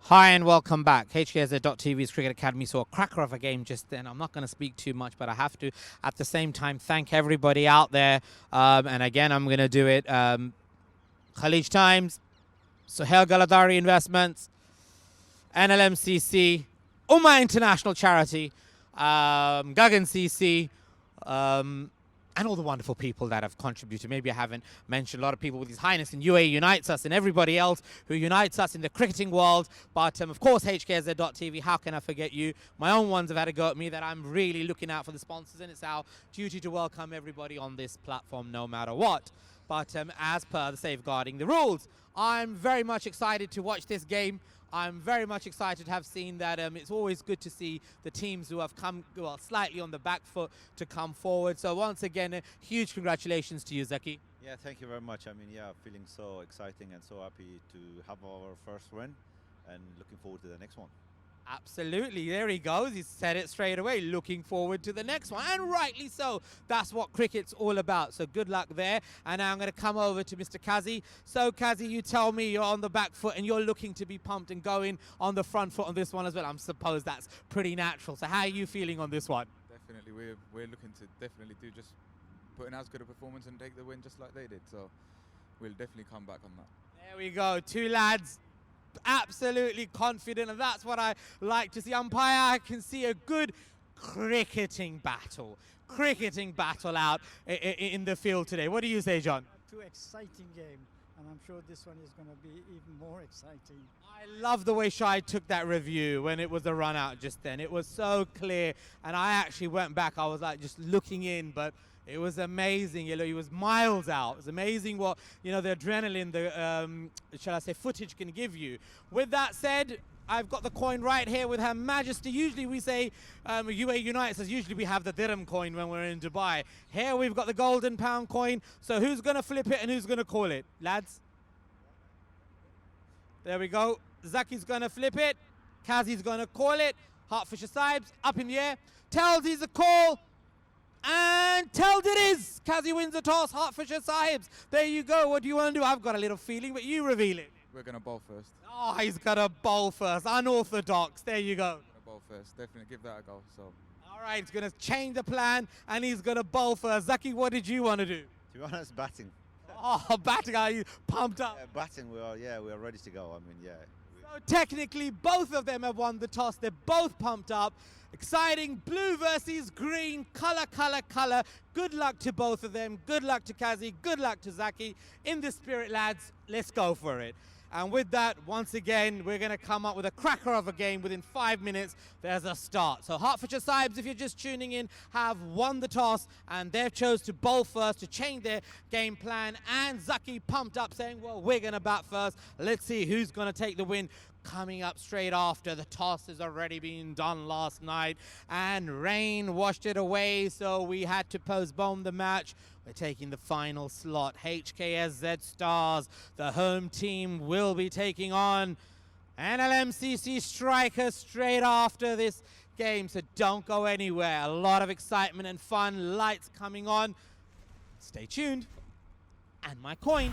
Hi and welcome back. HKZ.TV's Cricket Academy saw a cracker of a game just then. I'm not going to speak too much, but I have to, at the same time, thank everybody out there. And again, I'm going to do it. Khalij Times, Sohail Galadari Investments, NLMCC, Ummah International Charity, Gagan CC, and all the wonderful people that have contributed. Maybe I haven't mentioned a lot of people with His Highness in UAE unites us and everybody else who unites us in the cricketing world. But of course, HKZ.TV, how can I forget you? My own ones have had a go at me that I'm really looking out for the sponsors, and it's our duty to welcome everybody on this platform no matter what. But as per the safeguarding the rules, I'm very much excited to watch this game. I'm very much excited to have seen that. It's always good to see the teams who have come slightly on the back foot to come forward. So once again, huge congratulations to you, Zaki. Yeah, thank you very much. I mean, yeah, feeling so exciting and so happy to have our first win and looking forward to the next one. Absolutely, there he goes. He said it straight away. Looking forward to the next one, and rightly so. That's what cricket's all about. So good luck there. And now I'm going to come over to Mr. Kazi. So Kazi, you tell me you're on the back foot and you're looking to be pumped and going on the front foot on this one as well. I suppose that's pretty natural. So how are you feeling on this one? Definitely, we're looking to definitely do just put in as good a performance and take the win just like they did. So we'll definitely come back on that. There we go. Two lads. Absolutely confident, and that's what I like to see. Umpire, I can see a good cricketing battle out in the field today. What do you say, John? Two exciting game, and I'm sure this one is going to be even more exciting. I love the way Shai took that review when it was a run out just then. It was so clear, and I actually went back. I was like just looking in, but it was amazing. He was miles out. It was amazing what, the adrenaline, shall I say, footage can give you. With that said, I've got the coin right here with Her Majesty. Usually we say UAE United says usually we have the dirham coin when we're in Dubai. Here we've got the golden pound coin. So who's going to flip it and who's going to call it, lads? There we go. Zaki's going to flip it. Kazi's going to call it. Hertfordshire Sahibs up in the air. Tells he's a call. And Teld it is. Kazi wins the toss. Hertfordshire Sahibs. There you go. What do you want to do? I've got a little feeling, but you reveal it. We're going to bowl first. Oh, he's got to bowl first. Unorthodox. There you go. Bowl first. Definitely give that a go. So. All right, he's going to change the plan, and he's going to bowl first. Zaki, what did you want to do? To be honest, batting. Oh, batting. Are you pumped up? Batting, we are ready to go. I mean, yeah. So technically, both of them have won the toss. They're both pumped up. Exciting, blue versus green, color. Good luck to both of them. Good luck to Kazi. Good luck to Zaki. In the spirit, lads, let's go for it. And with that, once again, we're going to come up with a cracker of a game within 5 minutes. There's a start. So Hertfordshire Sahibs, if you're just tuning in, have won the toss, and they've chose to bowl first to change their game plan. And Zaki pumped up saying, well, we're going to bat first. Let's see who's going to take the win. Coming up straight after, the toss has already been done last night, and rain washed it away, so we had to postpone the match. We're taking the final slot. HKSZ Stars, the home team, will be taking on NLMCC Strikers straight after this game, so don't go anywhere. A lot of excitement and fun, lights coming on. Stay tuned. And my coin.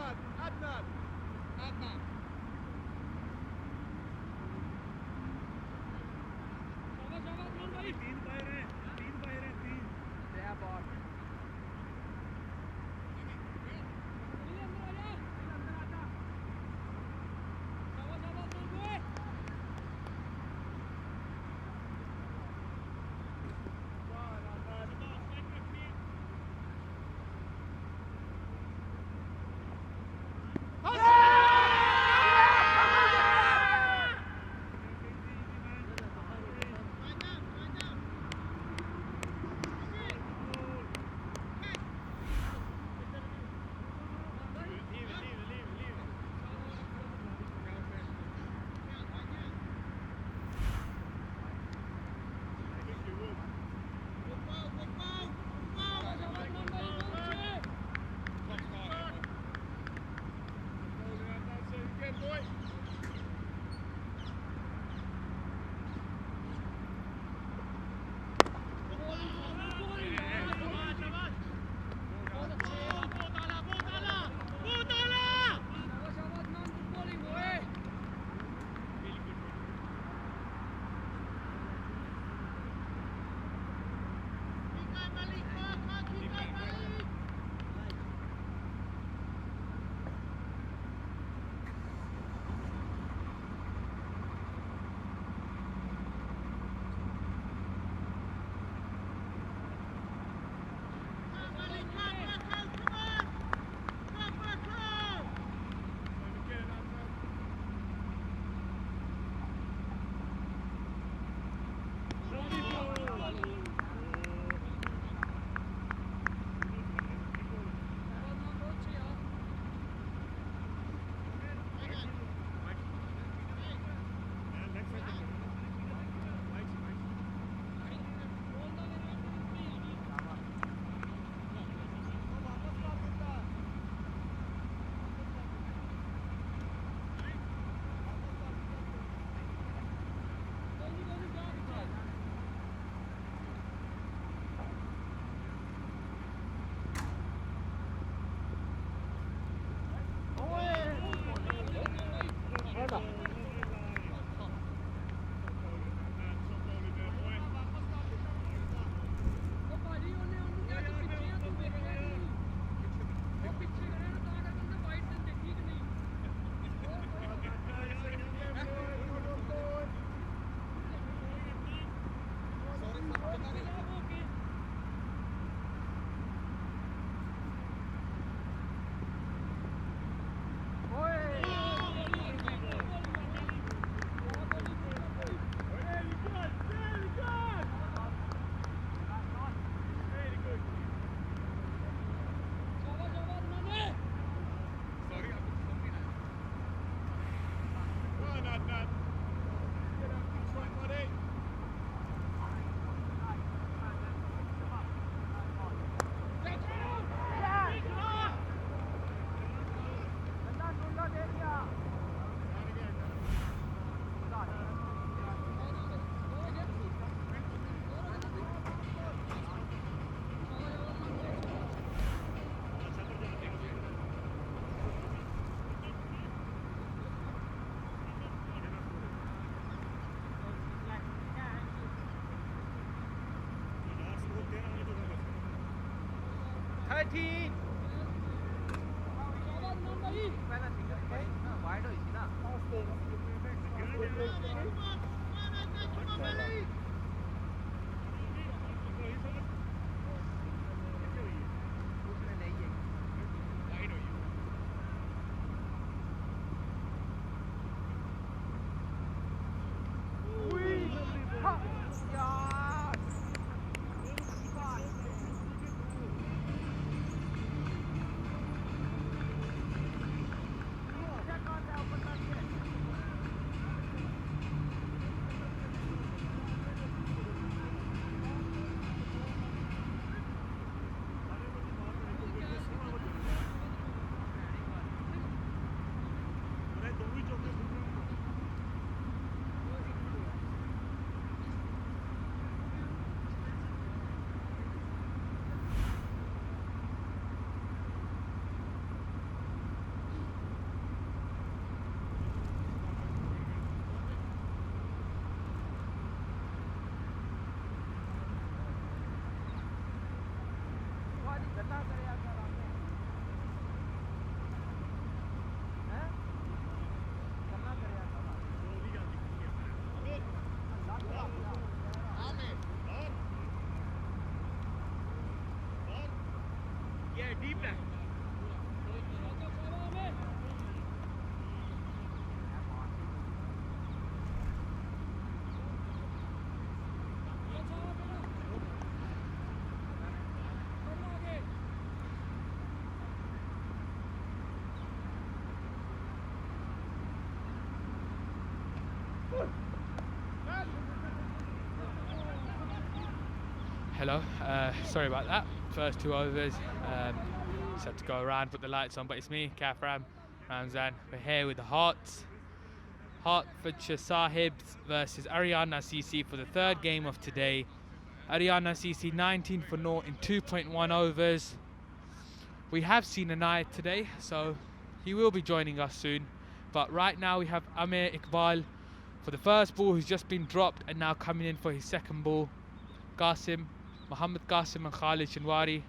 30 Hey, Hello, sorry about that. First 2 overs, just had to go around, put the lights on, but it's me, Kafram Ramzan. We're here with the Herts, Hertfordshire Sahibs versus Aryana CC for the 3rd game of today. Aryana CC 19 for 0 in 2.1 overs. We have seen Anayat today, so he will be joining us soon. But right now we have Amir Iqbal for the first ball, who's just been dropped, and now coming in for his second ball. Qasim, Mohammed Qasim and Khalid Shinwari.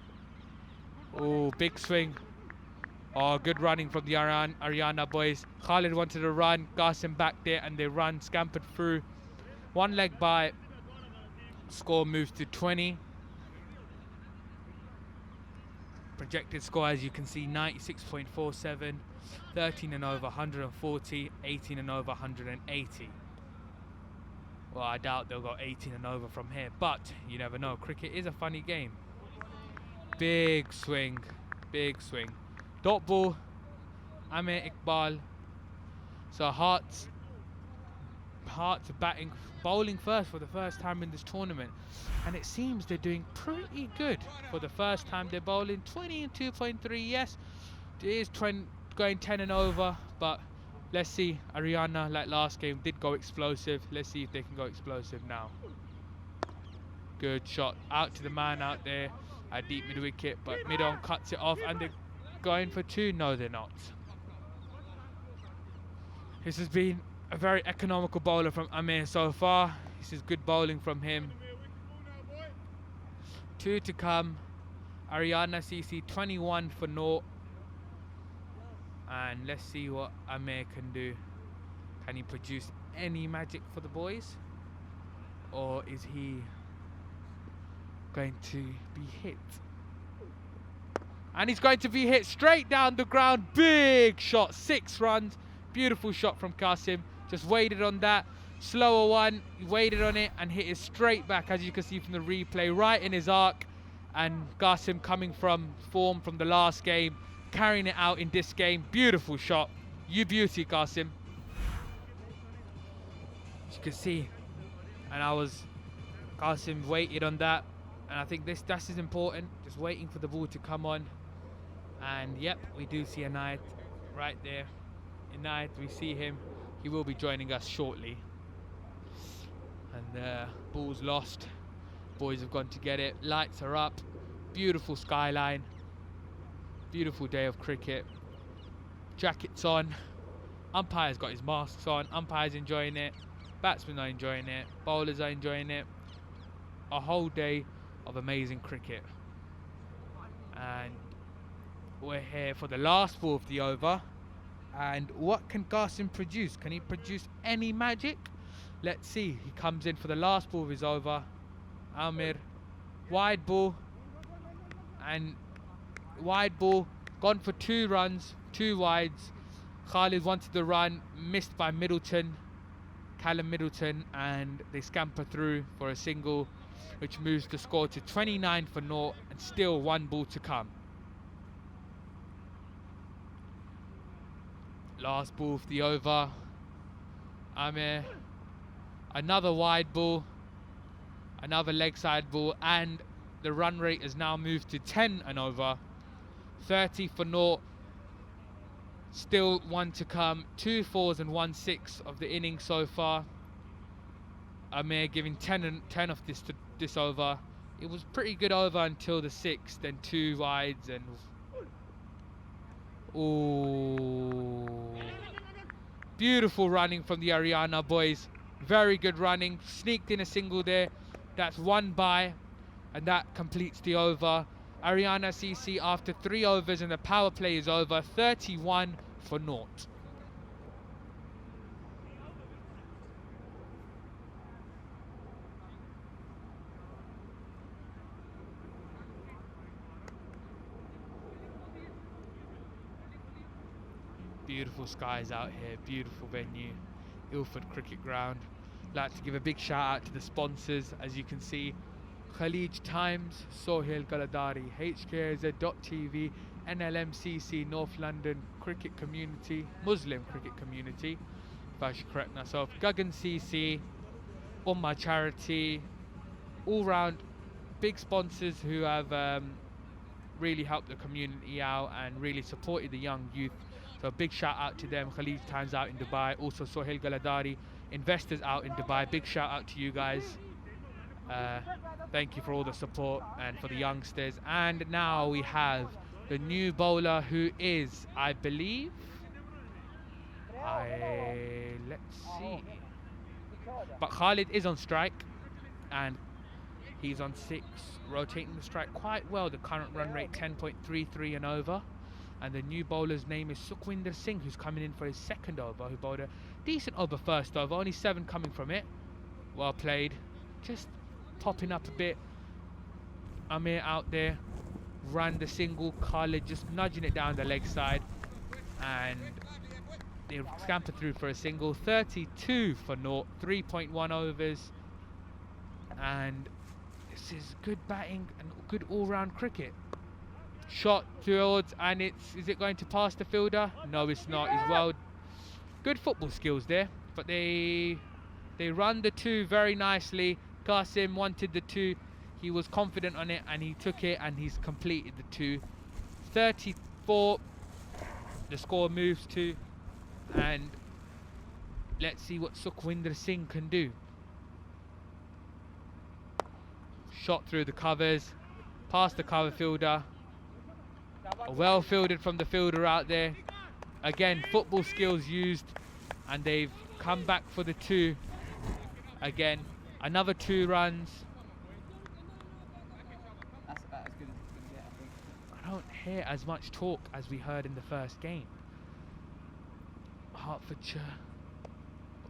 Oh, big swing. Oh, good running from the Aryana boys. Khalid wanted to run, Qasim back there, and they scampered through. 1 leg by. Score moves to 20. Projected score, as you can see, 96.47. 13 and over, 140. 18 and over, 180. Well, I doubt they'll go 18 and over from here, but you never know. Cricket is a funny game. Big swing, big swing. Dot ball, Amir Iqbal. So Herts are bowling first for the first time in this tournament, and it seems they're doing pretty good for the first time. They're bowling 20 and 2.3. Yes, it is going 10 and over, but let's see. Aryana, like last game, did go explosive. Let's see if they can go explosive now. Good shot out to the man out there at deep mid wicket, but mid-on cuts it off, and they're going for 2. No, they're not. This has been a very economical bowler from Amir so far. This is good bowling from him. 2 to come. Aryana CC 21 for 0. And let's see what Amir can do. Can he produce any magic for the boys? Or is he going to be hit? And he's going to be hit straight down the ground. Big shot, 6 runs. Beautiful shot from Qasim. Just waited on that. Slower one, he waited on it and hit it straight back, as you can see from the replay, right in his arc. And Qasim coming from form from the last game, carrying it out in this game. Beautiful shot. You beauty, Qasim. As you can see, and Qasim waited on that, and I think this is important, just waiting for the ball to come on. And yep, we do see Anayat right there. Anayat, we see him. He will be joining us shortly. And ball's lost. Boys have gone to get it. Lights are up. Beautiful skyline. Beautiful day of cricket. Jackets on. Umpire's got his masks on. Umpire's enjoying it. Batsmen are enjoying it. Bowlers are enjoying it. A whole day of amazing cricket. And we're here for the last ball of the over. And what can Qasim produce? Can he produce any magic? Let's see. He comes in for the last ball of his over. Amir, wide ball. And wide ball, gone for 2 runs, 2 wides. Khalid wanted the run, missed by Middleton, Callum Middleton, and they scamper through for a single, which moves the score to 29 for 0, and still 1 ball to come. Last ball of the over. Amir, another wide ball, another leg side ball, and the run rate has now moved to 10 and over. 30 for 0. Still 1 to come. 2 4s and 1 6 of the innings so far. Amir giving 10 of this over. It was pretty good over until the 6th, then 2 wides and ooh. Beautiful running from the Aryana boys. Very good running. Sneaked in a single there. That's 1 by, and that completes the over. Aryana CC after 3 overs and the power play is over. 31 for 0. Beautiful skies out here, beautiful venue, Ilford Cricket Ground. Like to give a big shout out to the sponsors, as you can see, Khalij Times, Sohail Galadari, HKZ.TV, NLMCC, North London Cricket Community, Muslim Cricket Community, if I should correct myself, Guggen CC, Ummah Charity, all round big sponsors who have really helped the community out and really supported the young youth. So a big shout out to them. Khalid Times out in Dubai, also Sohail Galadari, investors out in Dubai. Big shout out to you guys. Thank you for all the support and for the youngsters. And now we have the new bowler who is, I believe, let's see. But Khalid is on strike and he's on 6, rotating the strike quite well. The current run rate 10.33 and over. And the new bowler's name is Sukhwinder Singh, who's coming in for his second over, who bowled a decent over first over, only 7 coming from it. Well played. Just popping up a bit. Amir out there, ran the single. Khalid just nudging it down the leg side. And they scamper through for a single. 32 for naught, 3.1 overs. And this is good batting and good all-round cricket. Shot towards, and is it going to pass the fielder? No, it's not. As well, good football skills there, but they run the 2 very nicely. Qasim wanted the 2, he was confident on it and he took it and he's completed the 2. 34 the score moves to, and let's see what Sukhwinder Singh can do. Shot through the covers, past the cover fielder. Well fielded from the fielder out there. Again, football skills used, and they've come back for the 2. Again, another 2 runs. That's about as good as it's going to get, I think. I don't hear as much talk as we heard in the first game. Hertfordshire.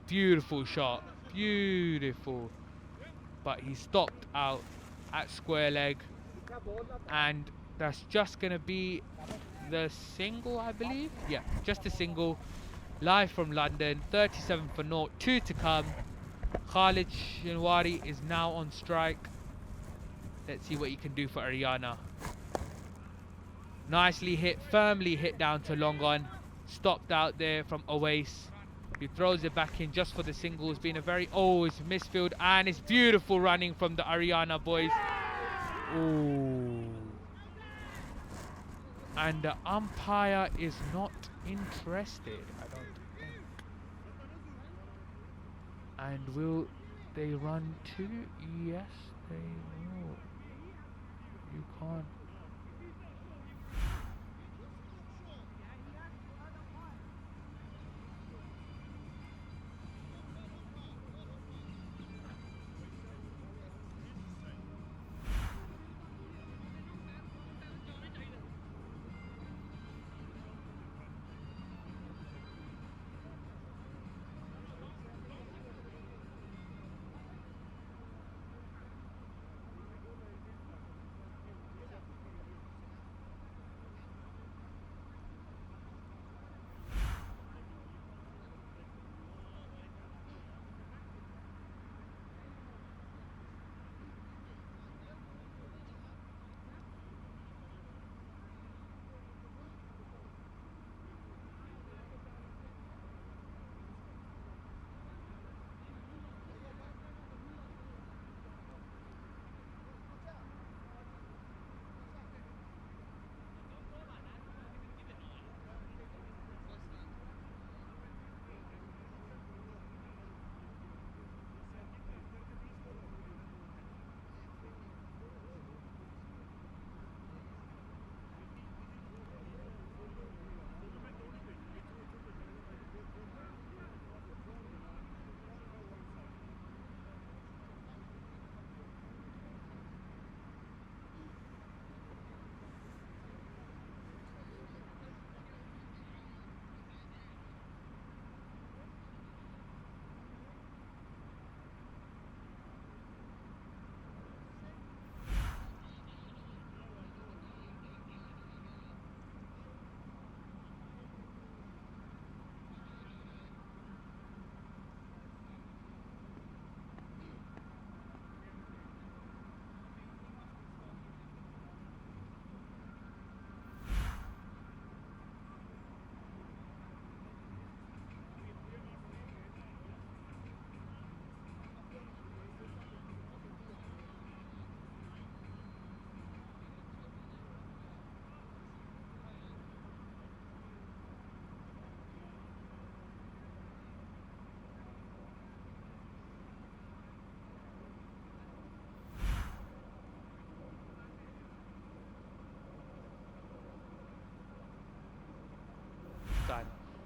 Beautiful shot. Beautiful. But he stopped out at square leg. And that's just going to be the single, I believe. Yeah, just a single. Live from London. 37 for naught. 2 to come. Khalid Shinwari is now on strike. Let's see what he can do for Aryana. Nicely hit, firmly hit down to long on. Stopped out there from Awais. He throws it back in just for the single. It's been a very, it's misfield, and it's beautiful running from the Aryana boys. Ooh. And the umpire is not interested, I don't think. And will they run 2? Yes, they will. You can't.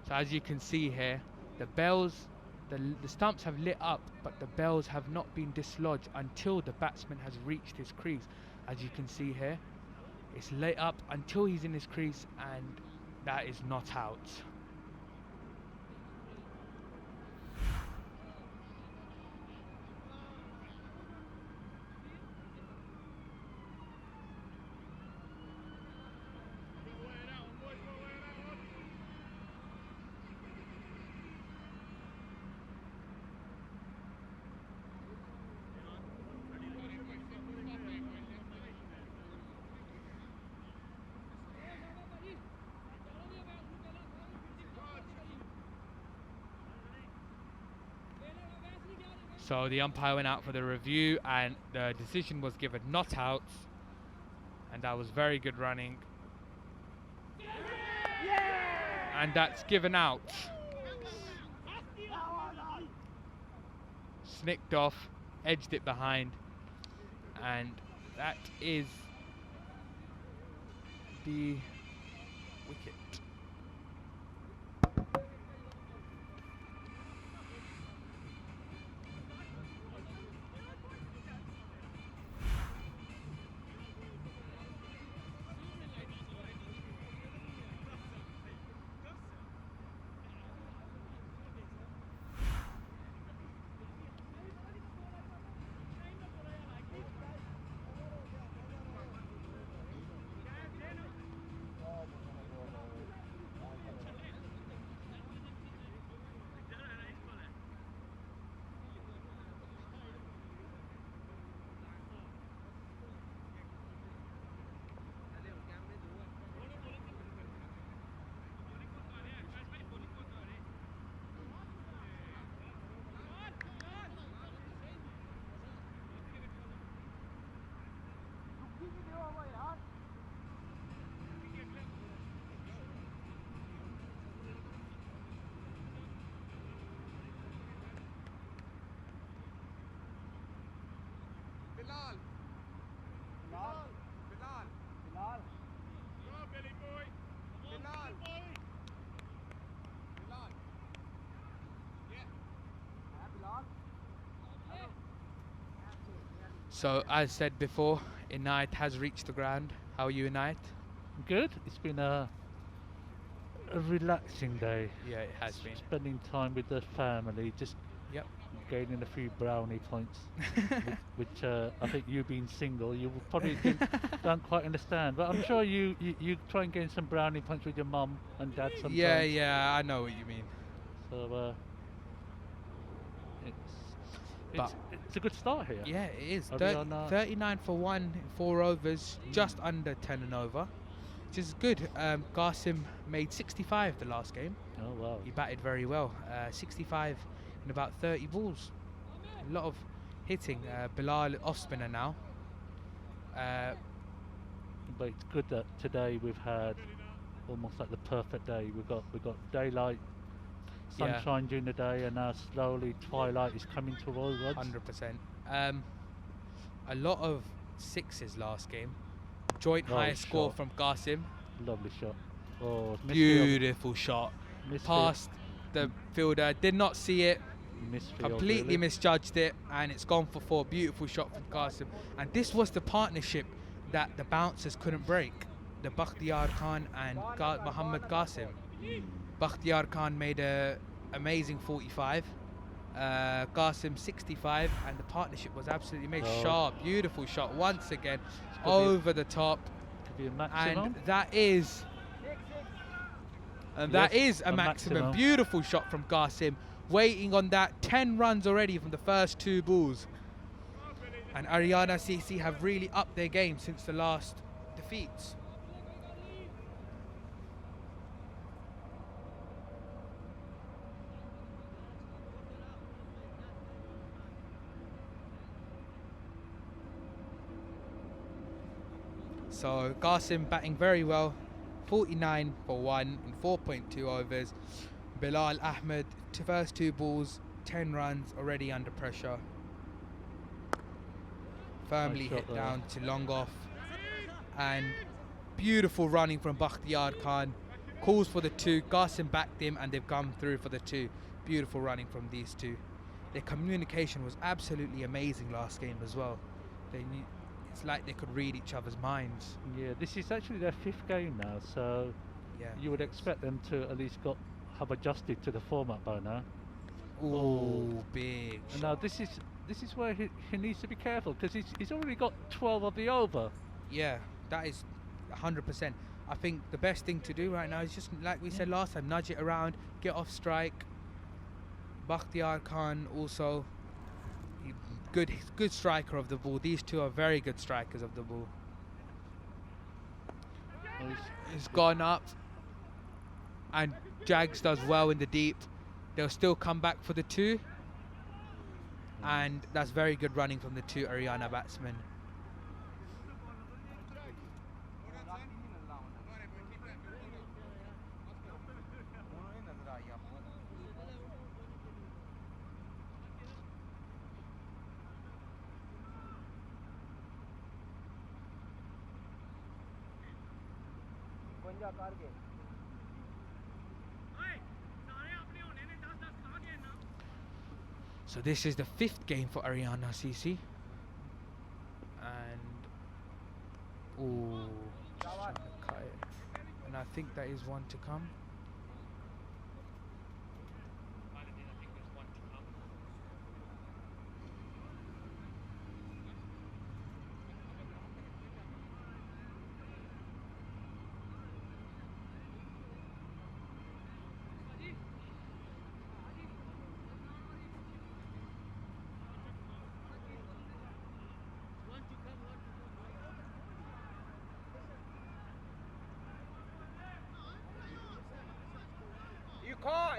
So as you can see here, the bells, the stumps have lit up, but the bells have not been dislodged until the batsman has reached his crease. As you can see here, it's lit up until he's in his crease, and that is not out. So the umpire went out for the review and the decision was given not out, and that was very good running. And that's given out. Snicked off, edged it behind, and that is the wicket. So as said before, Inayat has reached the ground. How are you, Inayat? Good. It's been a relaxing day. Yeah, it has been. Spending time with the family, just Yep. gaining a few brownie points, which I think you being single, you will probably don't quite understand. But I'm sure you try and gain some brownie points with your mum and dad sometimes. Yeah, I know what you mean. So it's a good start here. Yeah, it is. Aryana. 39 for 1 in 4 overs, just under 10 and over, which is good. Qasim made 65 the last game. Oh wow. He batted very well. 65 in about 30 balls. A lot of hitting. Bilal off spinner now. But it's good that today we've had almost like the perfect day. We've got daylight, Yeah. sunshine during the day, and now slowly twilight is coming towards us. 100%. A lot of sixes last game. Joint Oh, highest score shot. from Qasim. Lovely shot. Oh, Beautiful shot. misfield, Past the fielder. Did not see it. misfield, Completely really. misjudged it, and it's gone for 4. Beautiful shot from Qasim. And this was the partnership that the bouncers couldn't break. The Bakhtiyar Khan and Muhammad Qasim. Bakhtiyar Khan made a amazing 45. Qasim 65, and the partnership was absolutely amazing. Oh. Sharp, beautiful shot once again, Could be- over the top, could be a maximum. and that is that Yes, is a a maximum. maximum. Beautiful shot from Qasim, waiting on that. 10 runs already from the first 2 balls, and Aryana CC have really upped their game since the last defeats. So Qasim batting very well, 49 for 1 in 4.2 overs. Bilal Ahmed, first 2 balls, 10 runs, already under pressure. Firmly Nice shot hit there. down to long off. And beautiful running from Bakhtiyar Khan. calls for the 2. Garson backed him, and they've come through for the 2. Beautiful running from these two. Their communication was absolutely amazing last game as well. They knew, it's like they could read each other's minds. Yeah, this is actually their 5th game now, so Yeah. you would expect them to at least have adjusted to the format by now. Ooh, big. And now this is where he needs to be careful, because he's already got 12 of the over. Yeah, that is 100%. I think the best thing to do right now is just, like we said last time, nudge it around, get off strike. Bakhtiar Khan also, good striker of the ball. These two are very good strikers of the ball. Well, He's gone up, and Jags does well in the deep. They'll still come back for the 2, and that's very good running from the 2 Aryana batsmen. So this is the 5th game for Aryana CC, and trying to cut it. And I think that is one to come.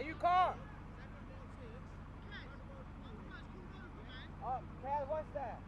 You caught! Oh, Cal, what's that?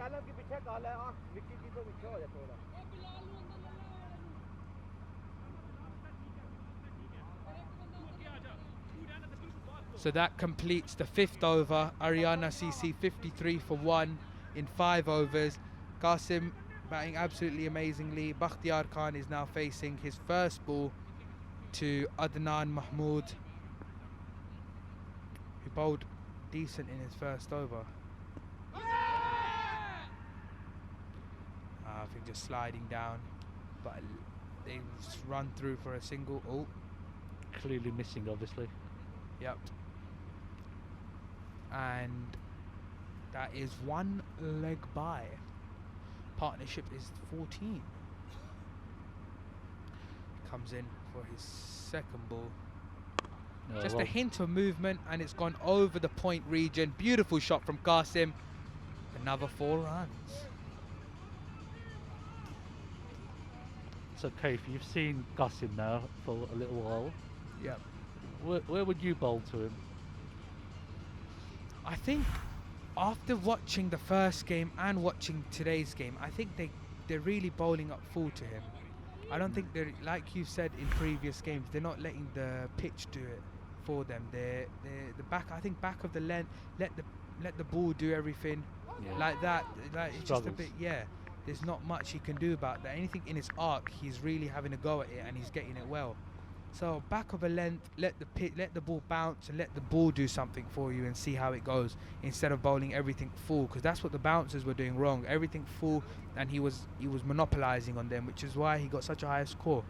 Callum के पीछे काला है विक्की की तो पीछे हो जाए थोड़ा So that completes the 5th over. Aryana CC 53 for 1 in 5 overs. Qasim batting absolutely amazingly. Bakhtiar Khan is now facing his first ball to Adnan Mahmood, who bowled decent in his first over. I think just sliding down, but they run through for a single. Oh, Clearly missing, obviously. yep. And that is 1 leg by. Partnership is 14. Comes in for his second ball. Oh, Just well, a hint of movement, and it's gone over the point region. Beautiful shot from Qasim. Another 4 runs. So, Kaif, you've seen Qasim now for a little while. Yep. Where would you bowl to him? I think after watching the first game and watching today's game, I think they're really bowling up full to him. I don't think they're, like you said in previous games, they're not letting the pitch do it for them. They're the back. I think back of the length, let the ball do everything, Yeah. like that. Like it's just a Struggles. bit, yeah. There's not much he can do about that. Anything in his arc, he's really having a go at it, and he's getting it well. So back of a length, let the ball bounce, and let the ball do something for you, and see how it goes. Instead of bowling everything full, because that's what the bouncers were doing wrong. Everything full, and he was monopolising on them, which is why he got such a high score.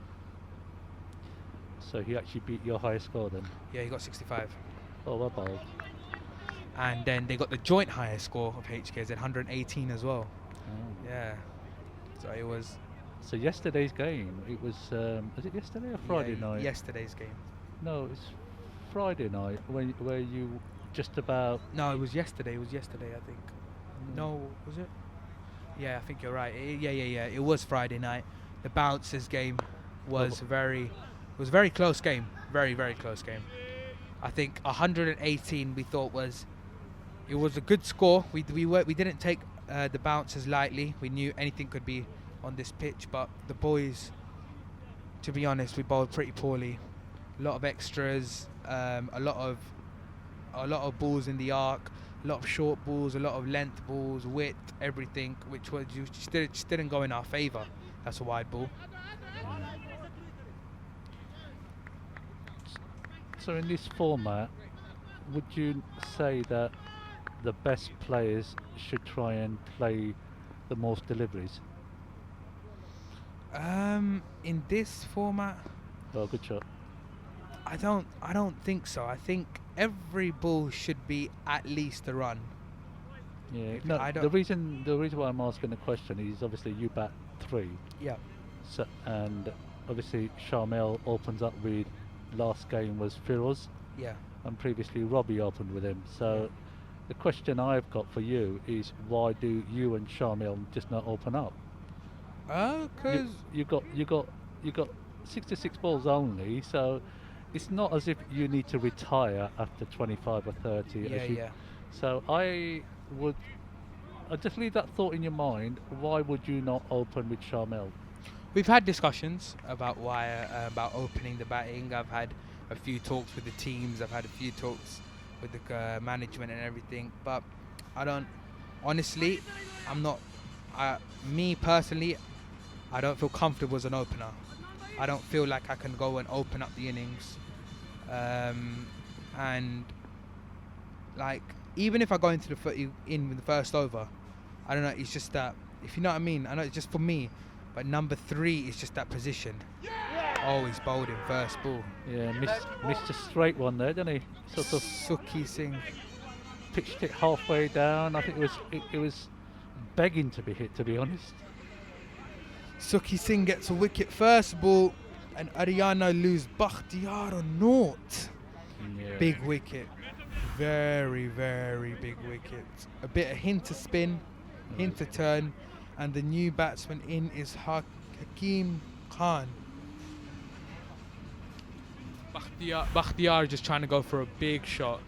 So he actually beat your highest score then? Yeah, he got 65. Oh, well bold. And then they got the joint highest score of HKZ, 118 as well. Oh. Yeah. So it was. So yesterday's game, it was it yesterday or Friday yeah, night? Yesterday's game. No, it's Friday night where you just about. No, it was yesterday. It was yesterday, I think. No, was it? Yeah, I think you're right. Yeah. It was Friday night. The Bouncers game was very close game. Very, very close game. I think 118 we thought it was a good score. We didn't take the Bouncers lightly. We knew anything could be on this pitch, but the boys, to be honest, we bowled pretty poorly. A lot of extras, a lot of balls in the arc, a lot of short balls, a lot of length balls, width, everything, which was just didn't go in our favour. That's a wide ball. So in this format, would you say that the best players should try and play the most deliveries? In this format, Oh, good shot. I don't think so. I think every ball should be at least a run. Yeah. If No, I the don't- reason why I'm asking the question is obviously you bat 3. Yeah. So, and obviously Sharmel opens up with last game was Firoz, Yeah. and previously Robbie opened with him. So the question I've got for you is why do you and Sharmel just not open up? Cause you got 66 balls only, so it's not as if you need to retire after 25 or 30. yeah. So I just leave that thought in your mind. Why would you not open with Sharmel? We've had discussions about why about opening the batting. I've had a few talks with the teams. I've had a few talks with the management and everything. But I don't. Honestly, I'm not. Me personally, I don't feel comfortable as an opener. I don't feel like I can go and open up the innings. And like even if I go into in with the first over, I don't know. It's just that, if you know what I mean. I know it's just for me. But number 3 is just that position. Oh, he's bowled in first ball. Yeah, missed a straight one there, didn't he? Sort of Suki Singh. pitched it halfway down. I think it was begging to be hit, to be honest. Suki Singh gets a wicket first ball, and Aryana lose Bakhtiyar or naught. Yeah. Big wicket. Very, very big wicket. A bit of hint to spin, hint to turn, and the new batsman in is Hakeem Khan. Bakhtiyar just trying to go for a big shot.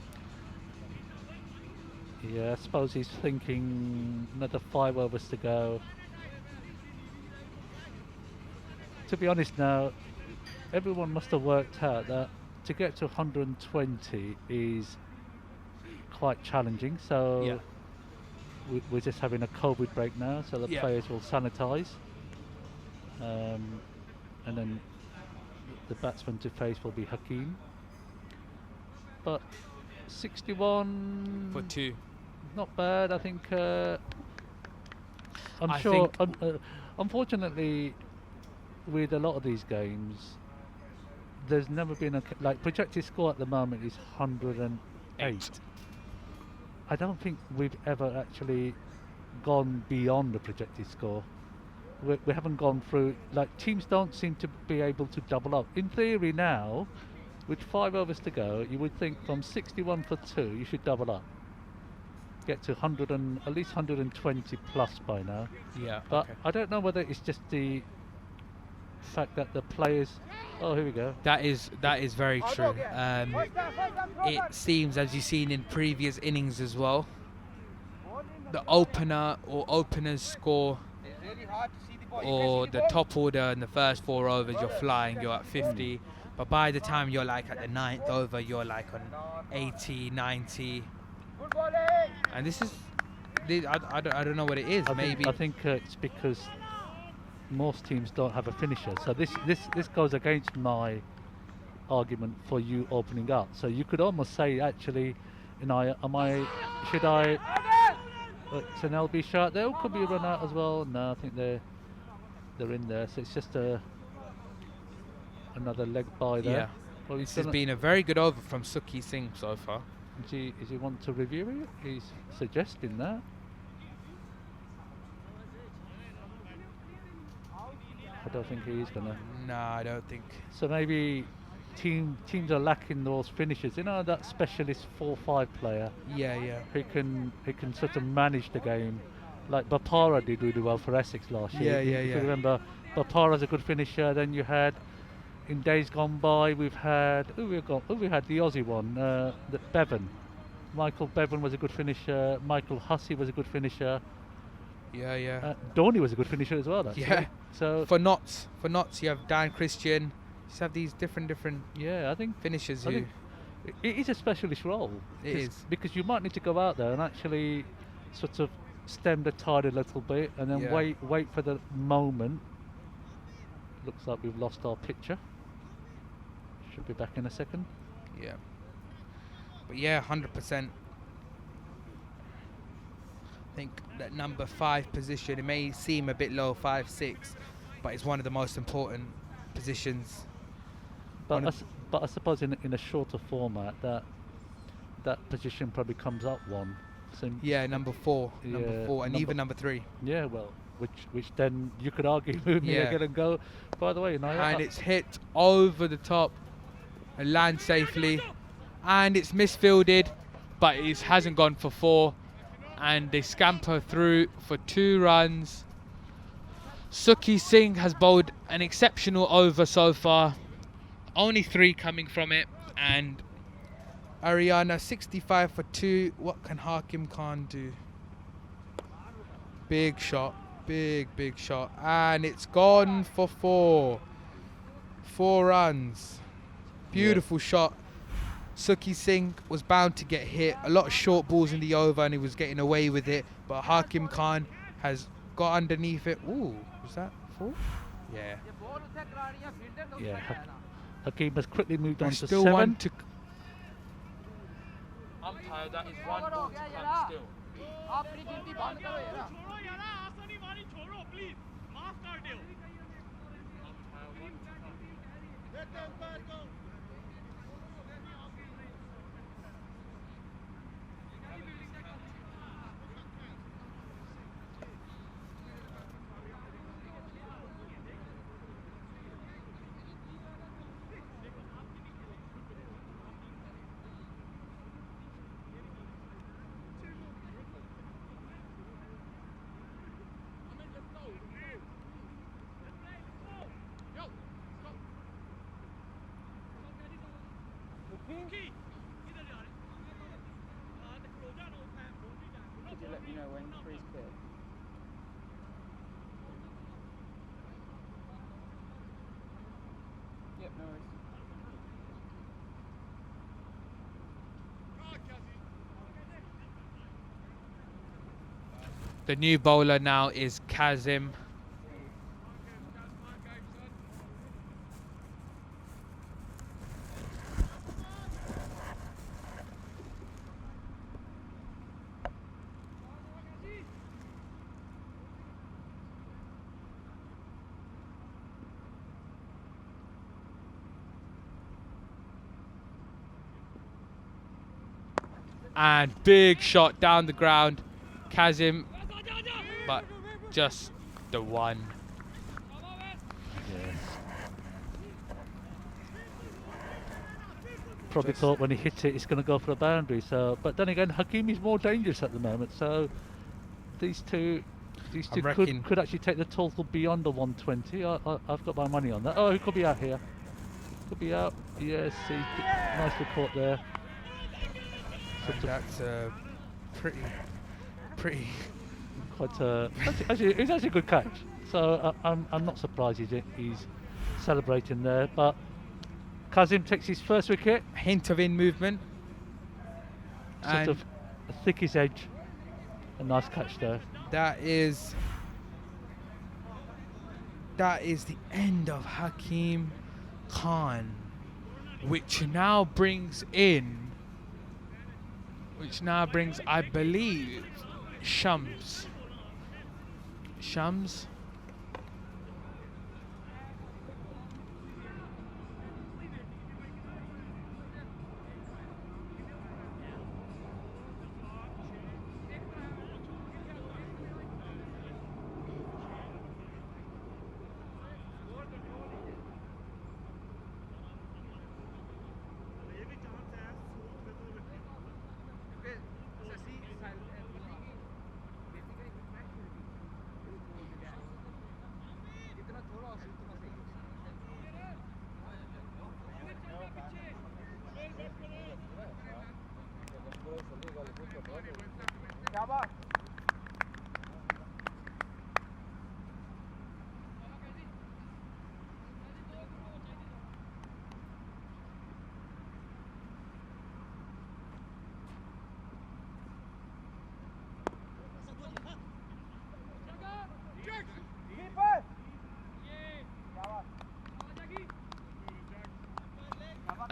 Yeah, I suppose he's thinking another 5 overs to go. To be honest now, everyone must have worked out that to get to 120 is quite challenging. So Yeah. we're just having a COVID break now, so the Yeah. players will sanitise. And then the batsman to face will be Hakeem. But 61 For 2. not bad. I think. I'm I sure. think- Unfortunately, with a lot of these games, there's never been like projected score at the moment is 108. I don't think we've ever actually gone beyond the projected score. We haven't gone through, like, teams don't seem to be able to double up. In theory now, with 5 overs to go, you would think from 61 for 2, you should double up. Get to at least 120 plus by now. Yeah. But okay. I don't know whether it's just the fact that the players... Oh, here we go. That is very true. It seems, as you've seen in previous innings as well, the opener or openers score, or the top order in the first 4 overs, you're flying, you're at 50. But by the time you're like at the 9th over, you're like on 80, 90. And this is, I don't know what it is. Maybe I think it's because most teams don't have a finisher. So this goes against my argument for you opening up. So you could almost say, actually, should I? It's an LB shot. There could be a run out as well. No, I think they're in there. So it's just another leg by there. Yeah. Well, This has been a very good over from Suki Singh so far. Is he want to review it? He's suggesting that. I don't think he is gonna. No, I don't think. So maybe teams are lacking those finishers. You know, that specialist 4-5 player Yeah, yeah. who can sort of manage the game, like Bapara did really well for Essex last year. Yeah, If yeah. you remember, Bapara's a good finisher. Then you had, in days gone by, we had the Aussie one, Bevan. Michael Bevan was a good finisher. Michael Hussey was a good finisher. Yeah, yeah. Donny was a good finisher as well. Actually. Yeah. So For knots, you have Dan Christian. Just have these different yeah, I think finishers I who. think it is a specialist role. It is. Because you might need to go out there and actually sort of stem the tide a little bit and then Yeah. wait for the moment. Looks like we've lost our picture. Should be back in a second. Yeah. But yeah, 100%. I think that number 5 position, it may seem a bit low, 5-6, but it's one of the most important positions. But I suppose in a shorter format that position probably comes up one. So Yeah, number 4, Yeah, and even number 3. yeah, well, which then you could argue with me Yeah. again and go, by the way, you know, And it's hit over the top and lands safely, and it's misfielded, but it hasn't gone for 4, and they scamper through for 2 runs. Suki Singh has bowled an exceptional over so far, only 3 coming from it, and Aryana 65 for 2. What can Hakim Khan do? Big shot, big shot, and it's gone for 4. 4 runs. Beautiful shot. Suki Singh was bound to get hit. A lot of short balls in the over and he was getting away with it. But Hakim Khan has got underneath it. Ooh, was that 4? Yeah. yeah. Hakim has quickly moved on to Still 7. one to. Umpire, that is 1 ball to come still. Could you let me know when three's clear? Yep, no worries. The new bowler now is Kazim. And big shot down the ground. Kazim, but just the one. Probably thought when he hit it, it's going to go for a boundary. So, but then again, Hakim is more dangerous at the moment. So these two reckon- could actually take the total beyond the 120. I've got my money on that. Oh, he could be out here. Could be out. Yes, nicely caught there. And that's pretty. Quite actually, it's actually a good catch. So I'm not surprised he's celebrating there. But Kazim takes his first wicket. Hint of in movement. Sort And of a thickish edge. A nice catch there. that is the end of Hakim Khan, which now brings, I believe, Shams.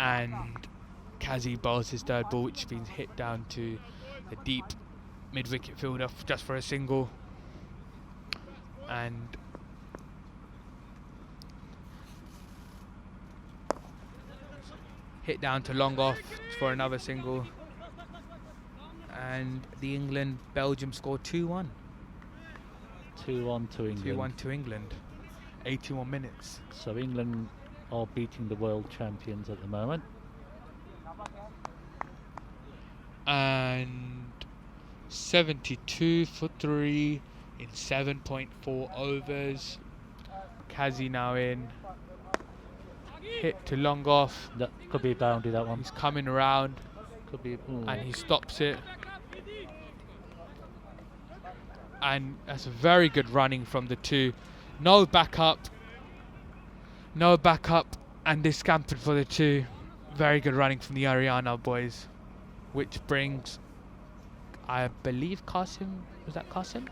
and Kazi bowls his third ball, which has been hit down to the deep mid-wicket fielder just for a single, and hit down to long off for another single, and the England-Belgium score 2-1. 2-1 to England. 2-1 to England. 81 minutes. So England are beating the world champions at the moment. And 72 for 3 in 7.4 overs. Kazi now in. Hit to long off. That could be a boundary, that one. He's coming around Could be. and he stops it. And that's a very good running from the two. No backup. No backup. And they scampered for the two. Very good running from the Aryana boys. Which brings, I believe, Qasim. Was that Qasim?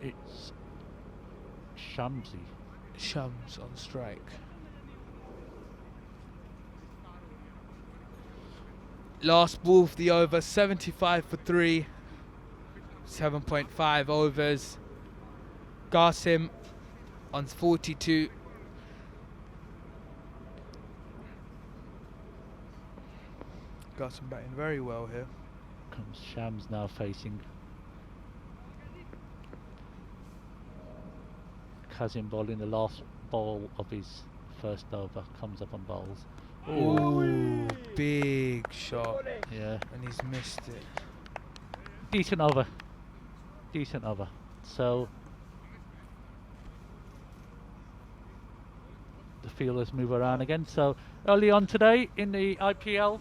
It's Shamsi. Shams on strike. Last ball of the over, 75 for 3. 7.5 overs. Qasim on 42. Qasim batting very well here. Comes Shams now facing. Kazim bowling the last ball of his first over. Comes up on bowls. Ooh, big shot. Yeah. And he's missed it. Decent over. Decent over. So the fielders move around again. So early on today in the IPL,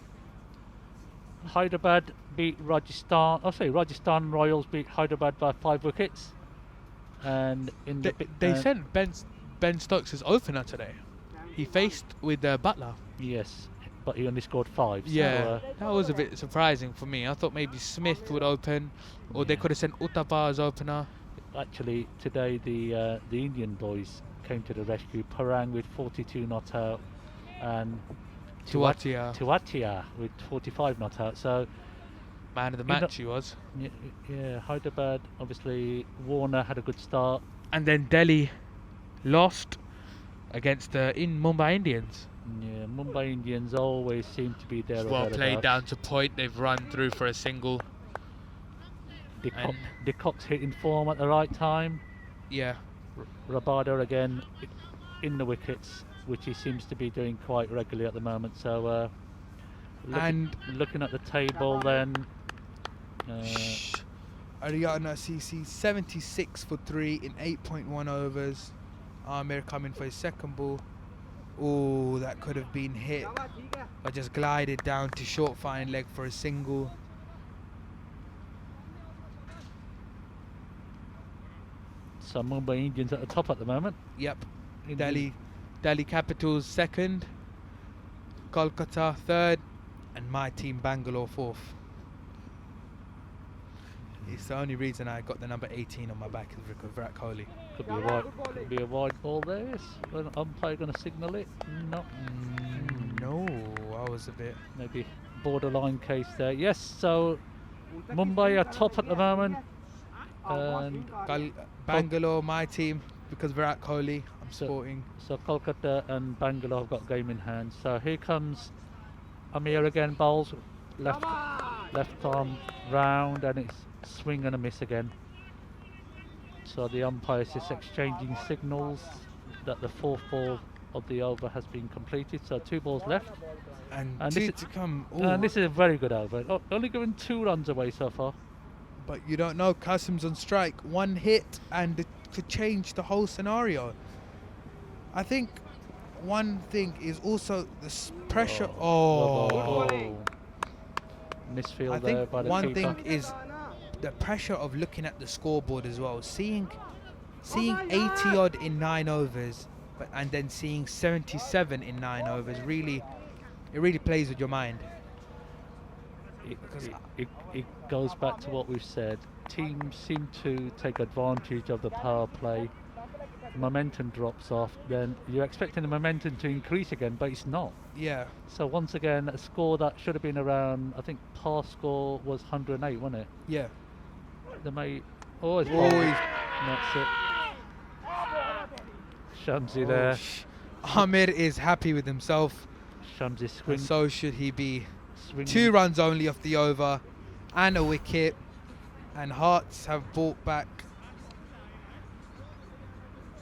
Hyderabad beat Rajasthan. Rajasthan Royals beat Hyderabad by 5 wickets. And in They sent Ben Stokes as opener today. He faced with Butler. Yes, but he only scored 5. Yeah, So, that was a bit surprising for me. I thought maybe Smith would open, or they Yeah. could have sent Uttapa as opener. actually, today the Indian boys came to the rescue. Parang with 42 not out, and Tuatia, Tuatia with 45 not out. So man of the You know- match he was. yeah, Hyderabad, obviously Warner had a good start. And then Delhi lost against the Mumbai Indians. Yeah, Mumbai Indians always seem to be there. or Well played thereabouts. down to point. They've run through for a single. De Kock's hitting form at the right time. Yeah, Rabada again in the wickets, which he seems to be doing quite regularly at the moment. So looking at the table then, Aryana CC 76 for 3 in 8.1 overs. Amir coming for his second ball. Oh, that could have been hit. But just glided down to short fine leg for a single. so Mumbai Indians at the top at the moment. Yep. Delhi Capitals second. Kolkata third. And my team Bangalore fourth. It's the only reason I got the number 18 on my back is Virat Kohli. Could be a wide ball there. Is an umpire going to signal it? No. No, I was a bit. Maybe borderline case there. Yes. So Mumbai are top at the moment. And Bangalore, my team, because Virat Kohli, I'm So- supporting. so Kolkata and Bangalore have got game in hand. So here comes Amir again, bowls left arm round, and it's swing and a miss again. So the umpires just exchanging signals that the 4th ball of the over has been completed. So 2 balls left, And And two this to come. and this is a very good over. Only given 2 runs away so far. But you don't know, Qasim's on strike. One hit and it could change the whole scenario. I think one thing is also the pressure. Misfield I there think by the one keeper. thing is the pressure of looking at the scoreboard as well. Seeing 80 odd in 9 overs, and then seeing 77 in 9 overs, it really plays with your mind. It goes back to what we've said. Teams seem to take advantage of the power play momentum drops off, then you're expecting the momentum to increase again, but it's not. Yeah. So once again, a score that should have been around, I think par score was 108, wasn't it? Yeah. The mate always. That's it. Shamsi there. Ahmed is happy with himself. Shamsi And swing. so should he be. Swinging. 2 runs only off the over and a wicket, and Herts have brought back.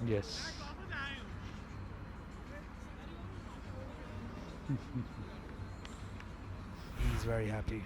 Yes. He's very happy.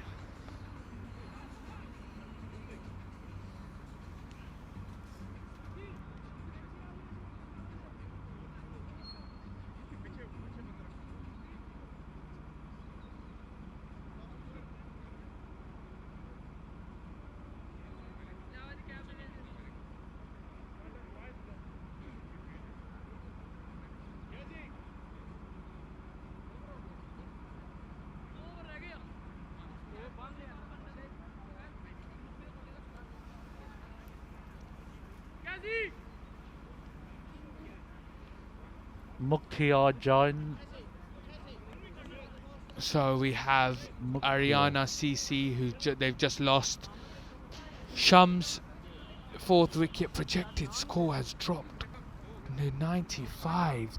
Mukhtiar Jain. So we have Mukhtiar. Aryana CC, who they've just lost. Shams, 4th wicket, projected score has dropped to 95.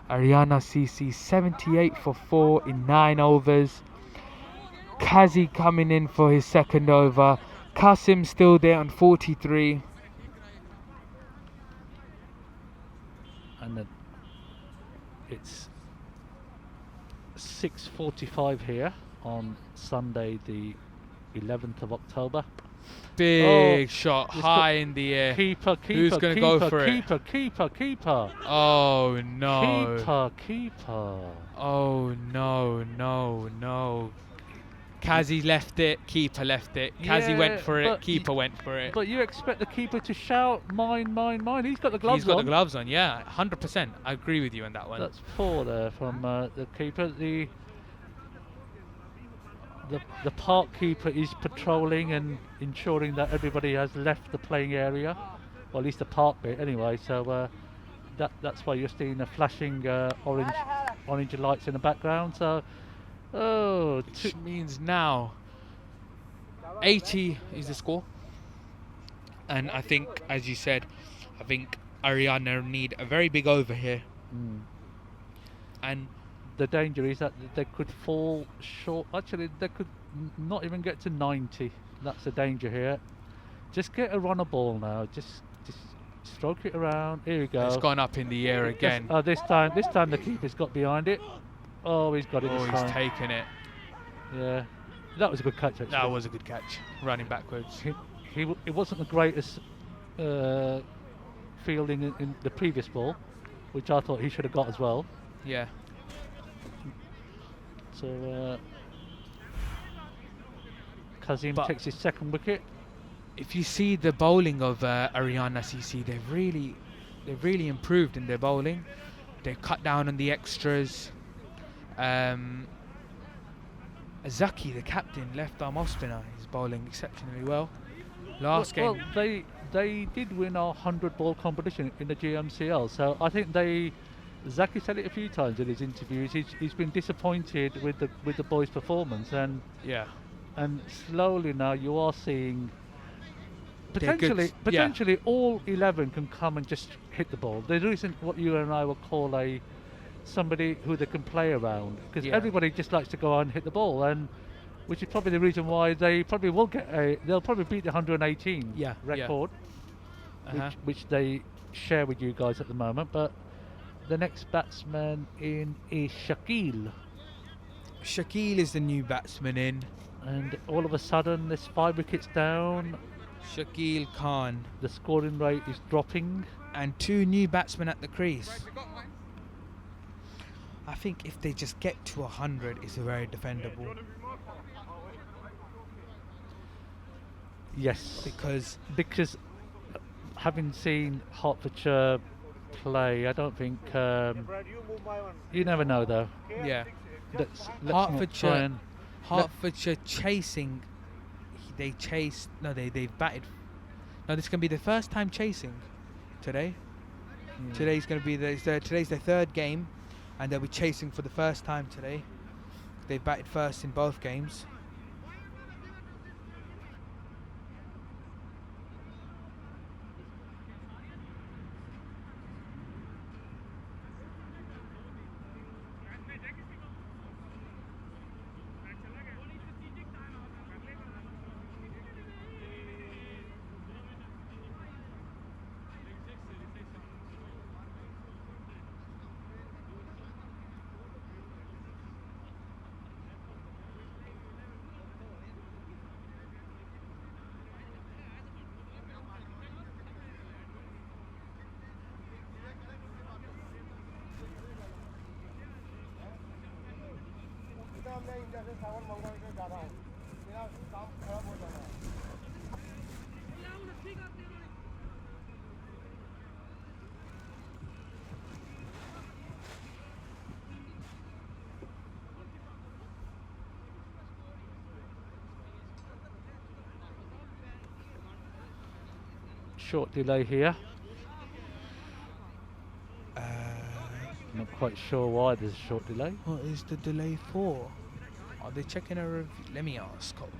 Aryana CC 78 for 4 in 9 overs. Kazi coming in for his 2nd over. Kasim still there on 43. And then it's 6:45 here on Sunday, the 11th of October. Big shot, it's high in the air. Keeper. Who's gonna go for it? Keeper. Oh no. Keeper. Oh no. Kazi left it, keeper left it. Kazi Yeah, went for it, but keeper went for it. But you expect the keeper to shout, mine. He's got the gloves He's got on. the gloves on, yeah, 100%. I agree with you on that one. That's 4 there from the keeper. The park keeper is patrolling and ensuring that everybody has left the playing area, or at least the park bit anyway. So that's why you're seeing the flashing orange lights in the background. So Which means now 80 is the score. And I think, as you said, I think Aryana need a very big over here. And the danger is that they could fall short. Actually, they could not even get to 90. That's the danger here. Just get a runner ball now. Just stroke it around. Here we go. it's gone up in the air again. This time the keeper's got behind it. Oh, he's got it this He's time. taken it. Yeah, that was a good catch. Actually. That was a good catch, running backwards. It wasn't the greatest fielding in the previous ball, which I thought he should have got as well. Yeah. So Kazim But takes his 2nd wicket. if you see the bowling of Aryana CC, they've really improved in their bowling. They've cut down on the extras. Zaki, the captain, left arm off spinner, is bowling exceptionally well. Last game. Well, they did win our 100-ball competition in the GMCL, so I think Zaki said it a few times in his interviews. He's been disappointed with the boys' performance, and Yeah. and slowly now you are seeing They're good, potentially all 11 can come and just hit the ball. There isn't what you and I will call somebody who they can play around, because Yeah. everybody just likes to go out and hit the ball, and which is probably the reason why they probably will they'll probably beat the 118 Yeah, record, Uh-huh. which they share with you guys at the moment. But the next batsman in is Shakil, Shakil is the new batsman in. and all of a sudden there's 5 wickets down. Shakil Khan. The scoring rate is dropping. And 2 new batsmen at the crease. I think if they just get to 100, it's very defendable. Yes, Because having seen Hertfordshire play, I don't think you never know though. yeah, Let's not try and Hertfordshire chasing. They've batted. No, this can be the first time chasing today. Today's going to be today's their third game, and they'll be chasing for the first time today. They batted first in both games. Short delay here. Not quite sure why there's a short delay. What is the delay for? Are they checking a review? Let me ask. Hold on.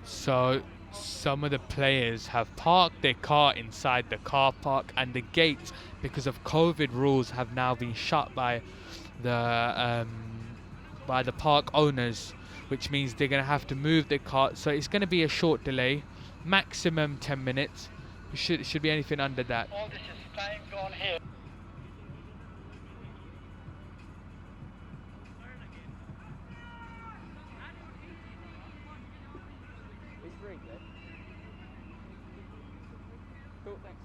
So some of the players have parked their car inside the car park, and the gates, because of COVID rules, have now been shut by the park owners, which means they're going to have to move their car. So it's going to be a short delay, maximum 10 minutes. It should be anything under that. All this is time gone here. It's free, Glenn. Cool, thanks.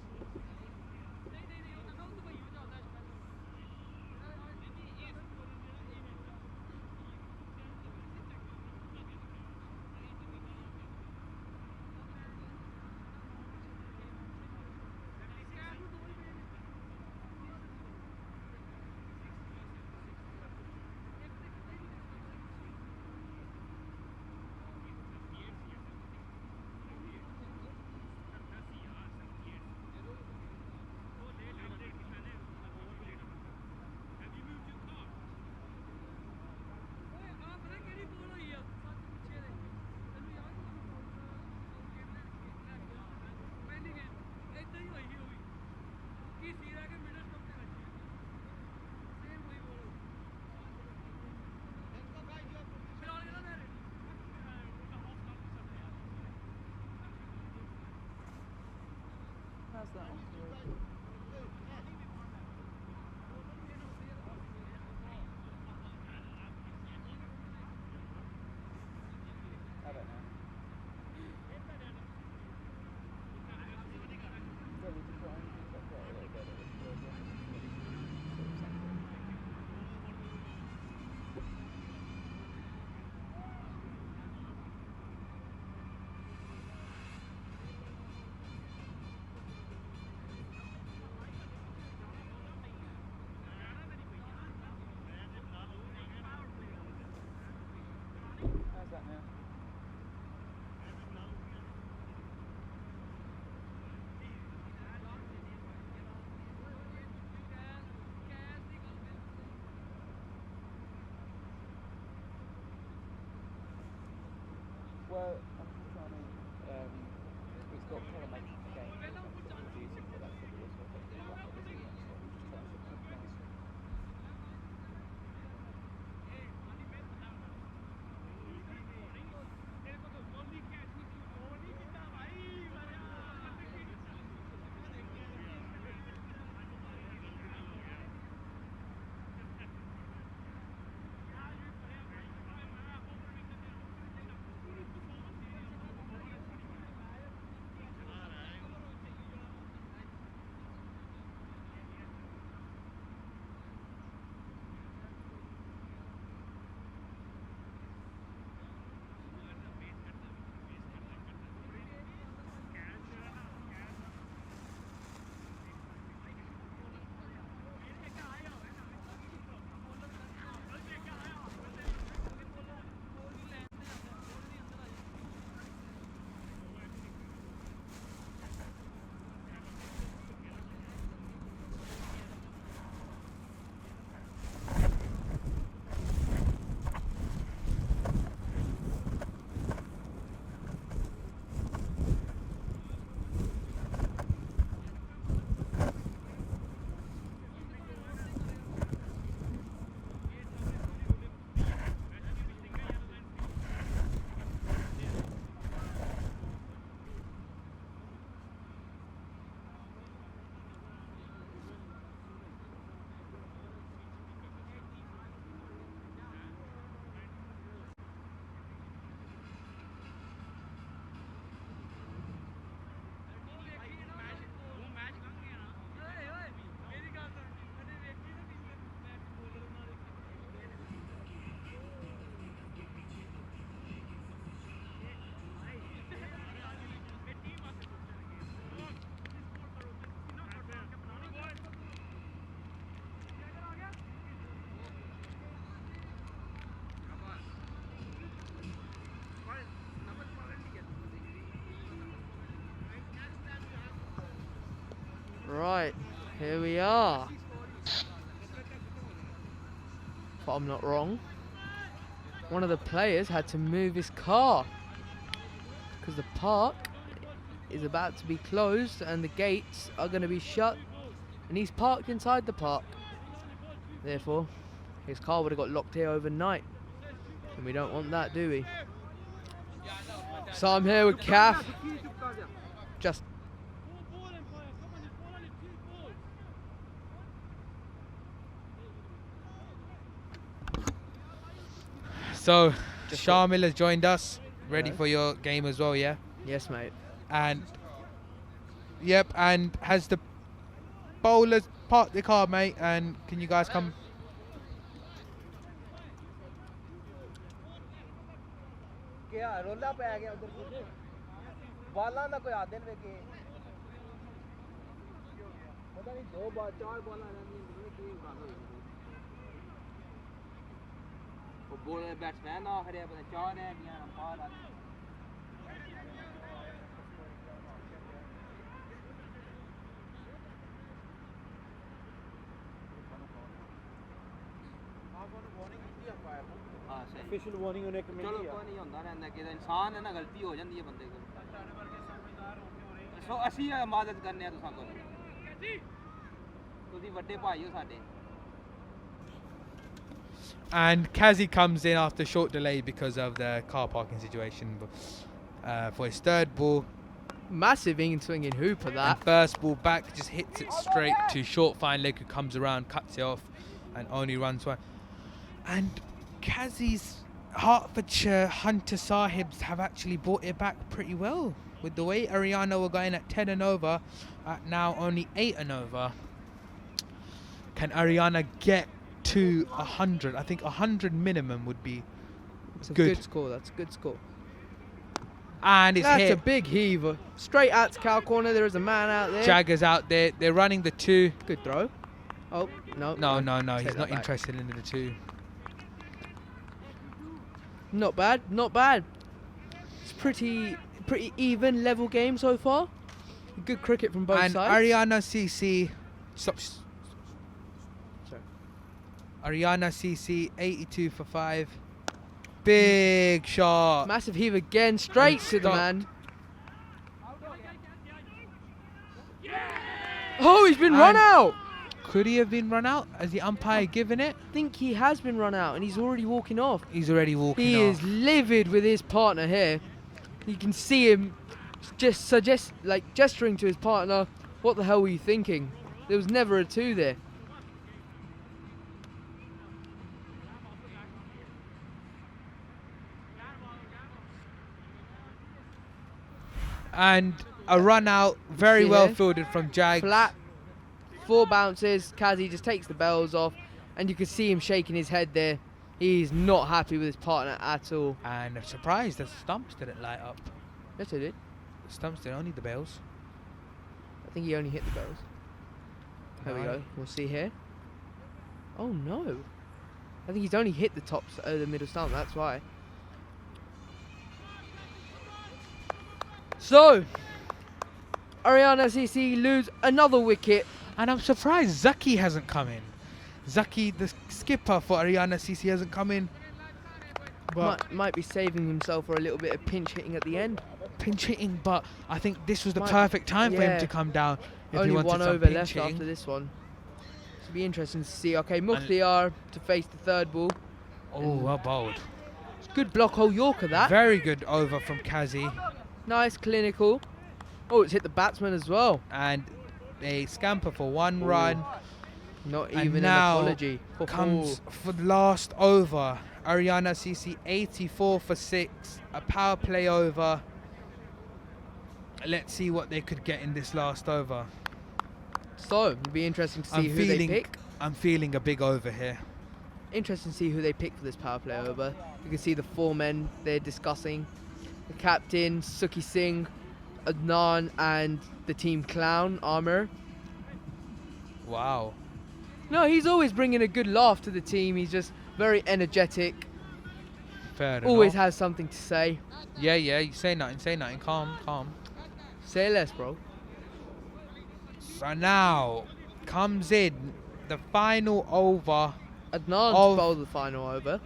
How's that on? I don't know. Well, we could try and do that quite a little bit at the end. How's that now? Well, I'm just trying to, it's got telemation again. That's what we're using for that video, so I think it's like this again, so I'm just trying to optimize. Right, here we are. If I'm not wrong, one of the players had to move his car because the park is about to be closed and the gates are going to be shut, and he's parked inside the park. Therefore, his car would have got locked here overnight, and we don't want that, do we? So I'm here with Kath. Just So, Shamil has joined us, ready for your game as well, yeah? yes, mate. And, yep, and has the bowlers parked the car, mate, and can you guys come? Batsman आखिर पता 4 रह गया umpire official warning उन्हें committee चलो कोई नहीं होंदा रहंदा कि इंसान है ना गलती हो जाती है बंदे को सो ਅਸੀਂ ਮਦਦ ਕਰਨੇ ਆ ਤੁਸਾਂ ਕੋਲ ਤੁਸੀਂ ਵੱਡੇ ਭਾਈ ਹੋ ਸਾਡੇ And Kazi comes in after a short delay because of the car parking situation for his third ball. Massive swinging hoop for that. And first ball back, just hits it straight to short fine leg, who comes around, cuts it off, and only runs one. And Kazi's Hertfordshire Hunter Sahibs have actually brought it back pretty well. With the way Aryana were going at 10 and over, at now only 8 and over. Can Aryana get to 100? I think 100 minimum would be That's a good. good score. That's a good score. And it's That's hit. a big heaver. Straight out to cow corner. There is a man out there. Jagger's out there. They're running the 2. Good throw. Oh, no. No. Take He's that not back. interested in the 2. Not bad. Not bad. It's pretty even, level game so far. Good cricket from both And sides. Aryana CC. Stop. Sorry. Aryana CC 82 for 5. Big shot. Massive heave again. Straight to the stopped. man. Oh, he's been run And- out. Could he have been run out? Has the umpire given it? I think he has been run out and he's already walking off. He's already walking He off. is livid with his partner here. You can see him just gesturing to his partner. What the hell were you thinking? There was never a 2 there. And a run out, very See well here? fielded from Jag. Flat, 4 bounces. Kazi just takes the bells off, and you can see him shaking his head there. He's not happy with his partner at all. And I'm surprised the stumps didn't light up. Yes, I did. The stumps didn't, only the bells. I think he only hit the bells. There we No. go. We'll see here. Oh no! I think he's only hit the tops, the middle stump. That's why. So, Aryana CC lose another wicket. And I'm surprised Zaki hasn't come in. Zaki, the skipper for Aryana CC, hasn't come in. But Might be saving himself for a little bit of pinch hitting at the end. pinch hitting, but I think this was the Might- perfect time for him yeah. to come down. If Only he wanted one some over pinch left hitting. after this one. Should be interesting to see. Okay, Mukhtiar to face the third ball. Oh, well bowled. It's good block hole Yorker that. Very good over from Kazi. Nice clinical. Oh, it's hit the batsman as well. And a scamper for 1 Ooh. run. Not And even an now apology. Comes for the last over. Aryana CC 84 for 6. A power play over. Let's see what they could get in this last over. So, it'll be interesting to see who they pick. I'm feeling a big over here. Interesting to see who they pick for this power play over. You can see the 4 men they're discussing. The captain, Suki Singh, Adnan, and the team clown, Amir. Wow. No, he's always bringing a good laugh to the team. He's just very energetic. Fair Always enough. has something to say. Yeah, you say nothing, Calm. Say less, bro. So now comes in the final over. Adnan of- bowled the final over.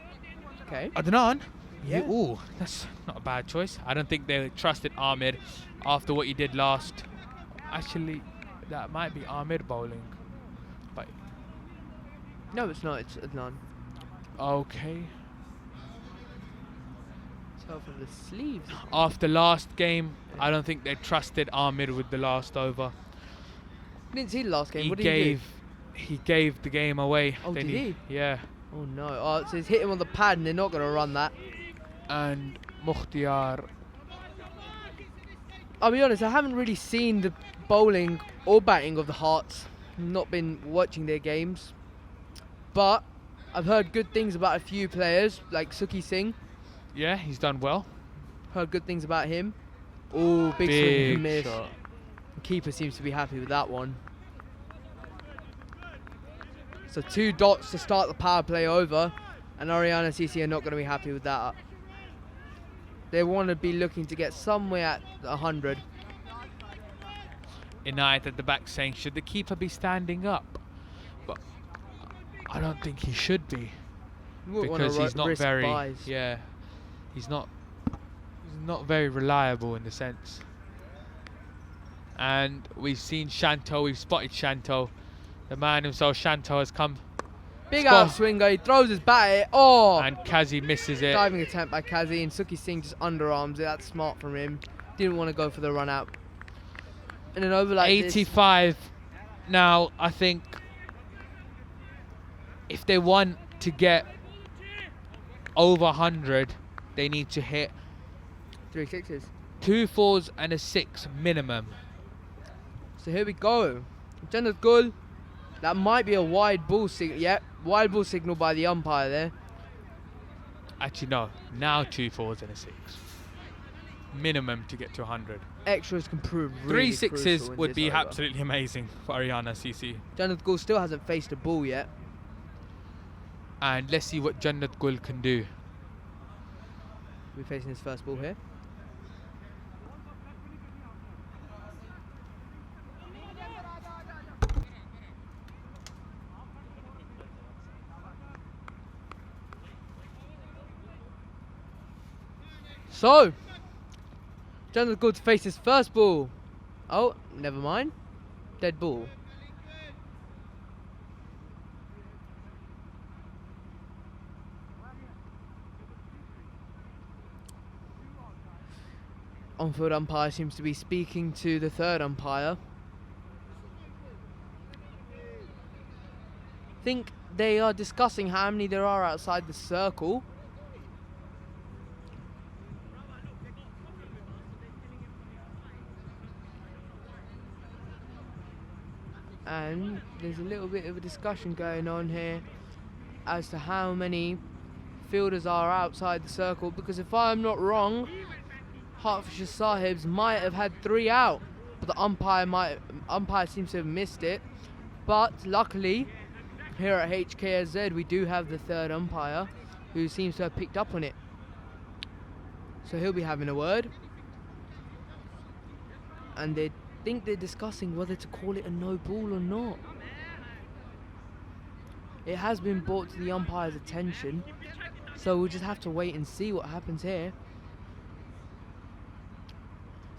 Okay. Adnan? Yeah. Ooh, that's not a bad choice. I don't think they trusted Ahmed after what he did last. Actually, that might be Ahmed bowling. But No, it's not. It's Adnan. okay. So for the sleeves. After last game, I don't think they trusted Ahmed with the last over. Didn't see the last game. He What did he do? gave the game away. Oh, Then did he? Yeah. Oh no. Oh, so he's hit him on the pad and they're not going to run that. And Mukhtiar. I'll be honest, I haven't really seen the bowling or batting of the Herts. Not been watching their games. But I've heard good things about a few players, like Suki Singh. Yeah, he's done well. Heard good things about him. Oh, big swing and miss. shot. The keeper seems to be happy with that one. So 2 dots to start the power play over, and Aryana CC are not going to be happy with that. They want to be looking to get somewhere at 100. Inayat at the back saying, should the keeper be standing up? But I don't think he should be, Wouldn't wanna because he's not risk very. buys. Yeah, he's not very reliable in the sense. And we've seen Shanto. We've spotted Shanto. The man himself, Shanto, has come. Big Score. out swinger, he throws his bat at it. Oh! And Kazi misses it. Diving attempt by Kazi, and Suki Singh just underarms it. That's smart from him. Didn't want to go for the run out. And an over like 85. Now, I think if they want to get over 100, they need to hit 3 sixes. 2 4s and a 6 minimum. So here we go. Jannat Gul. That might be a wide ball signal. Yep, wide ball signal by the umpire there. Actually, no. Now 2 4s and a 6. Minimum to get to 100. Extras can prove 3 really 6s crucial in would this be over. absolutely amazing for Aryana CC. Jannat Gul still hasn't faced a ball yet. And let's see what Jannat Gul can do. We're facing his first ball here. So, Jannat Gul to face his first ball. Oh, never mind. Dead ball. On-field umpire seems to be speaking to the third umpire. Think they are discussing how many there are outside the circle. And there's a little bit of a discussion going on here as to how many fielders are outside the circle, because if I'm not wrong, Hertfordshire Sahibs might have had 3 out, but the umpire seems to have missed it. But luckily, here at HKSZ we do have the third umpire who seems to have picked up on it. So he'll be having a word. And they think they're discussing whether to call it a no ball or not. It has been brought to the umpire's attention, so we'll just have to wait and see what happens here.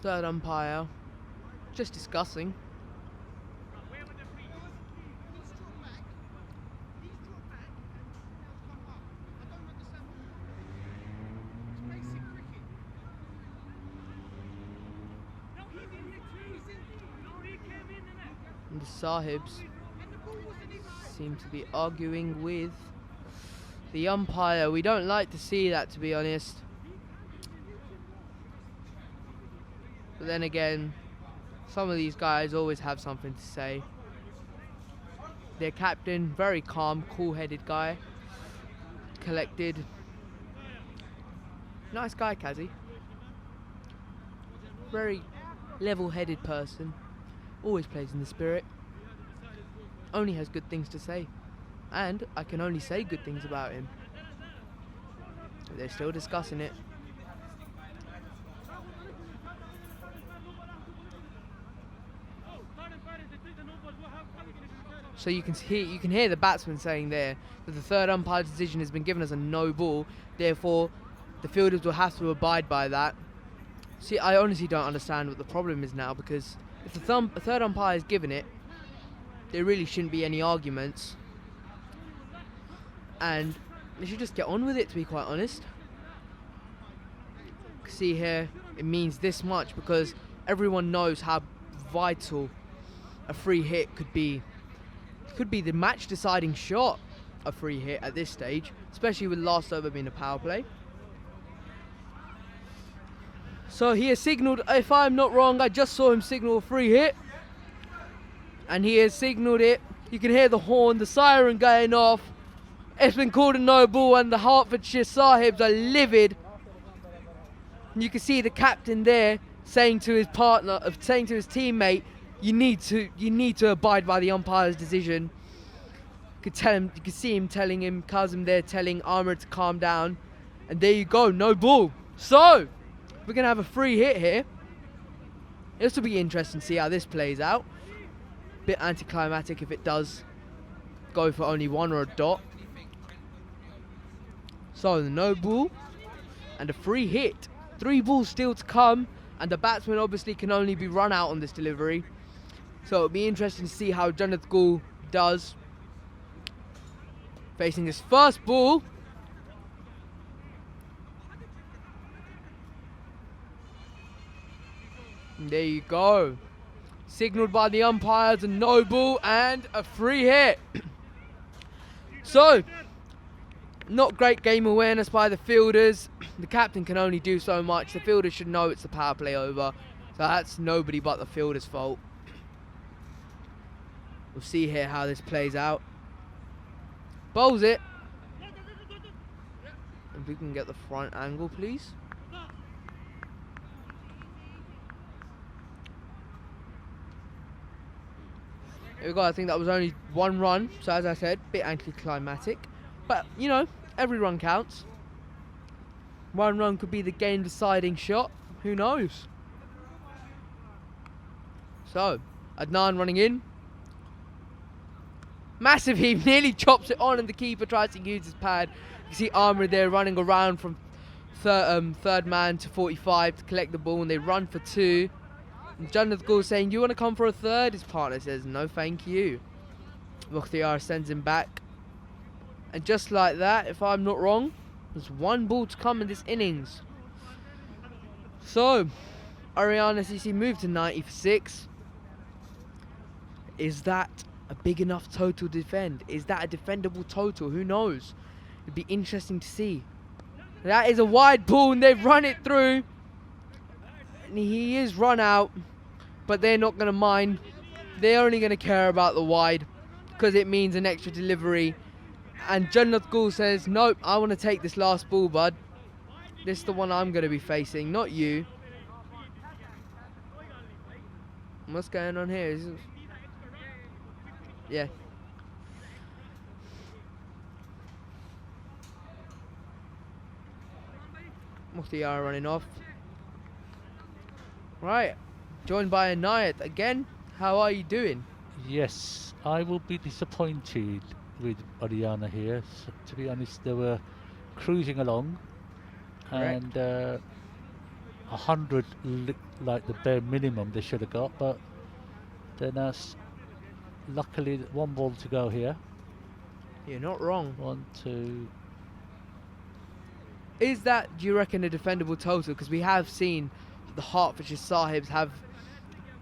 Third umpire, just discussing. And the Sahibs seem to be arguing with the umpire. We don't like to see that, to be honest. But then again, some of these guys always have something to say. Their captain, very calm, cool-headed guy. Collected. Nice guy, Kazi. Very level-headed person. Always plays in the spirit. Only has good things to say. And I can only say good things about him. But they're still discussing it. So you can hear the batsman saying there that the third umpire's decision has been given as a no ball. Therefore, the fielders will have to abide by that. See, I honestly don't understand what the problem is now, because if the third umpire has given it, there really shouldn't be any arguments, and they should just get on with it, to be quite honest. See here, it means this much because everyone knows how vital a free hit could be. It could be the match deciding shot, a free hit at this stage, especially with last over being a power play. So he has signalled, if I'm not wrong, I just saw him signal a free hit, and he has signalled it. You can hear the horn, the siren going off. It's been called a no ball, and the Hertfordshire Sahibs are livid. And you can see the captain there saying to his partner, saying to his teammate, you need to abide by the umpire's decision. You could see him telling him, Kazim there telling Armour to calm down, and there you go, no ball. So we're gonna have a free hit here. This will be interesting to see how this plays out. Bit anticlimactic if it does go for only one or a dot. So the no ball and a free hit. 3 balls still to come, and the batsman obviously can only be run out on this delivery. So it'll be interesting to see how Jannat Gul does. Facing his first ball. And there you go. Signalled by the umpires, a no ball and a free hit. So, not great game awareness by the fielders. The captain can only do so much. The fielders should know it's the power play over. So that's nobody but the fielder's fault. We'll see here how this plays out. Bowls it. If we can get the front angle, please. Here we go. I think that was only 1 run. So as I said, bit anticlimactic. But, you know, every run counts. 1 run could be the game deciding shot. Who knows? So, Adnan running in. Massive heave, nearly chops it on, and the keeper tries to use his pad. You see Armour there running around from third man to 45 to collect the ball, and they run for 2. And Jannat Gul saying, you want to come for a third? His partner says, no thank you. Mukhtiar sends him back. And just like that, if I'm not wrong, there's 1 ball to come in this innings. So, Aryana CC moved to 90 for 6. Is that a big enough total to defend? Is that a defendable total? Who knows? It'd be interesting to see. That is a wide ball, and they've run it through. And he is run out, but they're not going to mind. They're only going to care about the wide, because it means an extra delivery. And Jannat Gul says, nope, I want to take this last ball, bud. This is the one I'm going to be facing, not you. What's going on here? Yeah. Mukhtiar running off. Right. Joined by Anayat again. How are you doing? Yes, I will be disappointed with Aryana here. So, to be honest, they were cruising along. Correct. And 100 like the bare minimum they should have got, but then luckily 1 ball to go here. You're not wrong. 1, 2. Is that, do you reckon, a defendable total? Because we have seen the Hertfordshire Sahibs have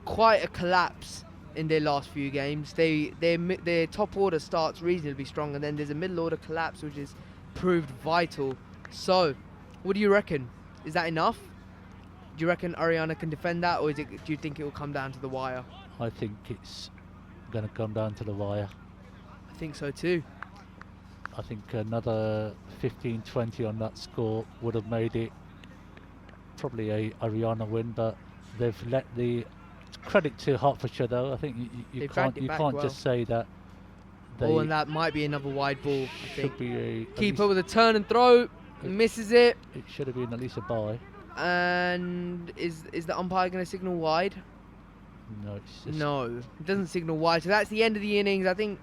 quite a collapse in their last few games. Their top order starts reasonably strong, and then there's a middle order collapse which has proved vital. So, what do you reckon? Is that enough? Do you reckon Aryana can defend that, or do you think it will come down to the wire? I think it's going to come down to the wire. I think so too. I think another 15-20 on that score would have made it probably a Aryana win, but they've let the credit to Hertfordshire though. I think you can't well. just say that. Oh, and that might be another wide ball. I think. Be a Keeper with a turn and throw, misses it. It should have been at least a bye. And is the umpire going to signal wide? No, it's just No, it doesn't signal wide. So that's the end of the innings. I think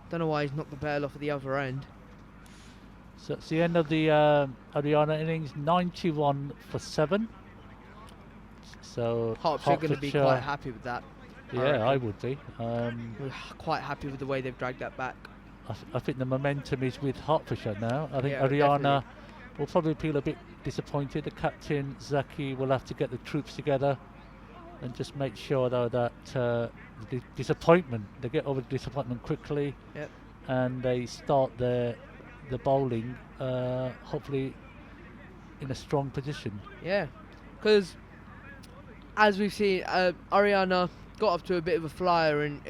Don't know why he's knocked the ball off at the other end. So it's the end of the Aryana innings, 91 for 7. So Herts are going to be quite happy with that. Yeah, I would be. We're quite happy with the way they've dragged that back. I think the momentum is with Hertfordshire now. I think Yeah, Aryana definitely. will probably feel a bit disappointed. The captain, Zaki, will have to get the troops together and just make sure, though, that the disappointment, they get over the disappointment quickly. Yep. And they start the bowling, hopefully, in a strong position. Yeah, because as we've seen, Aryana got off to a bit of a flyer, and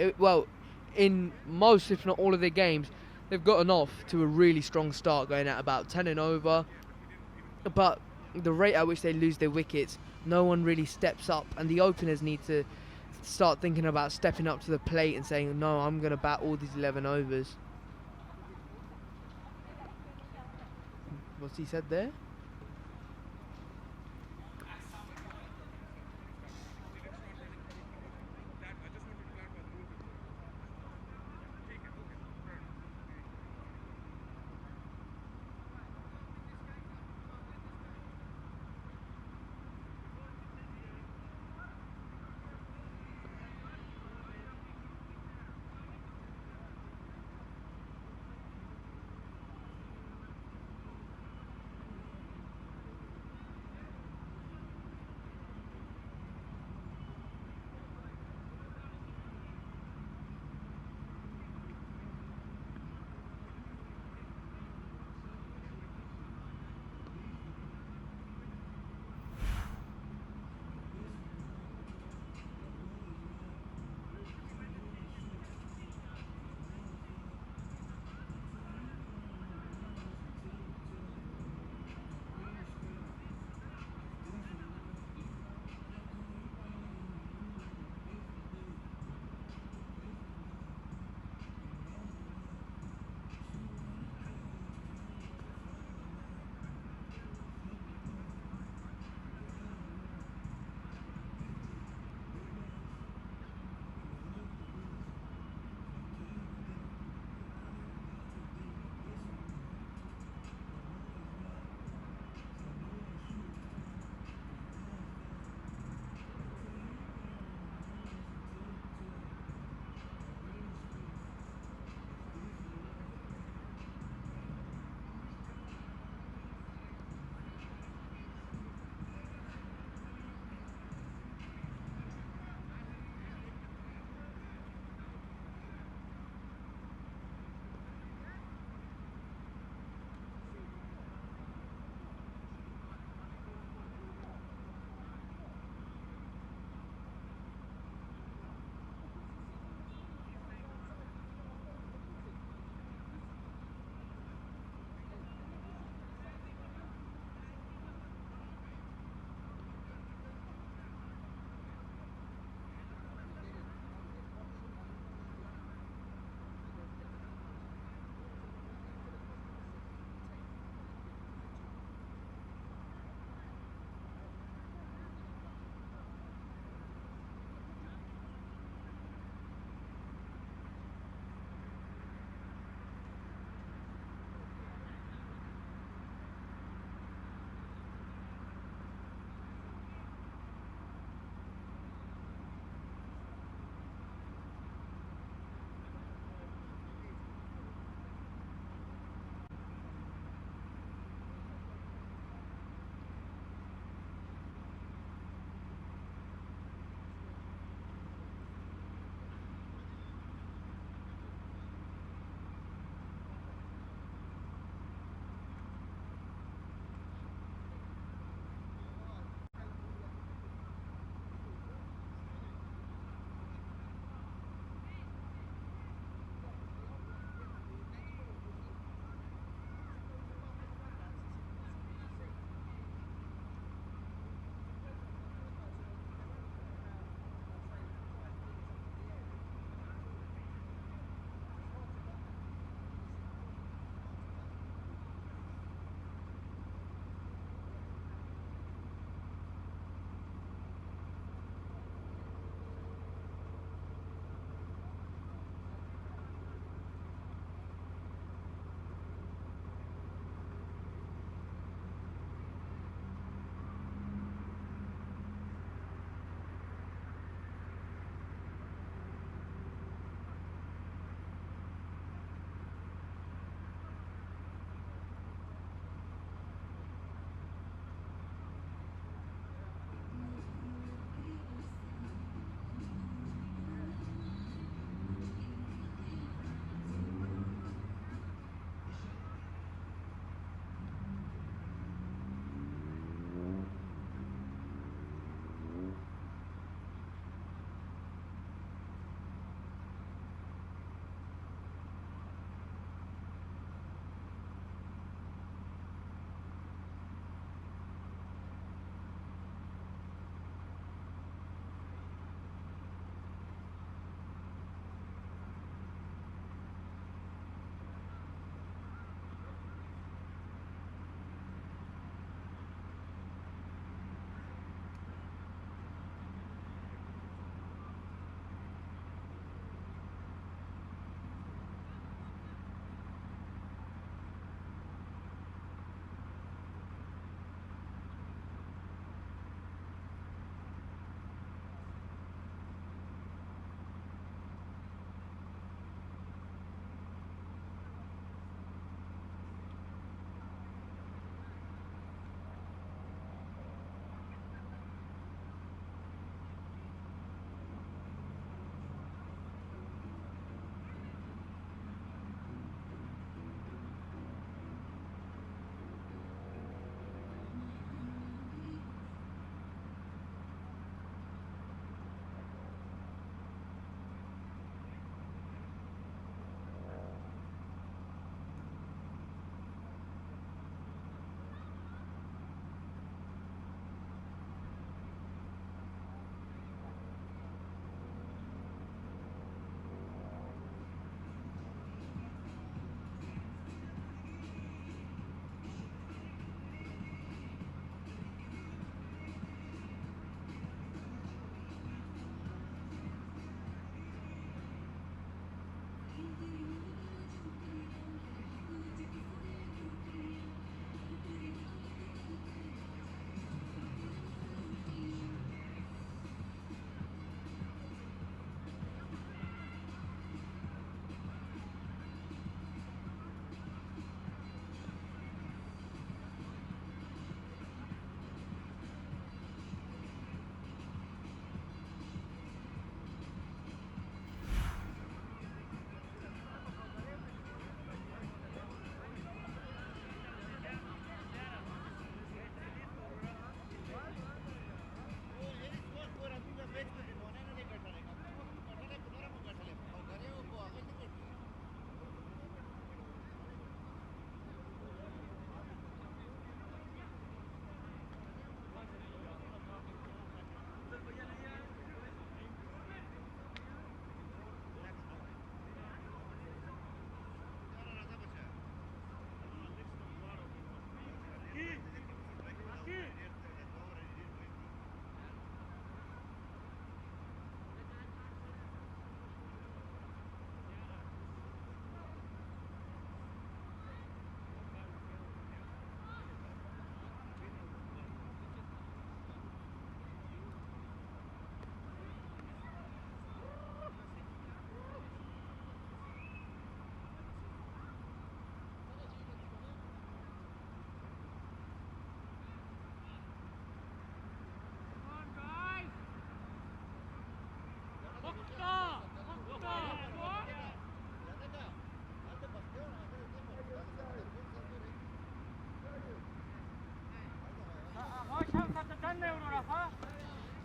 in most, if not all of their games, they've gotten off to a really strong start, going at about 10 and over. But the rate at which they lose their wickets, no one really steps up, and the openers need to start thinking about stepping up to the plate and saying, no, I'm going to bat all these 11 overs. What's he said there?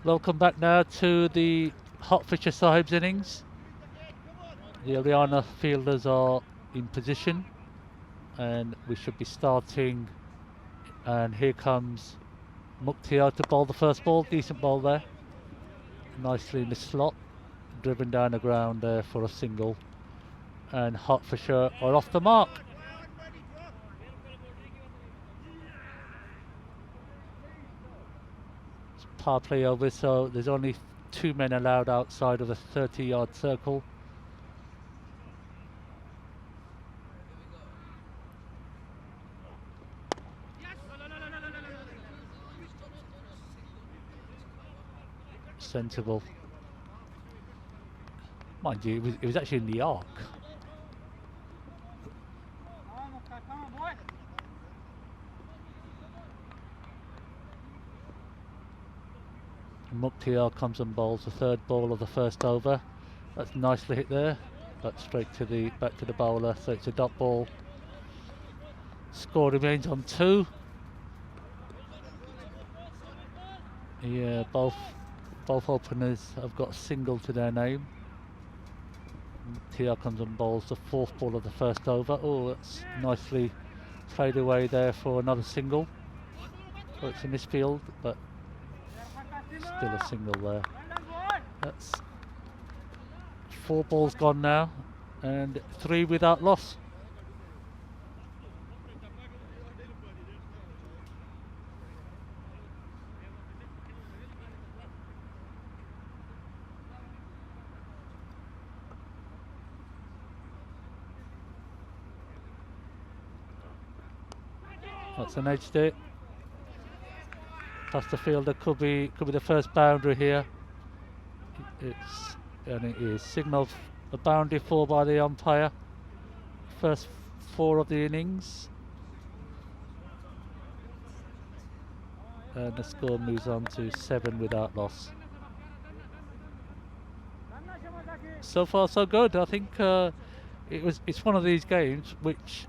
Welcome back now to the Hertfordshire Sahibs innings. The Aryana fielders are in position and we should be starting, and here comes Mukhtiar to bowl the first ball. Decent ball there, nicely in the slot, driven down the ground there for a single, and Hertfordshire are off the mark. It's power play over, so there's only 2 men allowed outside of the 30-yard circle. Sensible. Mind you, it was actually in the arc. Mukhtiar comes and bowls the third ball of the first over. That's nicely hit there, but straight to the back to the bowler, so it's a dot ball. Score remains on 2. Yeah, both openers have got a single to their name. Mukhtiar comes and bowls the fourth ball of the first over. Oh, that's nicely played away there for another single. So it's a misfield, but still a single there. That's 4 balls gone now, and 3 without loss. That's an edge there. Plus the fielder could be the first boundary here. It is signalled a boundary 4 by the umpire. First 4 of the innings. And the score moves on to 7 without loss. So far so good. I think it's one of these games which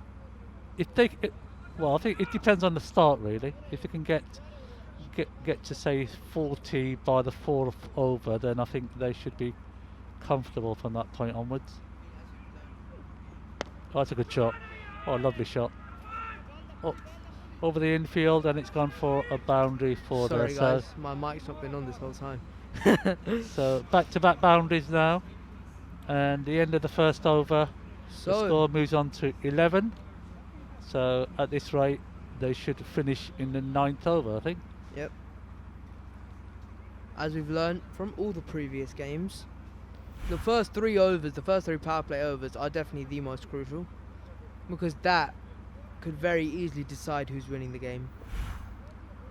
I think it depends on the start really. If they can get to say 40 by the 4th over, then I think they should be comfortable from that point onwards. Oh, that's a good shot. Oh, lovely shot. Oh, over the infield, and it's gone for a boundary for there. Sorry guys, my mic's not been on this whole time. So back-to-back boundaries now, and the end of the first over. The score moves on to 11. So at this rate, they should finish in the 9th over, I think. Yep. As we've learned from all the previous games, the first 3 overs, the first 3 power play overs are definitely the most crucial, because that could very easily decide who's winning the game.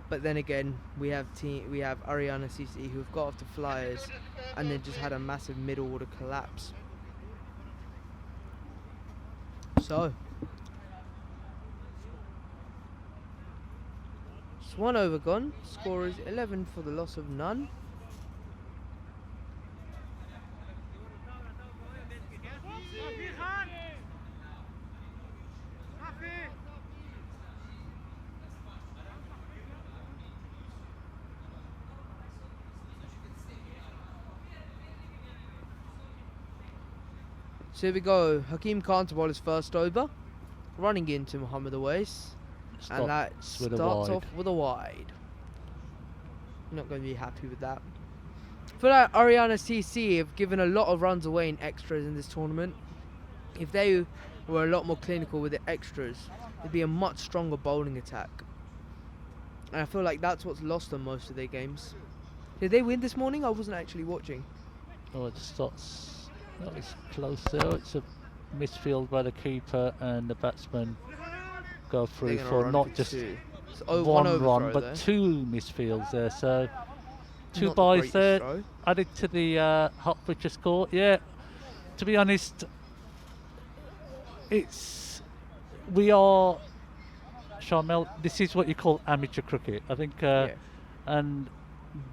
But then again, we have Aryana CC who've got off the flyers and then just had a massive middle order collapse. So it's 1 over gone. Score is 11 for the loss of none. So here we go. Hakeem Khan to bowl his first over, running into Muhammad Awais. And that starts off with a wide. Not going to be happy with that. I feel like Aryana CC have given a lot of runs away in extras in this tournament. If they were a lot more clinical with the extras, it'd be a much stronger bowling attack. And I feel like that's what's lost them most of their games. Did they win this morning? I wasn't actually watching. Oh, it starts. Oh, it's close there. It's a misfield by the keeper, and the batsman go through for not just one run, but 2 misfields there. So 2 byes there, added to the Hertfordshire score. Yeah, to be honest, we are, Sharmel, this is what you call amateur cricket, I think, and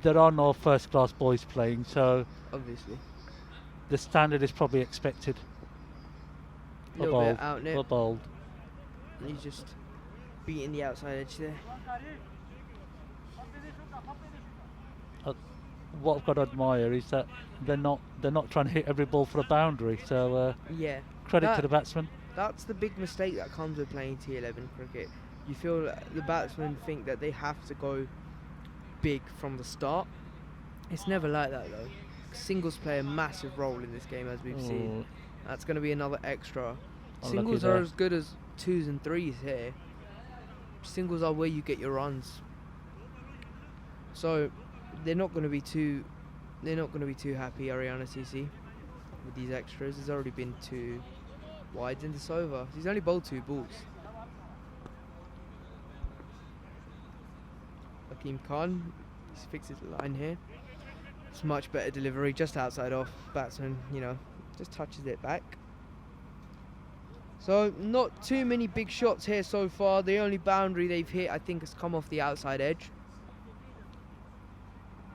there are no first-class boys playing, so obviously the standard is probably expected. A little bit out nip. Or bowled. He's just beating the outside edge there. what I've got to admire is that they're not trying to hit every ball for a boundary. So Yeah. credit to the batsman. That's the big mistake that comes with playing T11 cricket. You feel that the batsmen think that they have to go big from the start. It's never like that though. Singles play a massive role in this game, as we've seen. That's going to be another extra. Unlucky Singles there. are as good as 2s and 3s here. Singles are where you get your runs. So they're not going to be too happy, Aryana CC, with these extras. There's already been 2 wides in this over. He's only bowled 2 balls. Hakeem Khan, he's fixed his line here. It's much better delivery, just outside off. Batsman, just touches it back. So not too many big shots here so far. The only boundary they've hit, I think, has come off the outside edge.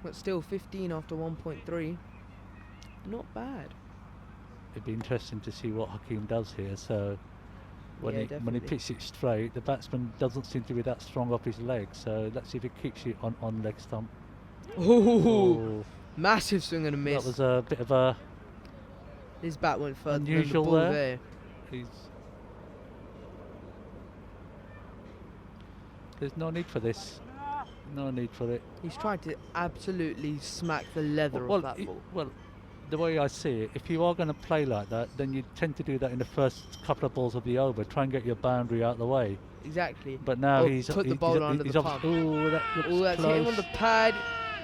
But still 15 after 1.3. Not bad. It'd be interesting to see what Hakeem does here. So when Yeah, he definitely. pitches it straight, the batsman doesn't seem to be that strong off his leg. So let's see if he kicks it on leg stump. Ooh, massive swing and a miss. That was a bit of a His bat went further than the unusual ball there. there. There's no need for this. No need for it. He's trying to absolutely smack the leather of that ball. Well, the way I see it, if you are going to play like that, then you tend to do that in the first couple of balls of the over. Try and get your boundary out of the way. Exactly. But now Oh, he's put the bowler under the pump. Oh, that looks Oh, that's close. hit him on the pad.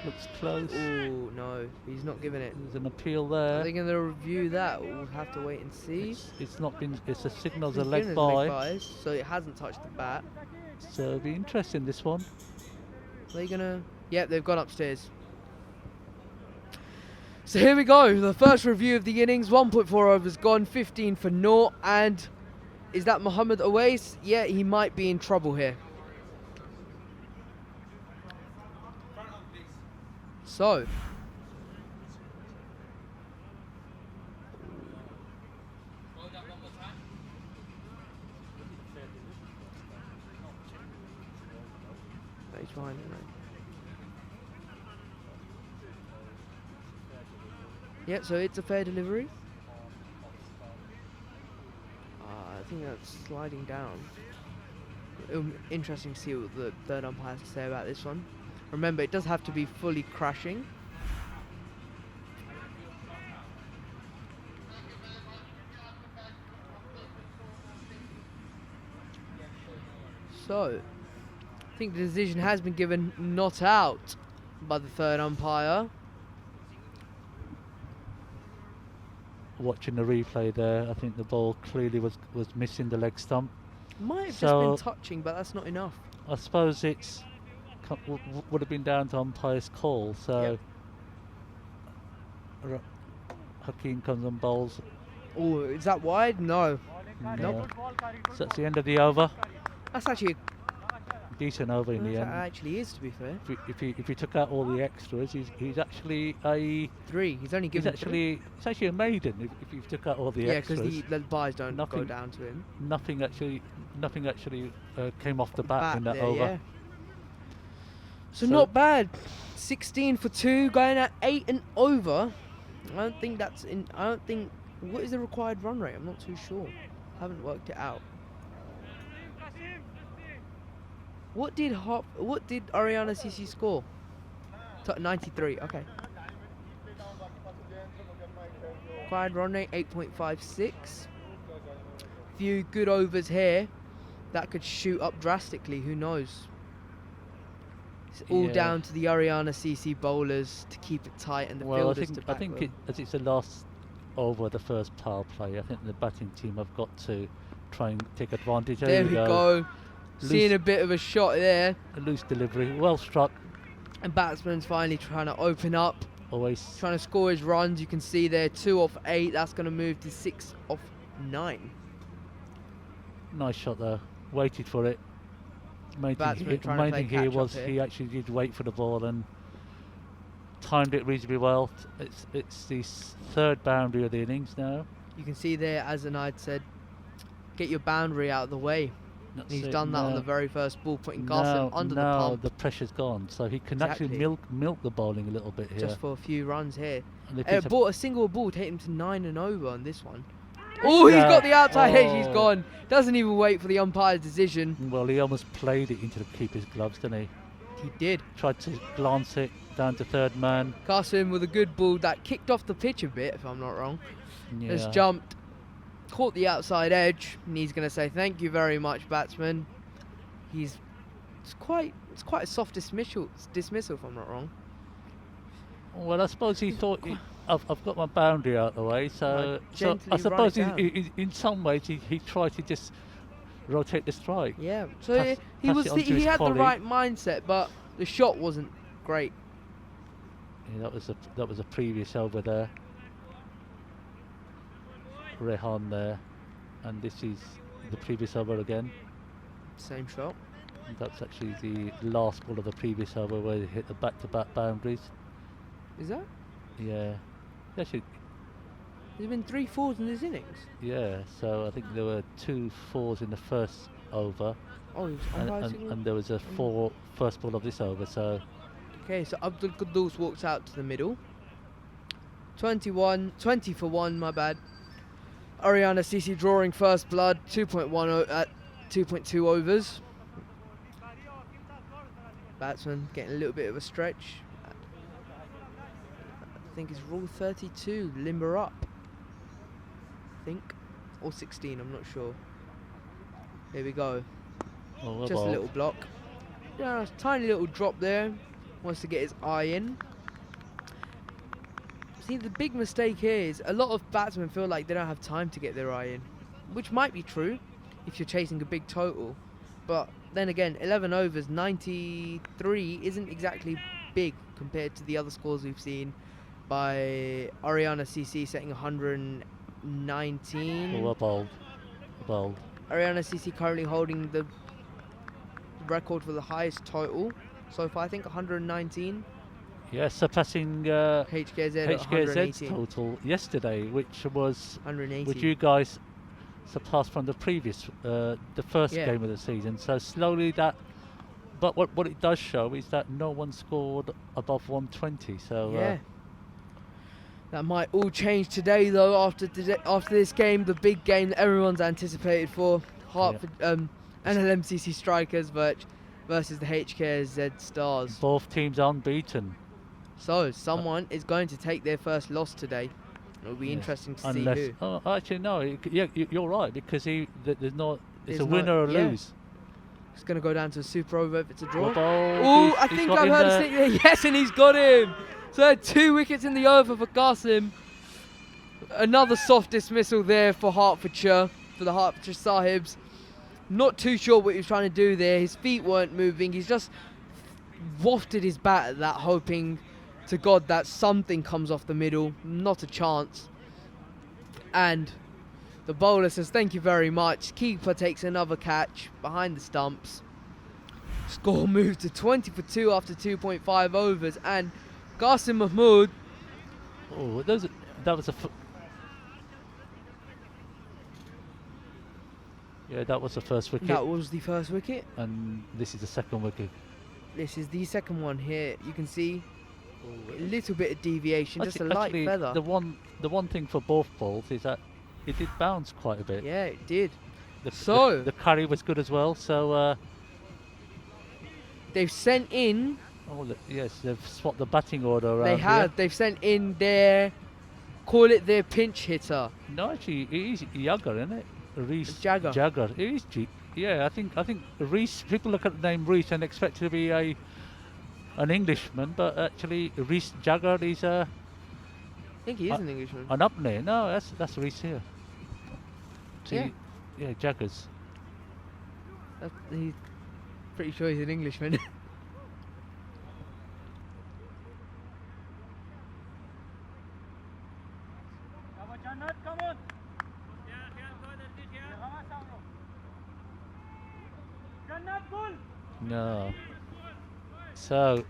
Looks close. Oh no, he's not giving it. There's an appeal Are there. they going to review that? We'll have to wait and see. It's not been. It's a signal's a He's leg given by. byes, so it hasn't touched the bat. So it'll be interesting this one. Are they gonna? Yep, they've gone upstairs. So here we go. The first review of the innings. 1.4 overs gone. 15 for naught. And is that Mohammad Awais? Yeah, he might be in trouble here. So. He's fine, right? Yeah, so it's a fair delivery. I think that's sliding down. It'll be interesting to see what the third umpire has to say about this one. Remember, it does have to be fully crashing. So, I think the decision has been given not out by the third umpire. Watching the replay there, I think the ball clearly was missing the leg stump. Might have So- just been touching, but that's not enough. I suppose it's would have been down to umpire's call. So Hakeem comes and bowls. Oh, is that wide? No. No. So that's the end of the over. That's actually Decent over in the that end. actually is, to be fair. If you took out all the extras, he's actually a 3. He's only given three. it's actually a maiden if you took out all the Yeah, extras. because the buys don't go Nothing- down to him. Nothing actually came off the bat in that there, over. yeah. So So- not bad. 16 for 2, going at 8 and over. I don't think that's in. I don't think. What is the required run rate? I'm not too sure. Haven't worked it out. What did Aryana CC score? 93. Okay. Required run rate 8.56. Few good overs here. That could shoot up drastically. Who knows? It's all Yeah. down to the Aryana CC bowlers to keep it tight and the Well, I fielders to think back them. as it's the last over the first power play, I think the batting team have got to try and take advantage. There we go. Seeing Loose- a bit of a shot there. A loose delivery, well struck. And batsman's finally trying to open up. Always Trying to score his runs. You can see there 2 off 8. That's going to move to 6 off 9. nice shot there. Waited for it. Main Batsman trying to main play thing here catch up was here. he actually did wait for the ball and timed it reasonably well. It's the third boundary of the innings now. You can see there, as Anide said, get your boundary out of the way. He's done that on the very first ball, putting Garson under the pump. The pressure's gone, so he can Exactly. actually milk the bowling a little bit here. Just for a few runs here. And if it's Bought a single ball, take him to 9 and over on this one. Oh, he's got the outside edge. He's gone. Doesn't even wait for the umpire's decision. Well, he almost played it into the keeper's gloves, didn't he? He did. Tried to glance it down to third man. Garson with a good ball that kicked off the pitch a bit, if I'm not wrong. Yeah. Has jumped, caught the outside edge, and he's going to say thank you very much, batsman. It's quite a soft dismissal, if I'm not wrong. Well, I suppose he thought I've got my boundary out of the way, so I suppose in some ways he tried to just rotate the strike. Yeah, so he had the right mindset, but the shot wasn't great. Yeah, that was a previous over there. Rehan there, and this is the previous over again. Same shot. And that's actually the last ball of the previous over where they hit the back-to-back boundaries. Is that? Yeah. Actually, there's been 3 fours in this innings. Yeah, so I think there were 2 fours in the first over. Oh, and there was a 4 first ball of this over. So. Okay, so Abdul Quddus walks out to the middle. 20 for 1, my bad. Aryana CC drawing first blood, 2.1 at 2.2 overs. Batsman getting a little bit of a stretch. I think it's rule 32, limber up. I think, or 16, I'm not sure. Here we go. Oh, just a little block. Yeah, tiny little drop there. Wants to get his eye in. See, the big mistake here is a lot of batsmen feel like they don't have time to get their eye in, which might be true if you're chasing a big total. But then again, 11 overs, 93 isn't exactly big compared to the other scores we've seen by Aryana CC setting 119. Oh, bold. Aryana CC currently holding the record for the highest total so far, I think 119. Yeah, surpassing HKZ's total yesterday, which was 180. which you guys surpassed from the previous, the first game of the season. So slowly that, but what it does show is that no one scored above 120. So yeah, that might all change today, though. After this game, the big game that everyone's anticipated for, Hertford NLMCC Strikers versus the HKZ Stars. Both teams unbeaten. So someone is going to take their first loss today. It'll be interesting to see who. Oh, actually no. You're right, because there's a winner or lose. It's going to go down to a super over if it's a draw. Oh, I think I've heard a sneak there. Yes, and he's got him. So 2 wickets in the over for Qasim. Another soft dismissal there for Hertfordshire, for the Hertfordshire Sahibs. Not too sure what he was trying to do there. His feet weren't moving. He's just wafted his bat at that, hoping to God that something comes off the middle. Not a chance. And the bowler says thank you very much. Keeper takes another catch behind the stumps. Score moved to 20 for 2 after 2.5 overs. And Qasim Mahmood. Oh, that was a. Yeah, that was the first wicket. That was the first wicket. And this is the second wicket. This is the second one here. You can see a little bit of deviation, just a light feather. The one thing for both balls is that it did bounce quite a bit. Yeah, it did. The carry was good as well. So they've sent in. Oh yes, they've swapped the batting order around. They have. Here. They've sent in call it their pinch hitter. No, actually, it is Jagger, isn't it? Reese Jagger. It is yeah, I think Reese. People look at the name Reese and expect to be an Englishman, but actually Reese Jagger is I think he is an Englishman. An up there. No, that's Reese here. See, yeah, Jaggers. He's pretty sure he's an Englishman. Come on. No. So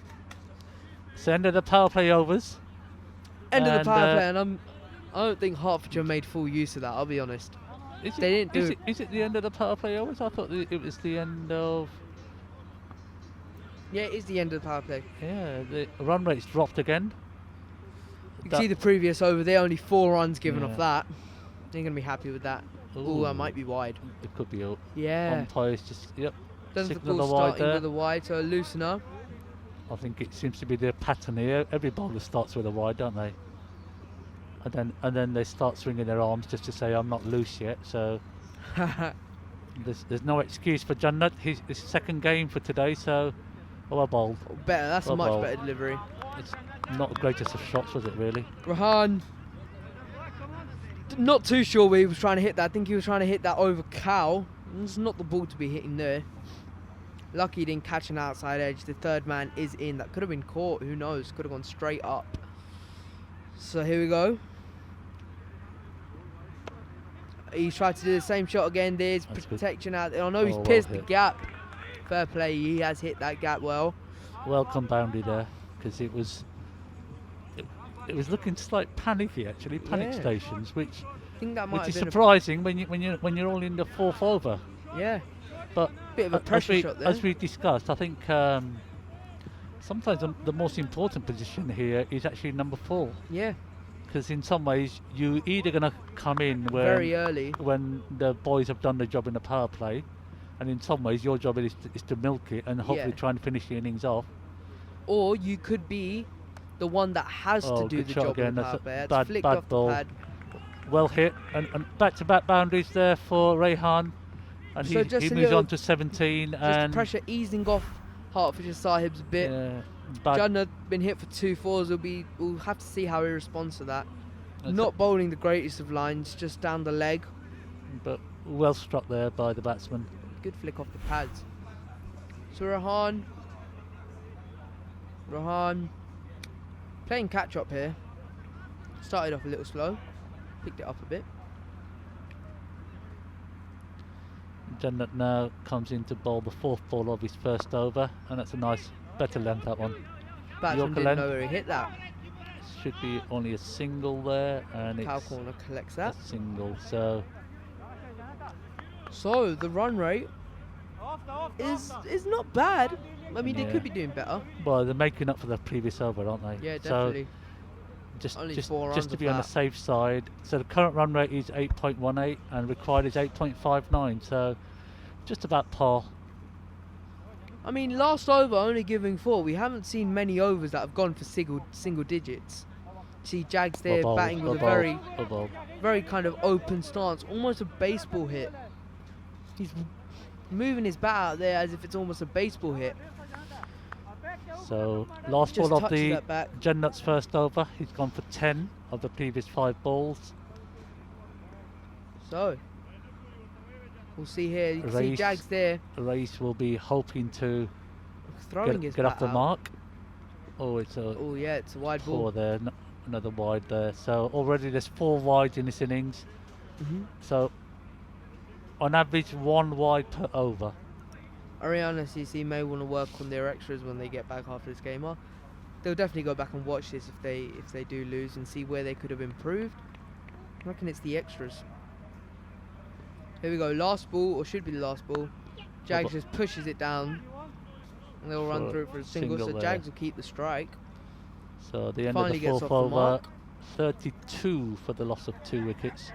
end of the power play overs. End of the power play, and I don't think Hertfordshire made full use of that, I'll be honest. Is They it, didn't do is it the end of the power play overs? I thought it was the end of. Yeah, it is the end of the power play. Yeah, the run rate's dropped again. You can see the previous over there, only 4 runs given Yeah. off that. They're going to be happy with that. Ooh, that might be wide. It could be. Yeah. Umpires just, yep. Doesn't the signal ball the wide starting there. with a wide, so a loosener. I think it seems to be the pattern here. Every bowler starts with a wide, don't they? And then they start swinging their arms just to say, I'm not loose yet. So there's no excuse for Jannat. His second game for today, so well bowled. Better, that's a Well much bowled. better delivery. It's not the greatest of shots, was it really? Rahan. Not too sure where he was trying to hit that. I think he was trying to hit that over Cow. It's not the ball to be hitting there. Lucky he didn't catch an outside edge. The third man is in. That could have been caught. Who knows? Could have gone straight up. So here we go. He's tried to do the same shot again. There's That's good. protection out there. I know he's well pierced the hit. gap. Fair play. He has hit that gap well. Well compounded there, because it was looking slight panicky actually, panic Yeah. stations, which I think that might is have been surprising when you're all in the fourth over. yeah. But Bit of a pressure shot there. as we discussed, I think sometimes the most important position here is actually number 4, Yeah. because in some ways you either going to come in Very early. when the boys have done their job in the power play, and in some ways your job is to milk it and hopefully Yeah. try and finish the innings off. Or you could be the one that has to do Good the shot job again. in the That's power a play. It's bad flicked ball. off the pad. Well hit, and back-to-back boundaries there for Rehan, and So he just a moves little- on to 17. Just and the pressure easing off Hertfordshire Sahibs a bit. yeah, bad, Jannat been hit for 2 fours. We'll have to see how he responds to that. that's Not bowling the greatest of lines, just down the leg. but well struck there by the batsman. Good flick off the pads. So Rahan playing catch up here. Started off a little slow, picked it up a bit. Jannat now comes in to bowl the 4th ball of his first over, and that's a nice, better length, that one. Batsman Yorker didn't length. know where he hit that. Should be only a single there, and Cow it's corner collects a that. single. So So the run rate is not bad. I mean, they Yeah. could be doing better. well, they're making up for the previous over, aren't they? Yeah, So definitely. Only just 4 runs just to of be on the that. safe side. So the current run rate is 8.18 and required is 8.59. So just about par. I mean, last over only giving 4. We haven't seen many overs that have gone for single digits. See Jags there Well bowled, batting with a well very, bowled, well bowled. very kind of open stance, almost a baseball hit. He's moving his bat out there as if it's almost a baseball hit. So last Just ball of touches the that back. Jannat's first over. He's gone for 10 of the previous 5 balls. So we'll see here. You can see Race. Jags there Race will be hoping to throwing his get bat off the out. mark. Oh, it's a Oh yeah, it's a wide ball. 4 there, another wide there. So already there's 4 wides in this innings. Mhm. So on average 1 wide per over. Aryana CC may want to work on their extras when they get back after this game. They'll definitely go back and watch this if they do lose and see where they could have improved. I reckon it's the extras. Here we go, last ball, or should be the last ball. Jags bu- just pushes it down, and they'll run For through it for a single. So single Jags there. will keep the strike. So the end Finally of the gets 4th off the over, mark. 32 for the loss of 2 wickets.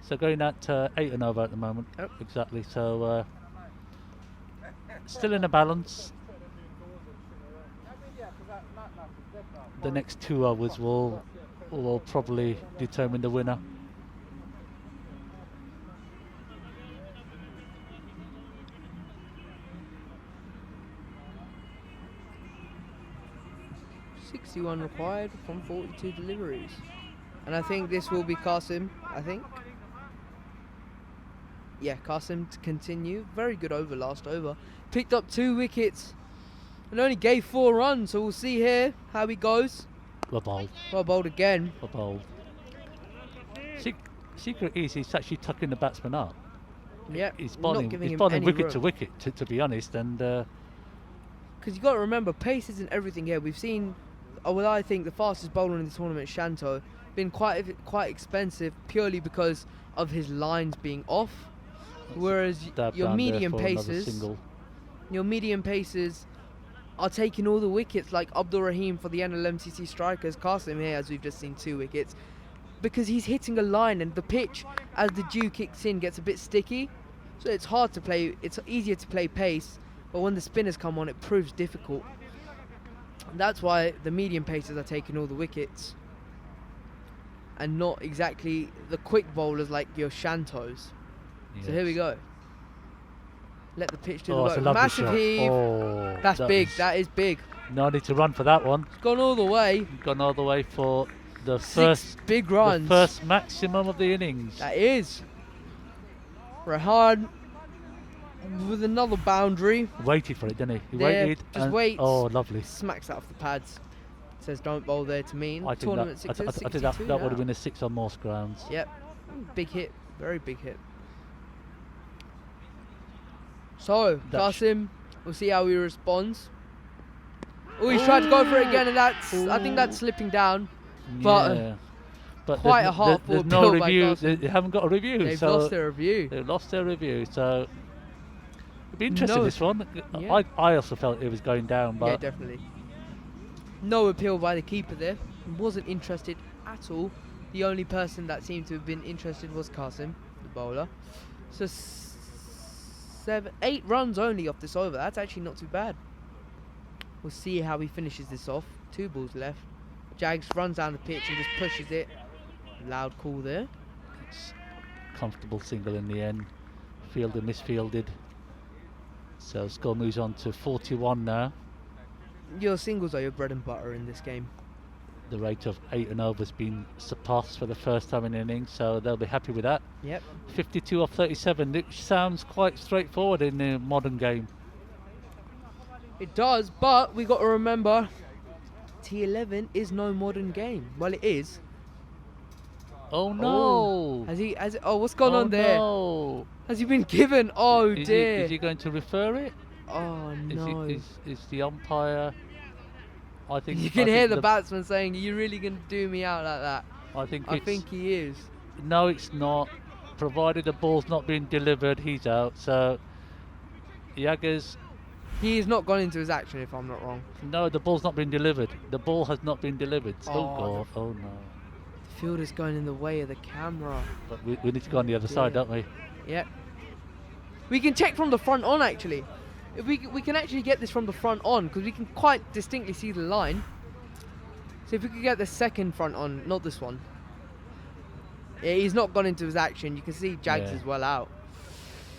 So going at 8 and over at the moment. Yep. Exactly. So still in a balance. The next 2 overs will probably determine the winner. .61 required from 42 deliveries. And I think this will be Qasim, I think. Yeah, Qasim to continue. Very good over last over. Picked up 2 wickets and only gave 4 runs, so we'll see here how he goes. Well bowled. Well bowled again. Well bowled. Secret is he's actually tucking the batsman up. Yeah, He's not bowling, giving he's him bowling any wicket room. to wicket, to be honest. And Because you've got to remember, pace isn't everything here. We've seen, well, I think the fastest bowler in the tournament, Shanto, been quite expensive purely because of his lines being off, whereas Dab your down there medium for another pacers, single. your medium pacers are taking all the wickets, like Abdul Rahim for the NLMCC strikers. Qasim here, as we've just seen, 2 wickets, because he's hitting a line, and the pitch, as the dew kicks in, gets a bit sticky, so it's hard to play. It's easier to play pace, but when the spinners come on, it proves difficult. And that's why the medium pacers are taking all the wickets, and not exactly the quick bowlers like your Shantos. So here we go. Let the pitch do the Oh, it's a work. lovely Massive shot. heave. Oh, That's big. is- That is big. No need to run for that one. It's gone all the way. Gone all the way for the 6 first big runs. The first maximum of the innings. That is. Rehan with another boundary. Waited for it, didn't he? He There, waited. just and- waits. Oh, lovely. Smacks that off the pads. Says don't bowl there to me. I think Tournament that, I, sixes, I think that, 62 that would have now. been a 6 on most grounds. Yep. Big hit. Very big hit. So, That's- Qasim, we'll see how he responds. Oh, he's tried to go for it again, and that's, I think that's slipping down. But yeah. But quite there's, a hard there's forward no bill by review. Qasim. They haven't got a review. They've so lost their review. They've lost their review. So it'd be interesting No. this one. Yeah. I also felt it was going down, Yeah, but definitely. No appeal by the keeper there. Wasn't interested at all. The only person that seemed to have been interested was Qasim, the bowler. So 8 runs only off this over. That's actually not too bad. We'll see how he finishes this off. 2 balls left. Jags runs down the pitch and just pushes it. Loud call there. it's comfortable single in the end. Fielder misfielded. So score moves on to 41 now. Your singles are your bread and butter in this game. The rate of 8 and over has been surpassed for the first time in an innings, so they'll be happy with that. Yep. 52 off 37, which sounds quite straightforward in the modern game. It does, but we got to remember T11 is no modern game. Well, it is. Oh no! Oh, what's gone on there? No. Has he been given? Oh Is dear. he going to refer it? Oh Is, no. is the umpire? I think You can I think hear the batsman saying, "You're really gonna do me out like that?" I think I it's, think he is. no, it's not. Provided the ball's not being delivered, he's out. So Jaggers, He has not gone into his action, if I'm not wrong. no, the ball's not been delivered. The ball has not been delivered. Oh, Oh God! Oh no! The fielder's going in the way of the camera. But we need to go on the other side, dear. don't we? Yep. We can check from the front on actually. If we can actually get this from the front on, because we can quite distinctly see the line. So if we could get the second front on, not this one. Yeah, he's not gone into his action. You can see Jags Yeah. is well out.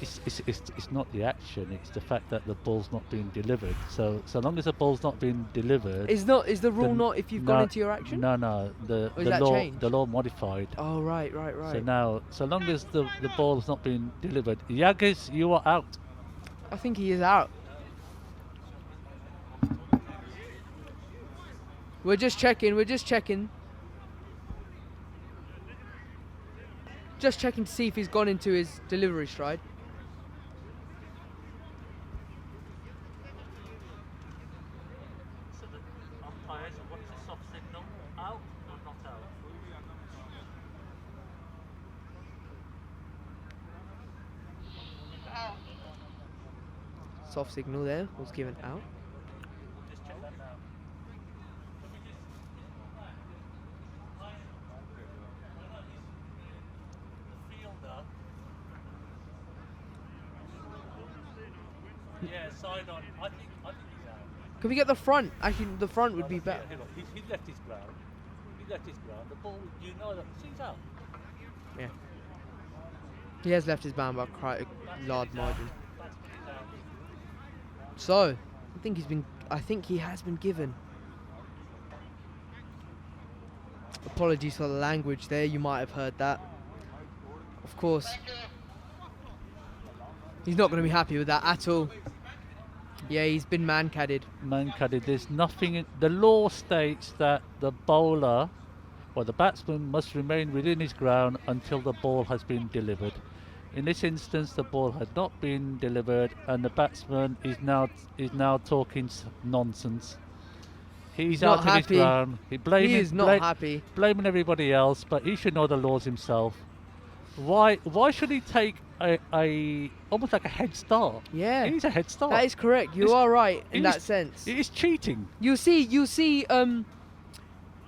It's not the action. It's the fact that the ball's not being delivered. So long as the ball's not being delivered. Is the rule then not if you've gone no- into your action? No, no. Or is that changed? The law modified. Oh right. So now, so long as the ball's not being delivered, Jaggers, you are out. I think he is out. We're just checking. Just checking to see if he's gone into his delivery stride. So the umpires, what is the soft signal? Out or not out? Soft signal there was given out. Just check that now. The fielder. Yeah, side on. I think he's out. Can we get the front? Actually, the front would be Yeah, better. hang on. He's left his ground. He left his ground. The ball, you know that he's out. Yeah. He has left his bound by quite a large margin. So, I think he has been given. Apologies for the language there, you might have heard that. Of course. He's not going to be happy with that at all. Yeah, he's been man-cadded. Man-cadded. There's nothing. The law states that the bowler or the batsman must remain within his ground until the ball has been delivered. In this instance, the ball had not been delivered, and the batsman is now talking nonsense. He's not out of his happy. ground. He is not happy. Blaming everybody else, but he should know the laws himself. Why should he take a almost like a head start? Yeah. It is a head start. That is correct. You It's- are right in it that is- sense. It is cheating. You see,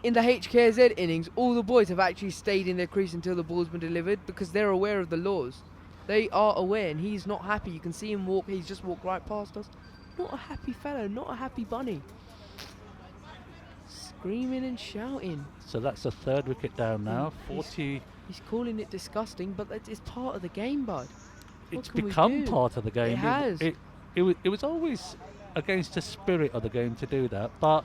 in the HKZ innings, all the boys have actually stayed in their crease until the ball's been delivered because they're aware of the laws. They are aware, and he's not happy. You can see him walk. He's just walked right past us. Not a happy fellow. Not a happy bunny. Screaming and shouting. So that's the third wicket down now. 40. He's calling it disgusting, but it's part of the game, bud. It's can we become do? part of the game. It has. It was always against the spirit of the game to do that, but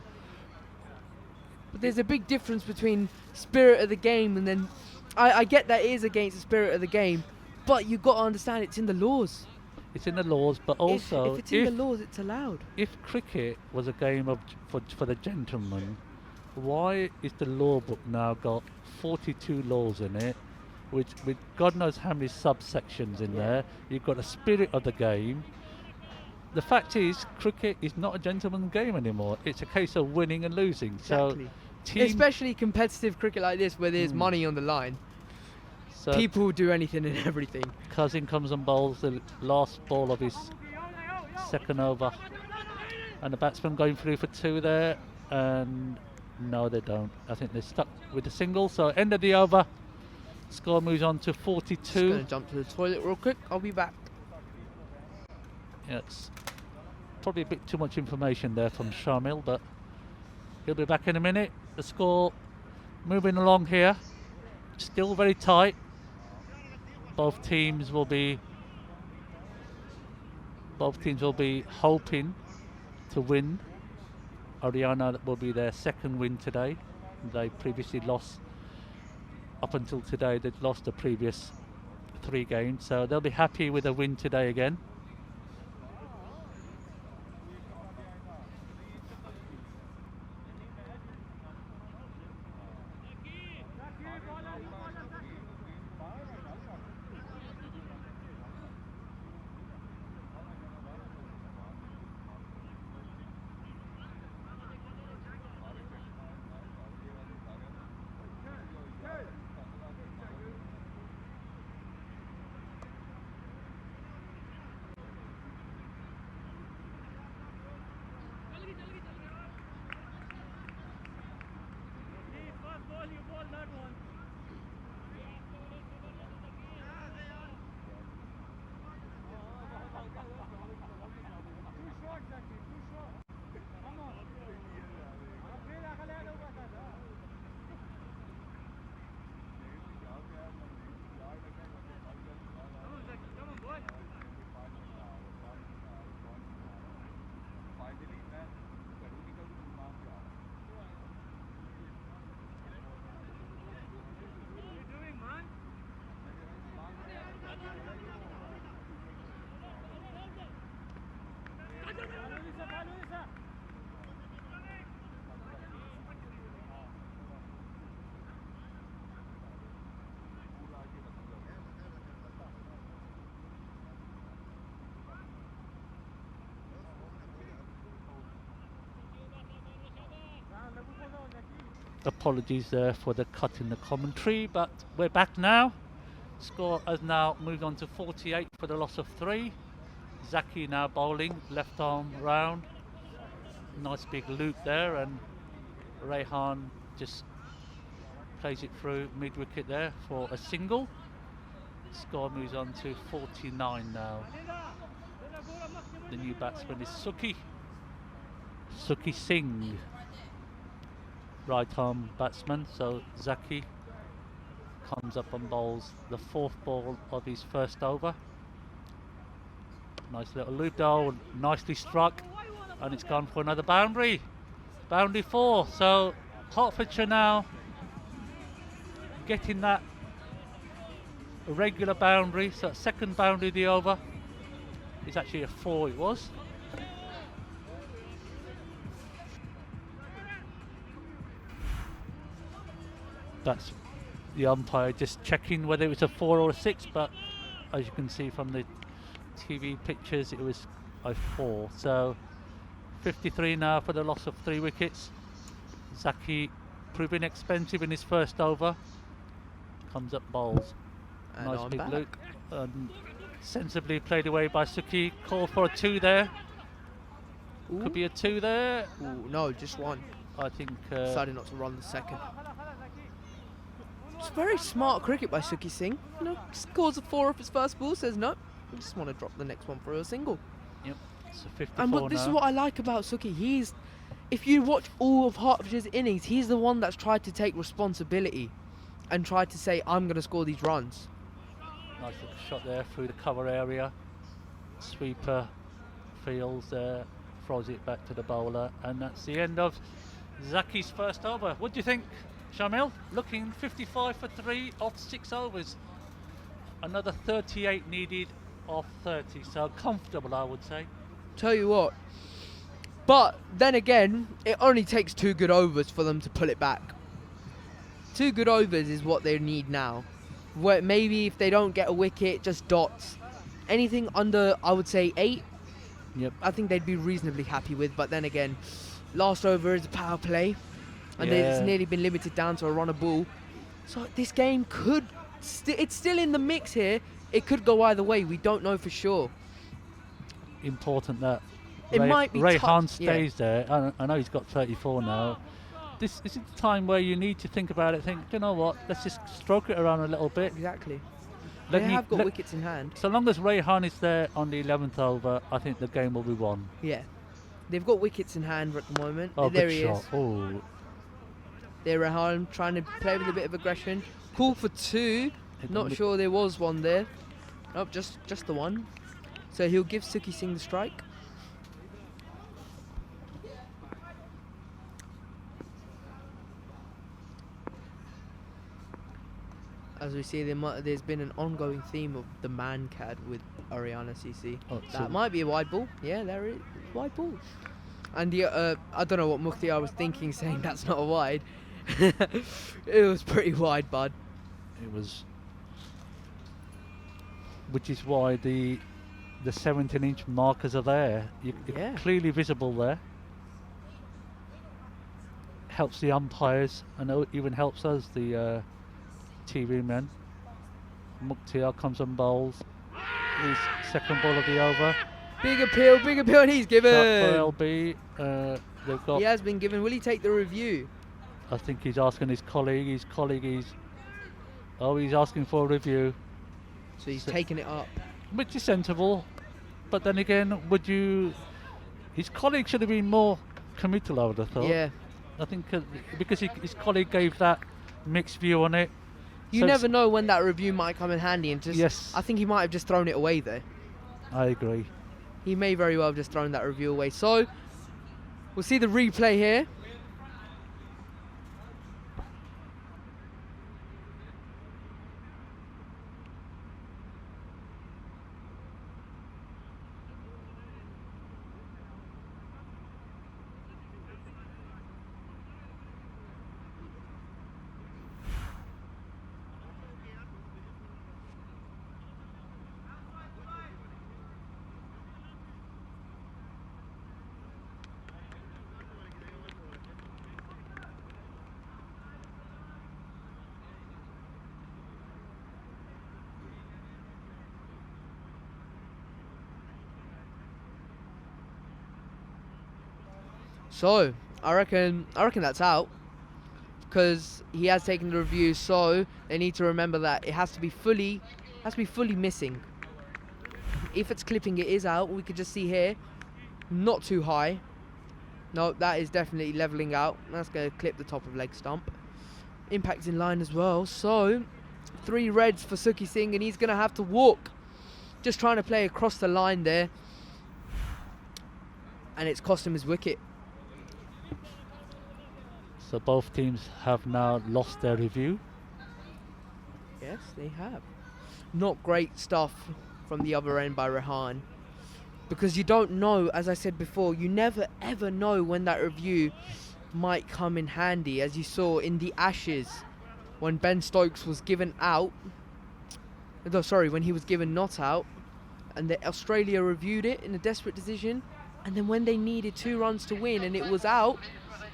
But there's a big difference between spirit of the game and then I get that it is against the spirit of the game, but you got to understand it's in the laws. it's in the laws. But also, if it's in the laws, it's allowed. if cricket was a game of for the gentlemen, why is the law book now got 42 laws in it, with God knows how many subsections in there? You've got the spirit of the game. The fact is, cricket is not a gentleman's game anymore. It's a case of winning and losing. Exactly. So, team, Especially competitive cricket like this, where there's money on the line. so People will do anything and everything. Cousin comes and bowls the last ball of his second over, and the batsman going through for 2 there, and no, they don't. I think they're stuck with the single. So end of the over. Score moves on to Just 42. gonna jump to the toilet real quick. I'll be back. Yeah, it's probably a bit too much information there from Shamil, but he'll be back in a minute. The score moving along here, still very tight. Both teams will be hoping to win. Aryana will be their second win today. They previously lost, up until today, they'd lost the previous 3 games, so they'll be happy with a win today again. Apologies there for the cut in the commentary, but we're back now. Score has now moved on to 48 for the loss of 3. Zaki now bowling, left arm round. Nice big loop there, and Rehan just plays it through mid-wicket there for a single. Score moves on to 49 now. The new batsman is Suki Singh, right arm batsman. So Zaki comes up and bowls the 4th ball of his first over. Nice little loop though, nicely struck, and it's gone for another boundary. Boundary 4. So Hertfordshire now getting that regular boundary. So second boundary of the over. It's actually a 4 it was. That's the umpire just checking whether it was a 4 or a 6, but as you can see from the TV pictures, it was a 4. So 53 now for the loss of 3 wickets. Zaki proving expensive in his first over. Comes up bowls. And Nice I'm big back. Luke. Sensibly played away by Suki. Call for a 2 there. Could be a 2 there. Ooh, no, just one. I think. Decided not to run the second. It's very smart cricket by Suki Singh. You know, scores a 4 off his first ball, says no. We just want to drop the next one for a single. Yep. It's a 54 And this is what I like about Suki. If you watch all of Hertfordshire's innings, he's the one that's tried to take responsibility and tried to say, I'm going to score these runs. Nice little shot there through the cover area. Sweeper fields there, throws it back to the bowler, and that's the end of Zaki's first over. What do you think, Shamil? Looking 55 for 3 off 6 overs. Another 38 needed off 30, so comfortable, I would say. Tell you what. But then again, it only takes 2 good overs for them to pull it back. 2 good overs is what they need now. Where maybe if they don't get a wicket, just dots. Anything under, I would say 8, Yep. I think they'd be reasonably happy with. But then again, last over is a power play, and it's nearly been limited down to a run a ball. So this game could, it's still in the mix here. It could go either way. We don't know for sure. Important that It might be Rayhan tough, yeah. stays there. I know he's got 34 now. This is the time where you need to think about it. Think, you know what? Let's just stroke it around a little bit. Exactly. Let They me- have got let- wickets in hand. So long as Rayhan is there on the 11th over, I think the game will be won. Yeah. They've got wickets in hand at the moment. Oh, There good he shot. is. Oh, There Rehan trying to play with a bit of aggression. Call for 2. Hit Not the- sure there was one there. Nope, just the one. So he'll give Suki Singh the strike. As we see, there's been an ongoing theme of the man cad with Aryana CC. Oh, so- That might be a wide ball. Yeah, there is wide ball. And I don't know what Mukhtiar was thinking, saying that's not a wide. It was pretty wide, bud. It was, which is why the 17-inch markers are there. Yeah. Clearly visible there. Helps the umpires and even helps us, the TV men. Mukhtiar comes and bowls his second ball of the over. Big appeal, and he's Shot given. for LB. They've got. He has been given. Will he take the review? I think he's asking his colleague. His colleague is. Oh, he's asking for a review, So he's So- taking it up. which is sensible. But then again, would you? His colleague should have been more committal, I would have thought. Yeah. I think because his colleague gave that mixed view on it. You So never know when that review might come in handy. And just, Yes. I think he might have just thrown it away there. I agree. He may very well have just thrown that review away. So we'll see the replay here. So I reckon that's out, because he has taken the review. So they need to remember that it has to be fully missing. If it's clipping, it is out. We could just see here, not too high. No, that is definitely leveling out. That's going to clip the top of leg stump. Impact's in line as well. So 3 reds for Suki Singh, and he's going to have to walk. Just trying to play across the line there, and it's cost him his wicket. So both teams have now lost their review. Yes, they have. Not great stuff from the other end by Rehan, because you don't know, as I said before, you never ever know when that review might come in handy, as you saw in the Ashes when Ben Stokes was given out. No, sorry, when he was given not out, and Australia reviewed it in a desperate decision, and then when they needed 2 runs to win and it was out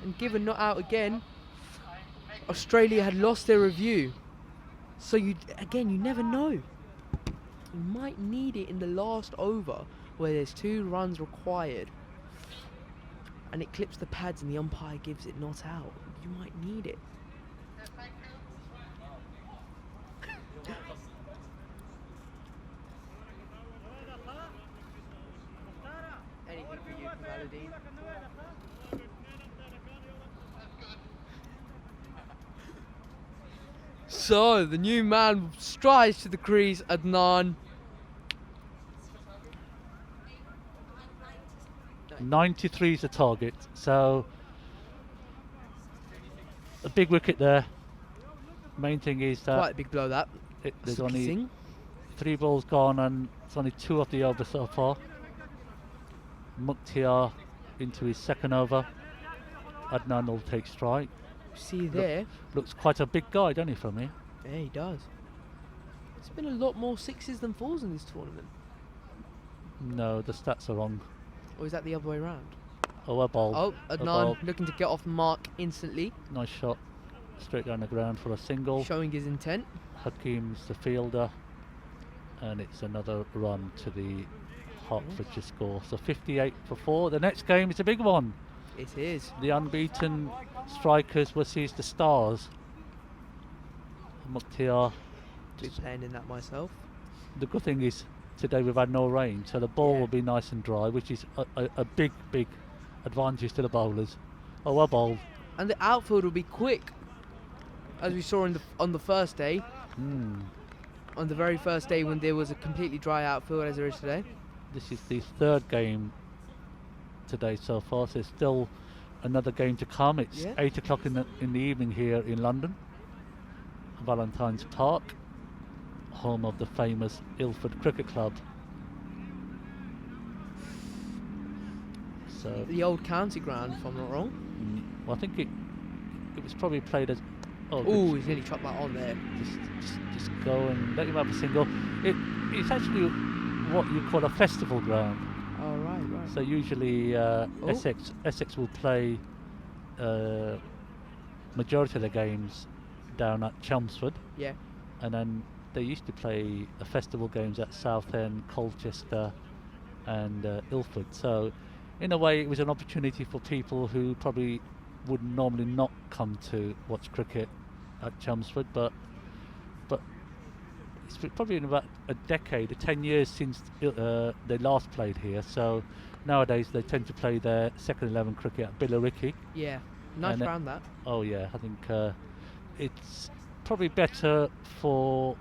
and given not out again, Australia had lost their review. So you never know. You might need it in the last over where there's 2 runs required and it clips the pads and the umpire gives it not out. You might need it. Anything for you, Kamaluddin? So, the new man strides to the crease, Adnan. 93 is the target, so a big wicket there. Main thing is that Quite a big blow that. there's Suki only Singh. 3 balls gone and it's only 2 of the over so far. Mukhtiar into his 2nd over. Adnan will take strike. See there? Looks quite a big guy, doesn't he, from here? Yeah, he does. There's been a lot more 6s than 4s in this tournament. No, the stats are wrong. Or is that the other way around? Oh, a ball. Oh, A Adnan ball. looking to get off the mark instantly, Nice shot. Straight down the ground for a single. showing his intent. Hakim's the fielder. And it's another run to the Hertfordshire score. So 58 for 4. The next game is a big one. It is. The unbeaten strikers versus the stars. Mukhtiar. Be playing in that myself. The good thing is today we've had no rain, so the ball Yeah. will be nice and dry, which is a big advantage to the bowlers. Oh, well bowled. And the outfield will be quick, as we saw on the first day. On the very first day when there was a completely dry outfield, as there is today. This is the 3rd game today so far, so there's still another game to come. It's Yeah. 8 o'clock in the evening here in London. Valentine's Park, home of the famous Ilford Cricket Club. So The old county ground, if I'm not wrong. well, I think it was probably played as. Oh, he's nearly chopped that on there. Just go and let him have a single. It's actually what you call a festival ground. Oh, right. So usually Essex will play majority of the games down at Chelmsford. Yeah. And then they used to play the festival games at Southend, Colchester and Ilford. So in a way it was an opportunity for people who probably would normally not come to watch cricket at Chelmsford, but it's probably in about a decade, 10 years since they last played here. So nowadays they tend to play their second 11 cricket at Billericay. Yeah. Nice And ground that. Oh yeah, I think it's probably better for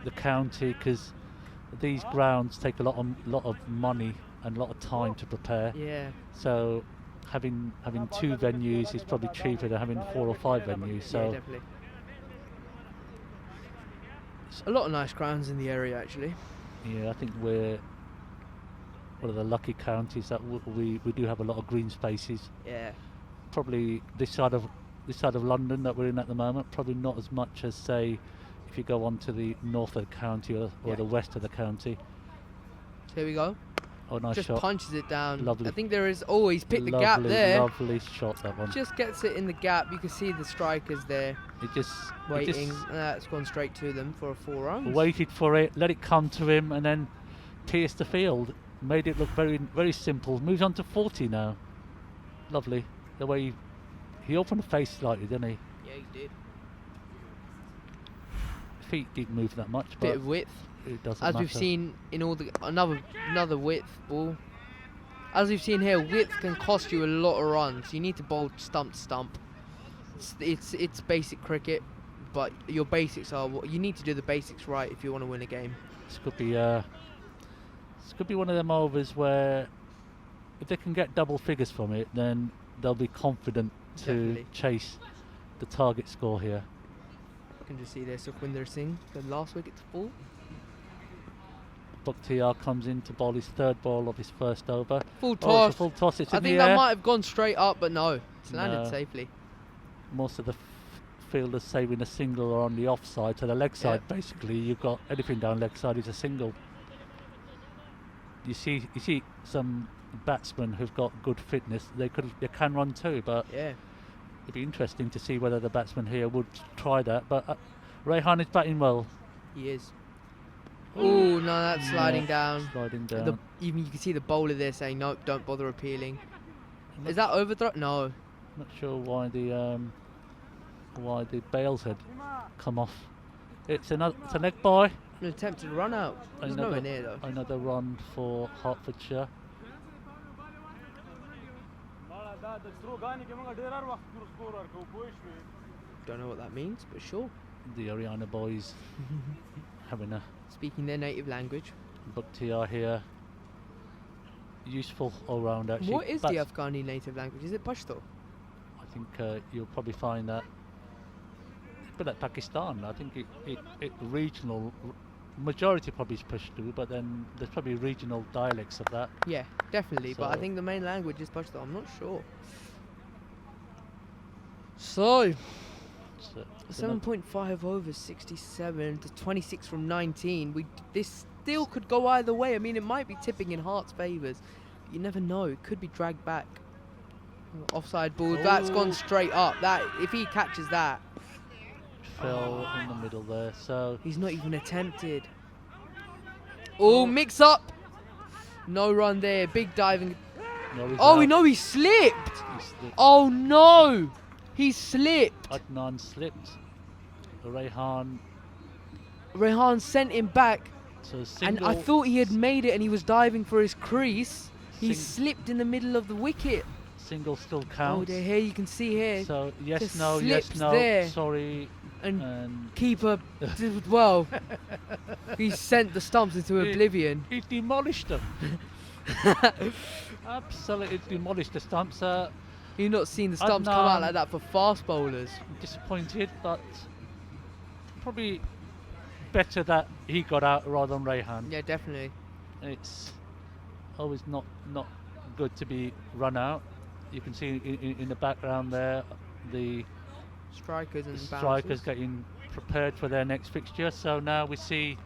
the county because these grounds take a lot of money and a lot of time to prepare. Yeah. So having 2 venues is probably cheaper than having 4 or 5 venues. So Yeah, definitely. A lot of nice grounds in the area, actually. yeah, I think we're one of the lucky counties that we do have a lot of green spaces. Yeah. Probably this side of London that we're in at the moment, probably not as much as say if you go on to the north of the county or Yeah. the west of the county. So here we go. Oh, nice Just shot. punches it down. Lovely. I think there is. Oh, he's picked the gap Lovely, there. Lovely shot, that one. Just gets it in the gap. You can see the strikers there It just waiting. It's gone straight to them for a 4 runs. waited for it, let it come to him, and then pierced the field. Made it look very, very simple. Moves on to 40 now. Lovely. The way he opened the face slightly, didn't he? Yeah, he did. Feet didn't move that much, Bit but of width. it doesn't As matter. we've seen in all the another width ball. As we've seen here, width can cost you a lot of runs. You need to bowl stump to stump. It's basic cricket, but your basics are you need to do the basics right if you want to win a game. This could be one of them overs where if they can get double figures from it, then they'll be confident to Definitely. chase the target score here. You can just see there Sukhwinder Singh, the last wicket to fall. Mukhtiar comes in to bowl his 3rd ball of his first over. Full Oh, it's toss. a full toss. It's I in think the that air. might have gone straight up, but no, it's landed No. safely. Most of the fielders saving a single are on the offside, so the leg side basically you've got anything down leg side is a single. You see some batsmen who've got good fitness, they can run too, but Yeah. it'd be interesting to see whether the batsmen here would try that. But Rayhan is batting well. He is. Oh, no, that's sliding Yeah, down. Sliding down. Even you can see the bowler there saying, nope, don't bother appealing. Is that overthrow? No. Not sure why the bails had come off. It's a leg by. An attempted run out. There's nowhere near though. Another run for Hertfordshire. Don't know what that means, but sure. The Aryana boys having a Speaking their native language. Bukhtiyar here. Useful all round actually. What is the Afghani native language? Is it Pashto? I think you'll probably find that it's a bit like Pakistan. I think it regional majority probably is Pashto, but then there's probably regional dialects of that. Yeah, definitely. But I So- think the main language is Pashto. I'm not sure. So, So, 7.5 over 67 to 26 from 19. This still could go either way. I mean, it might be tipping in Hearts' favours. But you never know. It could be dragged back. Offside ball. That's gone straight up. That if he catches that, fell in the middle there. So he's not even attempted. Oh, mix up. No run there. Big diving. no, he's Oh, out. no, he slipped. He slipped. Oh no, he slipped. Adnan slipped. Rayhan. Rehan sent him back. So And single. I thought he had made it and he was diving for his crease. He Sing- slipped in the middle of the wicket. Single still Oh, counts. there, here you can see here. So yes, Just no, yes, slips no. there. Sorry. And And keeper did well. He sent the stumps into He- oblivion. he demolished them. Absolutely demolished the stumps. You've not seen the stumps come out Adnan- like that for fast bowlers. Disappointed, but probably better that he got out rather than Rayhan. Yeah, definitely. It's always not good to be run out. You can see in the background there the Strikers and strikers bouncers. getting prepared for their next fixture. So now we see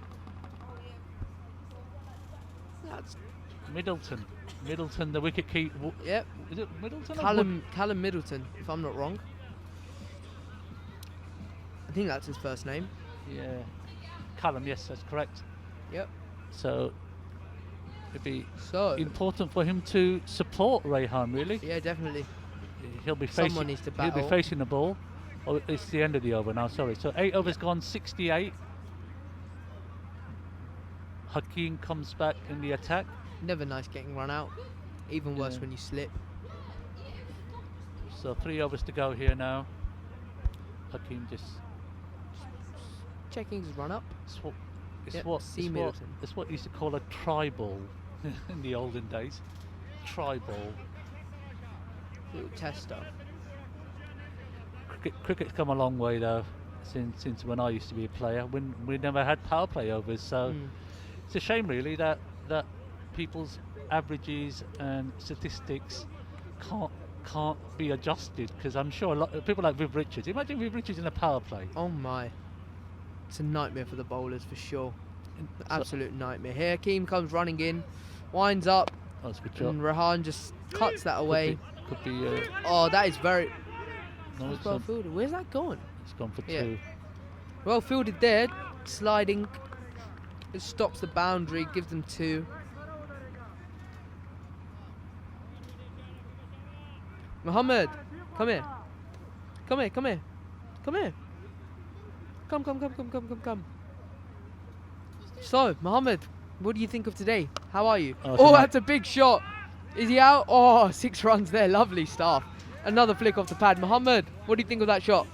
That's Middleton. Middleton, the wicket keep. Yep. Is it Middleton? Or Wood? Callum Middleton, if I'm not wrong. I think that's his first name. Yeah. Callum, yes, that's correct. Yep. So it'd be So important for him to support Rayhan, really. yeah, definitely. He'll be Someone facing. needs to He'll be battle. facing the ball. Oh, it's the end of the over now. Sorry. So 8 overs gone, 68. Hakeem comes back in the attack. Never nice getting run out. Even worse Yeah. when you slip. So 3 overs to go here now. Hakeem just. Checking his run up. It's what. It's Yep, what. C. It's what, Middleton. it's what you used to call a try ball in the olden days. Try ball. Little tester. Cricket's come a long way though since when I used to be a player. When we never had power play overs, so it's a shame really that people's averages and statistics can't be adjusted, because I'm sure a lot of people like Viv Richards. Imagine Viv Richards in a power play. Oh my. It's a nightmare for the bowlers for sure. Absolute nightmare. Here Hakeem comes running in, winds up, That's a good shot. and Rehan just cuts that away. Could be Oh, that is very no, it's, well fielded. Where's that gone? it's gone for Yeah. 2. Well fielded there, sliding. It stops the boundary, gives them 2. Muhammad, come here. Come here, come here. Come here. Come. So, Muhammad, what do you think of today? How are you? Oh, Oh, tonight- that's a big shot. Is he out? Oh, 6 runs there. Lovely stuff. Another flick off the pad. Muhammad, what do you think of that shot?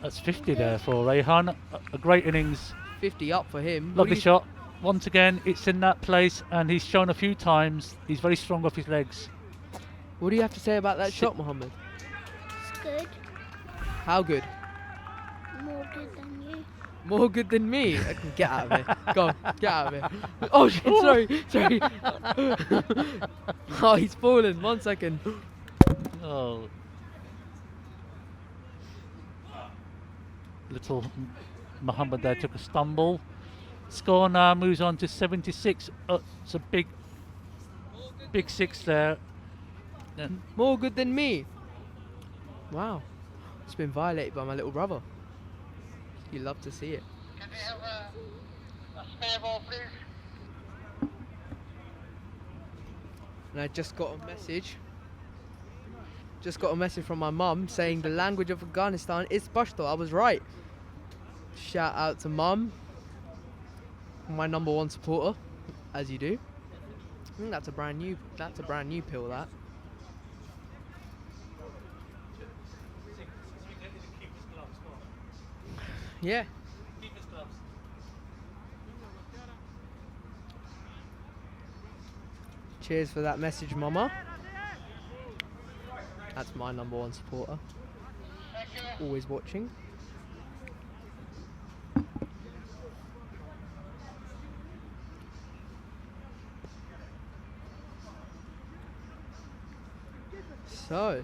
That's 50 there for Rayhan. A great innings. 50 up for him. What do Lovely you- shot. Once again, it's in that place, and he's shown a few times he's very strong off his legs. What do you have to say about that shot, Muhammad? It's good. How good? More good than you. More good than me. Get out of here. Go on, get out of here. Oh shit, sorry. Oh, he's fallen. 1 second. Oh. Little Muhammad there took a stumble. Score now moves on to 76. It's a big 6 there. Yeah. More good than me. Wow. It's been violated by my little brother. You love to see it. And I just got a message. Just got a message from my mum saying the language of Afghanistan is Pashto. I was right. Shout out to mum, my #1 supporter, as you do. I think that's a brand new pill. That. Yeah. Cheers for that message, mama. That's my #1 supporter. Always watching. So.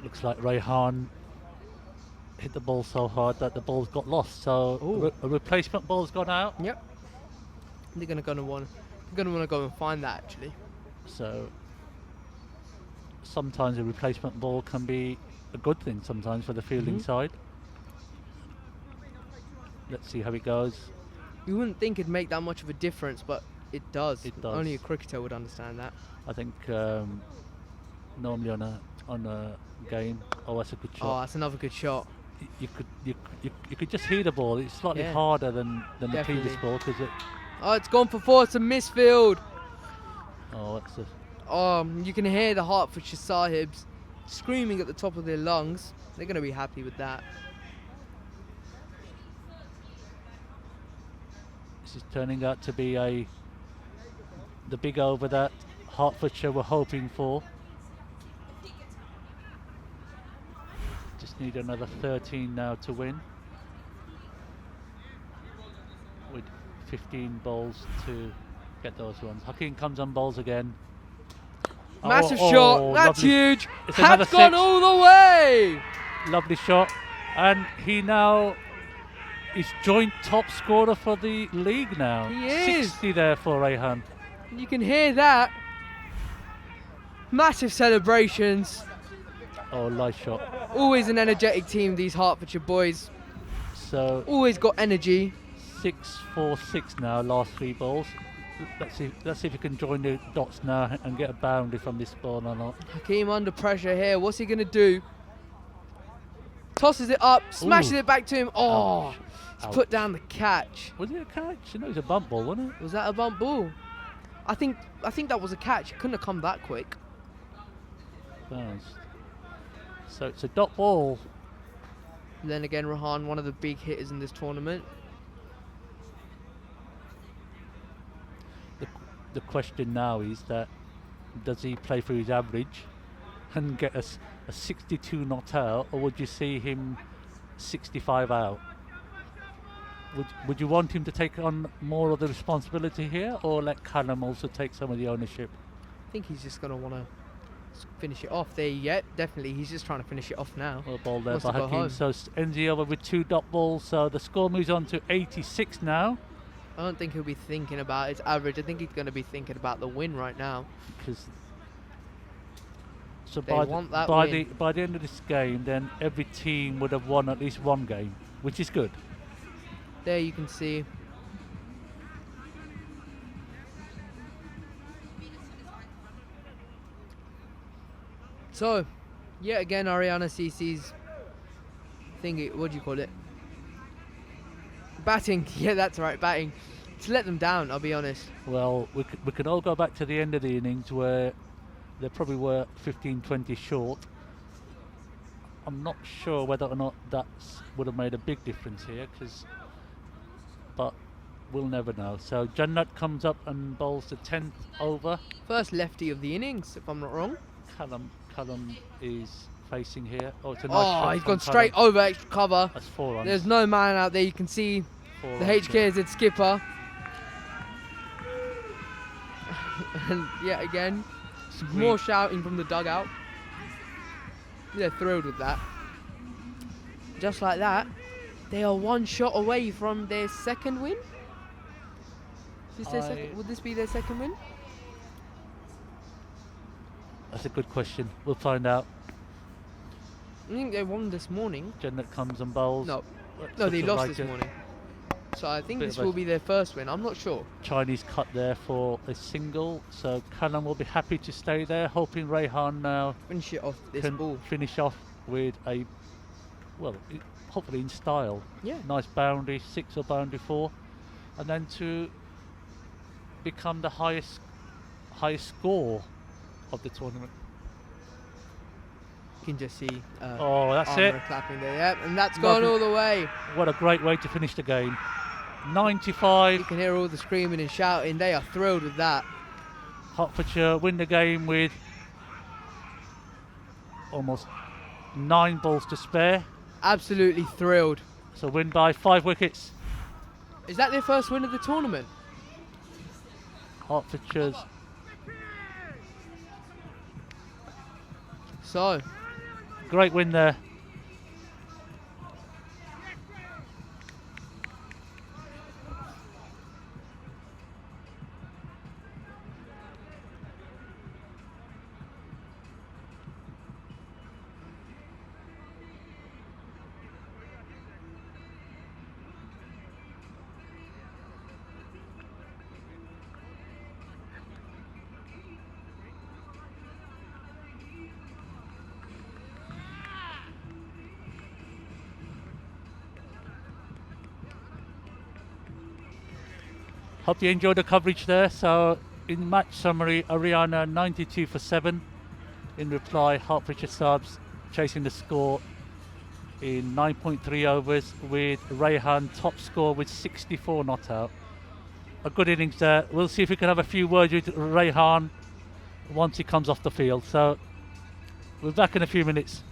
Looks like Rayhan hit the ball so hard that the ball's got lost. So a replacement ball's gone out. Yep. They're gonna want to go and find that actually. So sometimes a replacement ball can be a good thing sometimes for the fielding side. Let's see how it goes. You wouldn't think it'd make that much of a difference, but it does. It does. Only a cricketer would understand that. I think normally on a game, that's a good Oh, shot. that's another good shot. You could just hear the ball. It's slightly harder than the previous ball because it. Oh, it's gone for 4. It's a misfield. Oh, that's you can hear the Hertfordshire Sahibs screaming at the top of their lungs. They're going to be happy with that. This is turning out to be the big over that Hertfordshire were hoping for. Just need another 13 now to win. With 15 balls to get those ones. Hakeem comes on balls again. Massive shot. That's lovely. huge. It's Has gone 6. all the way. Lovely shot. And he now is joint top scorer for the league now. He is. 60 there for Rayhan. You can hear that. Massive celebrations. Oh, nice shot. Always an energetic team, these Hertfordshire boys. So always got energy. 6-4-6 now, last 3 balls. Let's see if you can join the dots now and get a boundary from this ball or not. Hakeem under pressure here. What's he gonna do? Tosses it up, smashes it back to him. Oh, Ouch. he's Ouch. put down the catch. Was it a catch? No, it was a bump ball, wasn't it? Was that a bump ball? I think that was a catch. It couldn't have come that quick. Bounced. So it's a dot ball. And then again, Rahan, one of the big hitters in this tournament. The question now is that does he play for his average and get a 62 not out, or would you see him 65 out? Would you want him to take on more of the responsibility here, or let Callum also take some of the ownership? I think he's just going to want to finish it off. There you go. Definitely, he's just trying to finish it off now. Well, ball there Wants by to go Hakeem. home. So ends the over with 2 dot balls. So the score moves on to 86 now. I don't think he'll be thinking about its average. I think he's going to be thinking about the win right now. Because so They by want that by win. the end of this game, then every team would have won at least one game, which is good. There you can see. So, yet again, Aryana CC's thingy, what do you call it? Batting, yeah, that's right, batting. To let them down, I'll be honest. Well, we can all go back to the end of the innings where they probably were 15-20 short. I'm not sure whether or not that would have made a big difference here, but we'll never know. So Jannat comes up and bowls the 10th over. First lefty of the innings, if I'm not wrong. Callum is facing here. Oh, it's a nice Oh, shot he's from gone Callum. straight over extra cover. That's 4 runs. There's no man out there. You can see 4 the runs, yeah. HKZ skipper. And yet again, some more shouting from the dugout. They're thrilled with that. Just like that, they are 1 shot away from their 2nd win. Is this their second? Would this be their second win? That's a good question. We'll find out. I think they won this morning. Jannat comes and bowls. No, Looks no, they lost like this a morning. So I think bit this of a will be their first win. I'm not sure. Chinese cut there for a single. So Callum will be happy to stay there, hoping Rayhan now Finish it off this can ball. finish off with a, well, hopefully in style. Yeah. Nice boundary, 6 or boundary 4. And then to become the highest score of the tournament. You can just see. Oh, that's Armour it. clapping there. Yep, and that's Lovely. gone all the way. What a great way to finish the game. 95. You can hear all the screaming and shouting. They are thrilled with that. Hertfordshire win the game with almost 9 balls to spare. Absolutely thrilled. So win by 5 wickets. Is that their first win of the tournament? Hertfordshire's. So. Great win there. Hope you enjoyed the coverage there. So in match summary, Aryana 92 for 7. In reply, Hertfordshire subs chasing the score in 9.3 overs with Rayhan top score with 64 not out. A good innings there. We'll see if we can have a few words with Rayhan once he comes off the field. So we're back in a few minutes.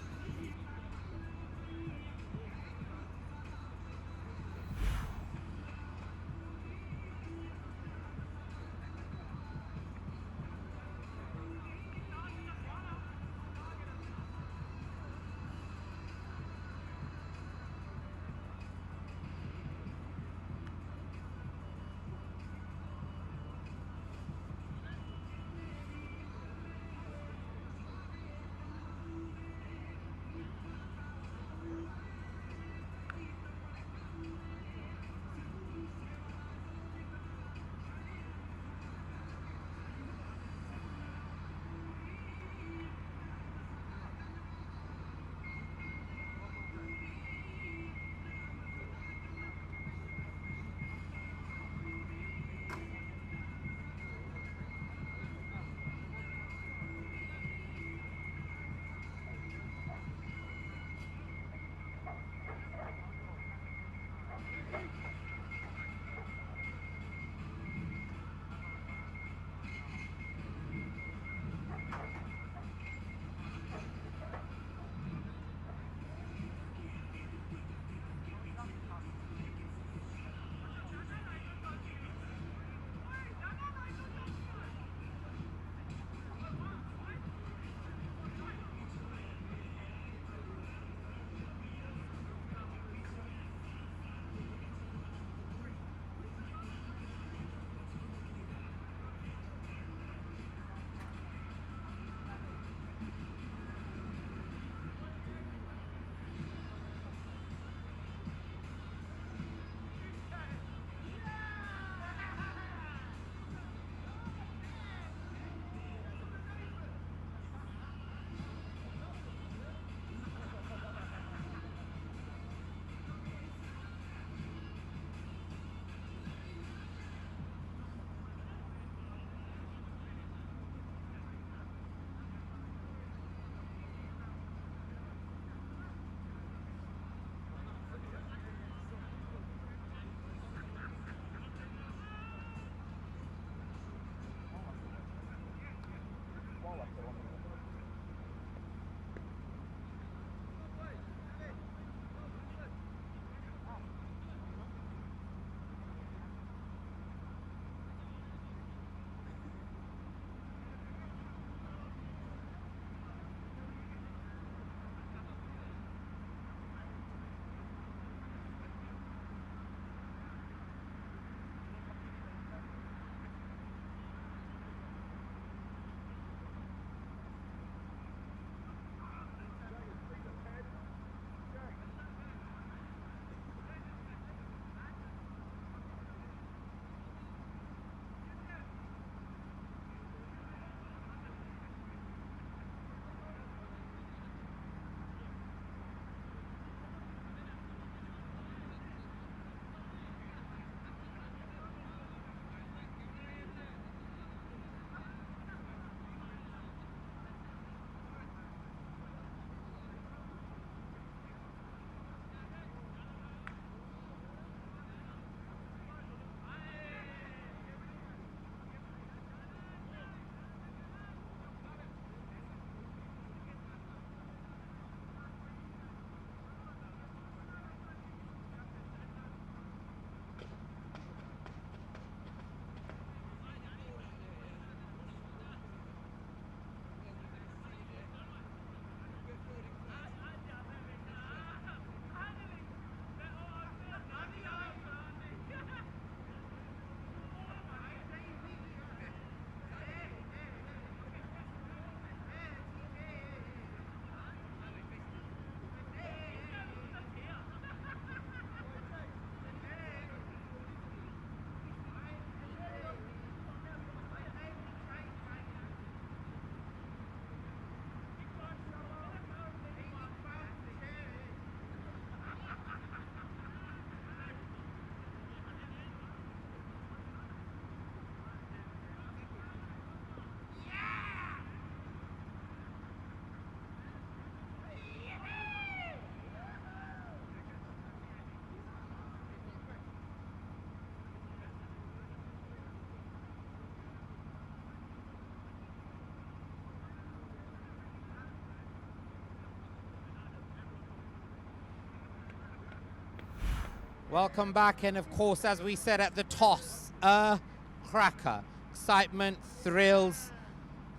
Welcome back, and of course, as we said at the toss, a cracker. Excitement, thrills,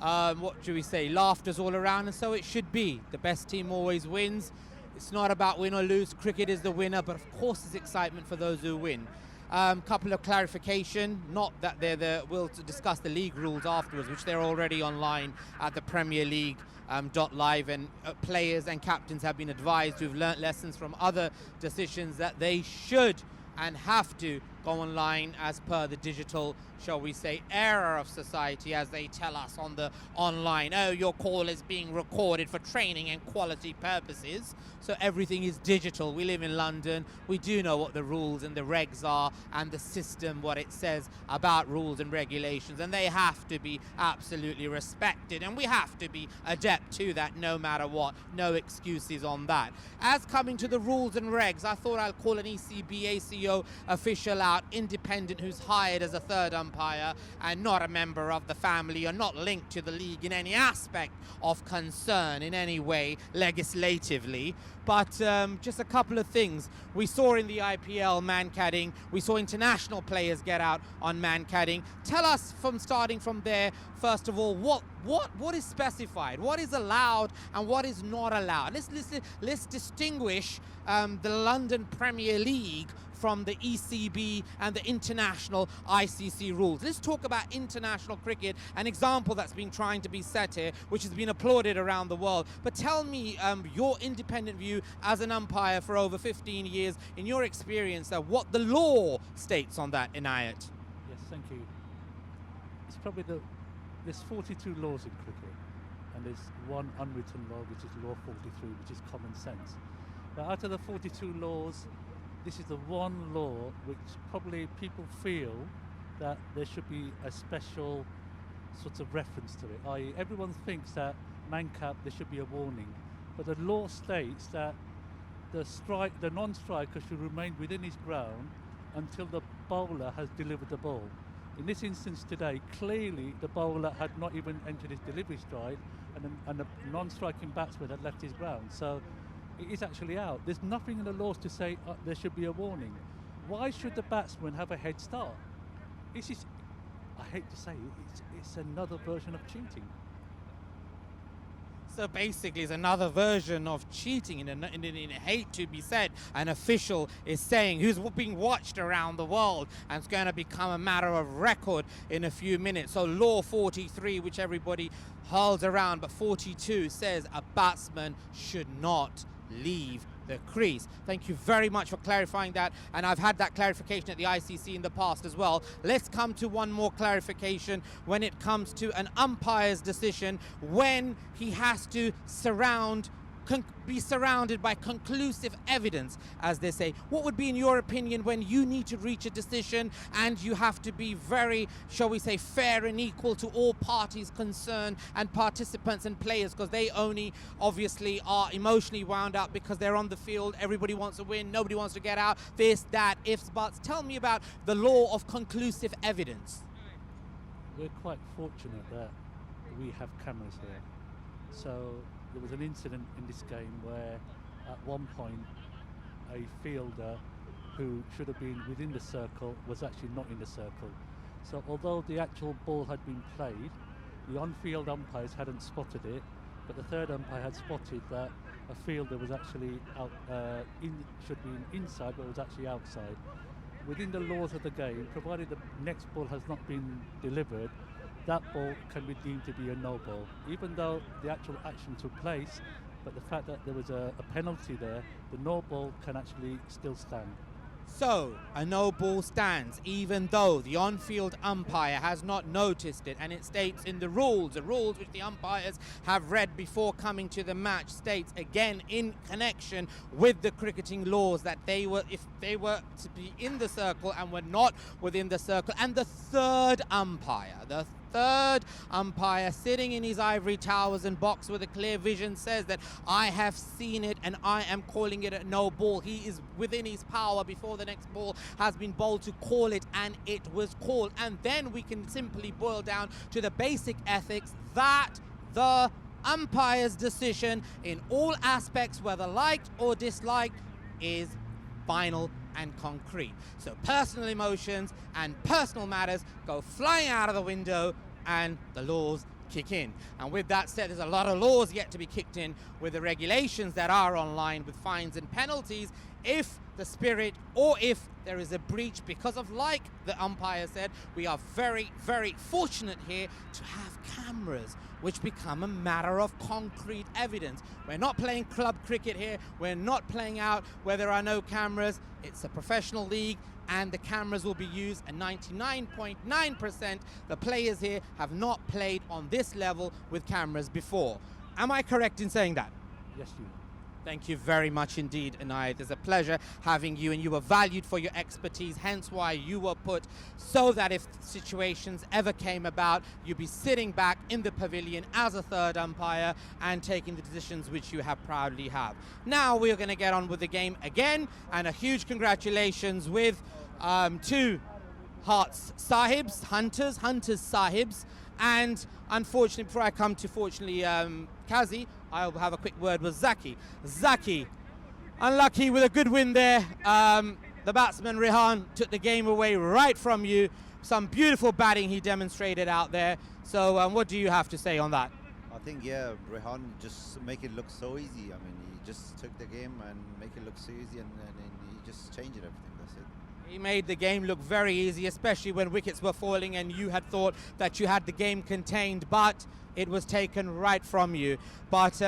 what do we say, laughter's all around, and so it should be. The best team always wins. It's not about win or lose. Cricket is the winner, but of course there's excitement for those who win. Couple of clarification, not that we'll discuss the league rules afterwards, which they're already online at the Premier League .live, and players and captains have been advised who've learnt lessons from other decisions that they should and have to go online as per the digital, shall we say, era of society, as they tell us on the online. Oh, your call is being recorded for training and quality purposes. So everything is digital. We live in London. We do know what the rules and the regs are, and the system, what it says about rules and regulations, and they have to be absolutely respected, and we have to be adept to that no matter what. No excuses on that. As coming to the rules and regs, I thought I'll call an ECB ACO official out, independent, who's hired as a third umpire and not a member of the family or not linked to the league in any aspect of concern in any way legislatively. But just a couple of things. We saw in the IPL man-cadding. We saw international players get out on man-cadding. Tell us, from starting from there, first of all, what is specified, what is allowed and what is not allowed. Let's distinguish the London Premier League from the ECB and the international ICC rules. Let's talk about international cricket, an example that's been trying to be set here, which has been applauded around the world. But tell me your independent view as an umpire for over 15 years, in your experience, what the law states on that, Inayat. Yes, thank you. It's probably there's 42 laws in cricket, and there's one unwritten law, which is Law 43, which is common sense. But out of the 42 laws, this is the one law which probably people feel that there should be a special sort of reference to it, i.e. everyone thinks that man-cap, there should be a warning. But the law states that the non-striker should remain within his ground until the bowler has delivered the ball. In this instance today, clearly the bowler had not even entered his delivery stride, and the non-striking batsman had left his ground. So it is actually out. There's nothing in the laws to say there should be a warning. Why should the batsman have a head start? This is, I hate to say it, it's another version of cheating. So basically, it's another version of cheating, and hate to be said, an official is saying, who's being watched around the world, and it's going to become a matter of record in a few minutes. So Law 43, which everybody hurls around, but 42 says a batsman should not leave the crease. Thank you very much for clarifying that, and I've had that clarification at the ICC in the past as well. Let's come to one more clarification when it comes to an umpire's decision when he has to be surrounded by conclusive evidence, as they say. What would be, in your opinion, when you need to reach a decision and you have to be very, shall we say, fair and equal to all parties concerned and participants and players, because they only obviously are emotionally wound up because they're on the field, everybody wants to win, nobody wants to get out, this, that, ifs, buts. Tell me about the law of conclusive evidence. We're quite fortunate that we have cameras here. So there was an incident in this game where at one point a fielder who should have been within the circle was actually not in the circle. So although the actual ball had been played, the on-field umpires hadn't spotted it, but the third umpire had spotted that a fielder was actually out, should be inside, but was actually outside. Within the laws of the game, provided the next ball has not been delivered, that ball can be deemed to be a no ball, even though the actual action took place. But the fact that there was a penalty there, the no ball can actually still stand. So, a no ball stands, even though the on-field umpire has not noticed it, and it states in the rules which the umpires have read before coming to the match, states again in connection with the cricketing laws that if they were to be in the circle and were not within the circle, and the third umpire sitting in his ivory towers and box with a clear vision says that I have seen it and I am calling it a no ball. He is within his power before the next ball has been bowled to call it, and it was called. And then we can simply boil down to the basic ethics that the umpire's decision in all aspects, whether liked or disliked, is final and concrete. So personal emotions and personal matters go flying out of the window and the laws kick in. And with that said, there's a lot of laws yet to be kicked in with the regulations that are online with fines and penalties if the spirit or if there is a breach because of, like the umpire said, we are very, very fortunate here to have cameras which become a matter of concrete evidence. We're not playing club cricket here. We're not playing out where there are no cameras. It's a professional league and the cameras will be used, and 99.9% the players here have not played on this level with cameras before. Am I correct in saying that? Yes, you. Thank you very much indeed, Anayat. It's a pleasure having you, and you were valued for your expertise, hence why you were put, so that if situations ever came about, you'd be sitting back in the pavilion as a third umpire and taking the decisions which you have proudly have. Now we're going to get on with the game again, and a huge congratulations with two Herts Sahibs, Hunters Sahibs, and unfortunately, before I come to Kazi, I'll have a quick word with Zaki. Zaki, unlucky with a good win there. The batsman Rehan took the game away right from you. Some beautiful batting he demonstrated out there. So what do you have to say on that? I think, yeah, Rehan just make it look so easy. I mean, he just took the game and make it look so easy, and he just changed everything. That's it. He made the game look very easy, especially when wickets were falling and you had thought that you had the game contained, but it was taken right from you. But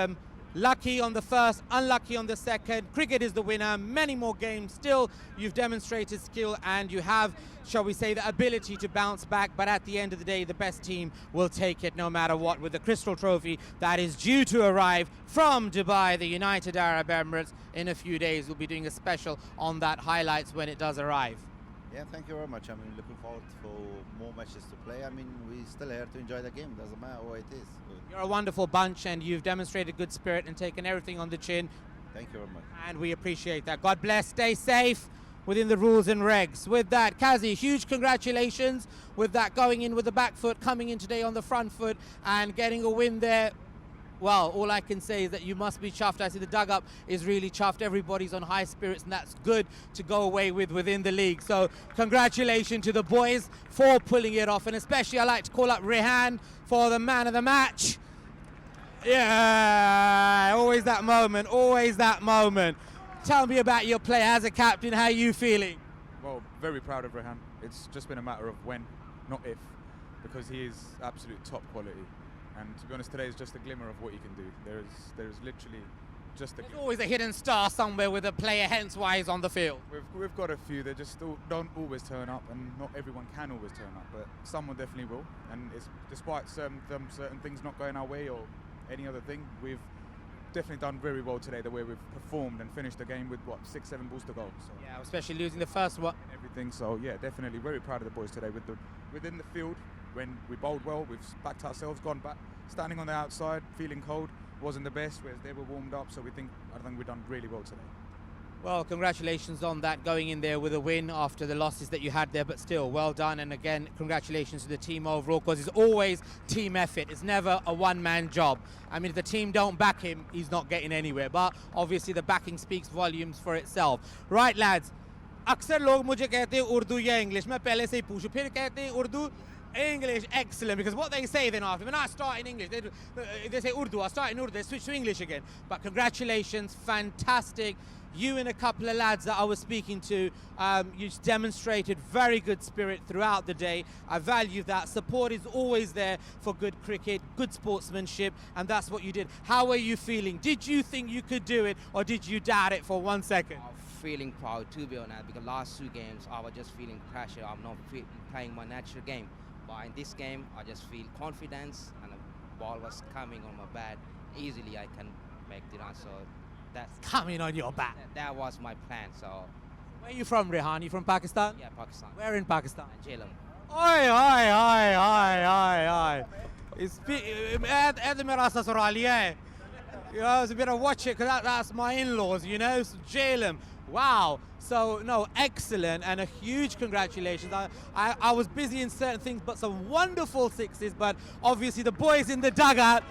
lucky on the first, unlucky on the second. Cricket is the winner. Many more games still. You've demonstrated skill and you have, shall we say, the ability to bounce back. But at the end of the day, the best team will take it no matter what, with the Crystal Trophy that is due to arrive from Dubai, the United Arab Emirates, in a few days. We'll be doing a special on that, highlights when it does arrive. Yeah, thank you very much. I mean, looking forward for more matches to play. I mean, we're still here to enjoy the game. Doesn't matter what it is. You're a wonderful bunch and you've demonstrated good spirit and taken everything on the chin. Thank you very much. And we appreciate that. God bless. Stay safe within the rules and regs. With that, Kazi, huge congratulations with that, going in with the back foot, coming in today on the front foot and getting a win there. Well, all I can say is that you must be chuffed. I see the dug-up is really chuffed. Everybody's on high spirits, and that's good to go away with within the league. So congratulations to the boys for pulling it off, and especially I like to call up Rehan for the man of the match. Yeah, always that moment, always that moment. Tell me about your play as a captain. How are you feeling? Well, very proud of Rehan. It's just been a matter of when, not if, because he is absolute top quality. And to be honest, today is just a glimmer of what he can do. There's literally just a There's glimmer. always a hidden star somewhere with a player, hence why he's on the field. We've got a few. They just don't always turn up, and not everyone can always turn up, but someone definitely will. And it's despite certain things not going our way or any other thing, we've definitely done very well today, the way we've performed and finished the game with, 6-7 balls to go. So Yeah, especially losing the first one. everything. So yeah, definitely very proud of the boys today within the field. When we bowled well, we've backed ourselves, gone back, standing on the outside, feeling cold, wasn't the best, whereas they were warmed up. So I think we've done really well today. Well, congratulations on that, going in there with a win after the losses that you had there, but still, well done. And again, congratulations to the team overall, because it's always team effort. It's never a one-man job. I mean, if the team don't back him, he's not getting anywhere. But obviously, the backing speaks volumes for itself. Right, lads. अक्सर लोग मुझे कहते हैं उर्दू या English. मैं पहले से ही पूछूं, फिर कहते हैं Urdu, English, excellent, because what they say then after, when I start in English, they say Urdu, I start in Urdu, they switch to English again. But congratulations, fantastic. You and a couple of lads that I was speaking to, you demonstrated very good spirit throughout the day. I value that. Support is always there for good cricket, good sportsmanship, and that's what you did. How are you feeling? Did you think you could do it, or did you doubt it for 1 second? I'm feeling proud to be honest, because last 2 games I was just feeling pressure. I'm not playing my natural game. But in this game, I just feel confidence, and the ball was coming on my bat. Easily I can make the run, so that's Coming on your bat. that was my plan. So Where are you from, Rehan? You from Pakistan? yeah, Pakistan. Where in Pakistan? Jhelum. Oi, oi, oi, oi, oi, oi. Add मेरा ससुरालिया है. You know, it's a bit of watch it, because that's my in-laws, you know, so Jhelum. Wow. So, no, excellent, and a huge congratulations. I was busy in certain things, but some wonderful sixes, but obviously the boys in the dugout,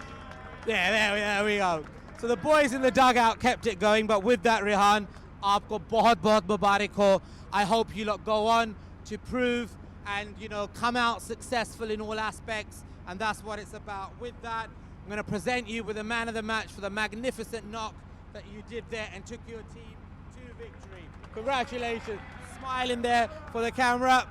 there we go. So the boys in the dugout kept it going, but with that, Rehan, आपको बहुत बहुत मुबारक हो. I hope you lot go on to prove and, you know, come out successful in all aspects, and that's what it's about. With that, I'm going to present you with the man of the match for the magnificent knock that you did there and took your team to victory. Congratulations. Smiling there for the camera.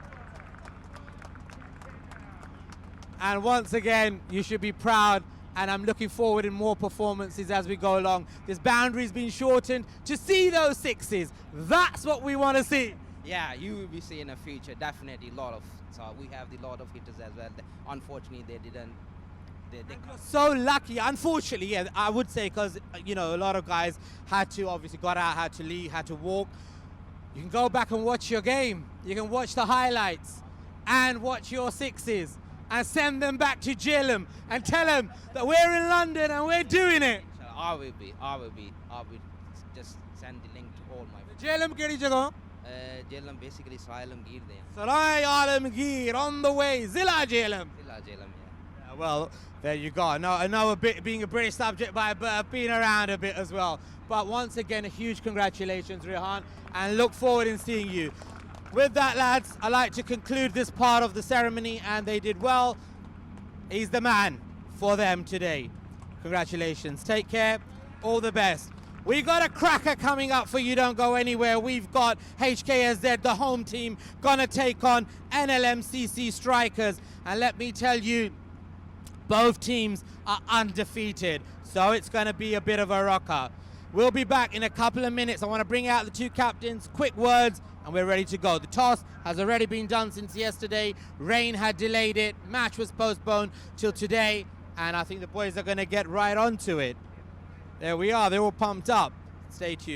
And once again, you should be proud, and I'm looking forward in more performances as we go along. This boundary's been shortened to see those sixes. That's what we want to see. Yeah, you will be seeing a future, definitely a lot of. So we have the lot of hitters as well. Unfortunately, they didn't. They So lucky, unfortunately, yeah, I would say, because, you know, a lot of guys had to, obviously got out, had to leave, had to walk. You can go back and watch your game. You can watch the highlights and watch your sixes and send them back to Gilliam and tell them that we're in London and we're doing it. I will just send the link to all my. Gilliam kehdi jagah? Jhelum basically Salam Gir there. Sarai Alamgir on the way. Zilla Gilliam. Zilla Jhelum, yeah. Well, there you go. I know a bit being a British subject, but I've been around a bit as well. But once again, a huge congratulations, Rehan, and look forward in seeing you. With that, lads, I'd like to conclude this part of the ceremony, and they did well. He's the man for them today. Congratulations. Take care. All the best. We got a cracker coming up for you. Don't go anywhere. We've got HKSZ, the home team, gonna take on NLMCC Strikers. And let me tell you, both teams are undefeated. So it's gonna be a bit of a rocker. We'll be back in a couple of minutes. I want to bring out the two captains, quick words, and we're ready to go. The toss has already been done since yesterday. Rain had delayed it. Match was postponed till today. And I think the boys are gonna get right onto it. There we are. They're all pumped up. Stay tuned.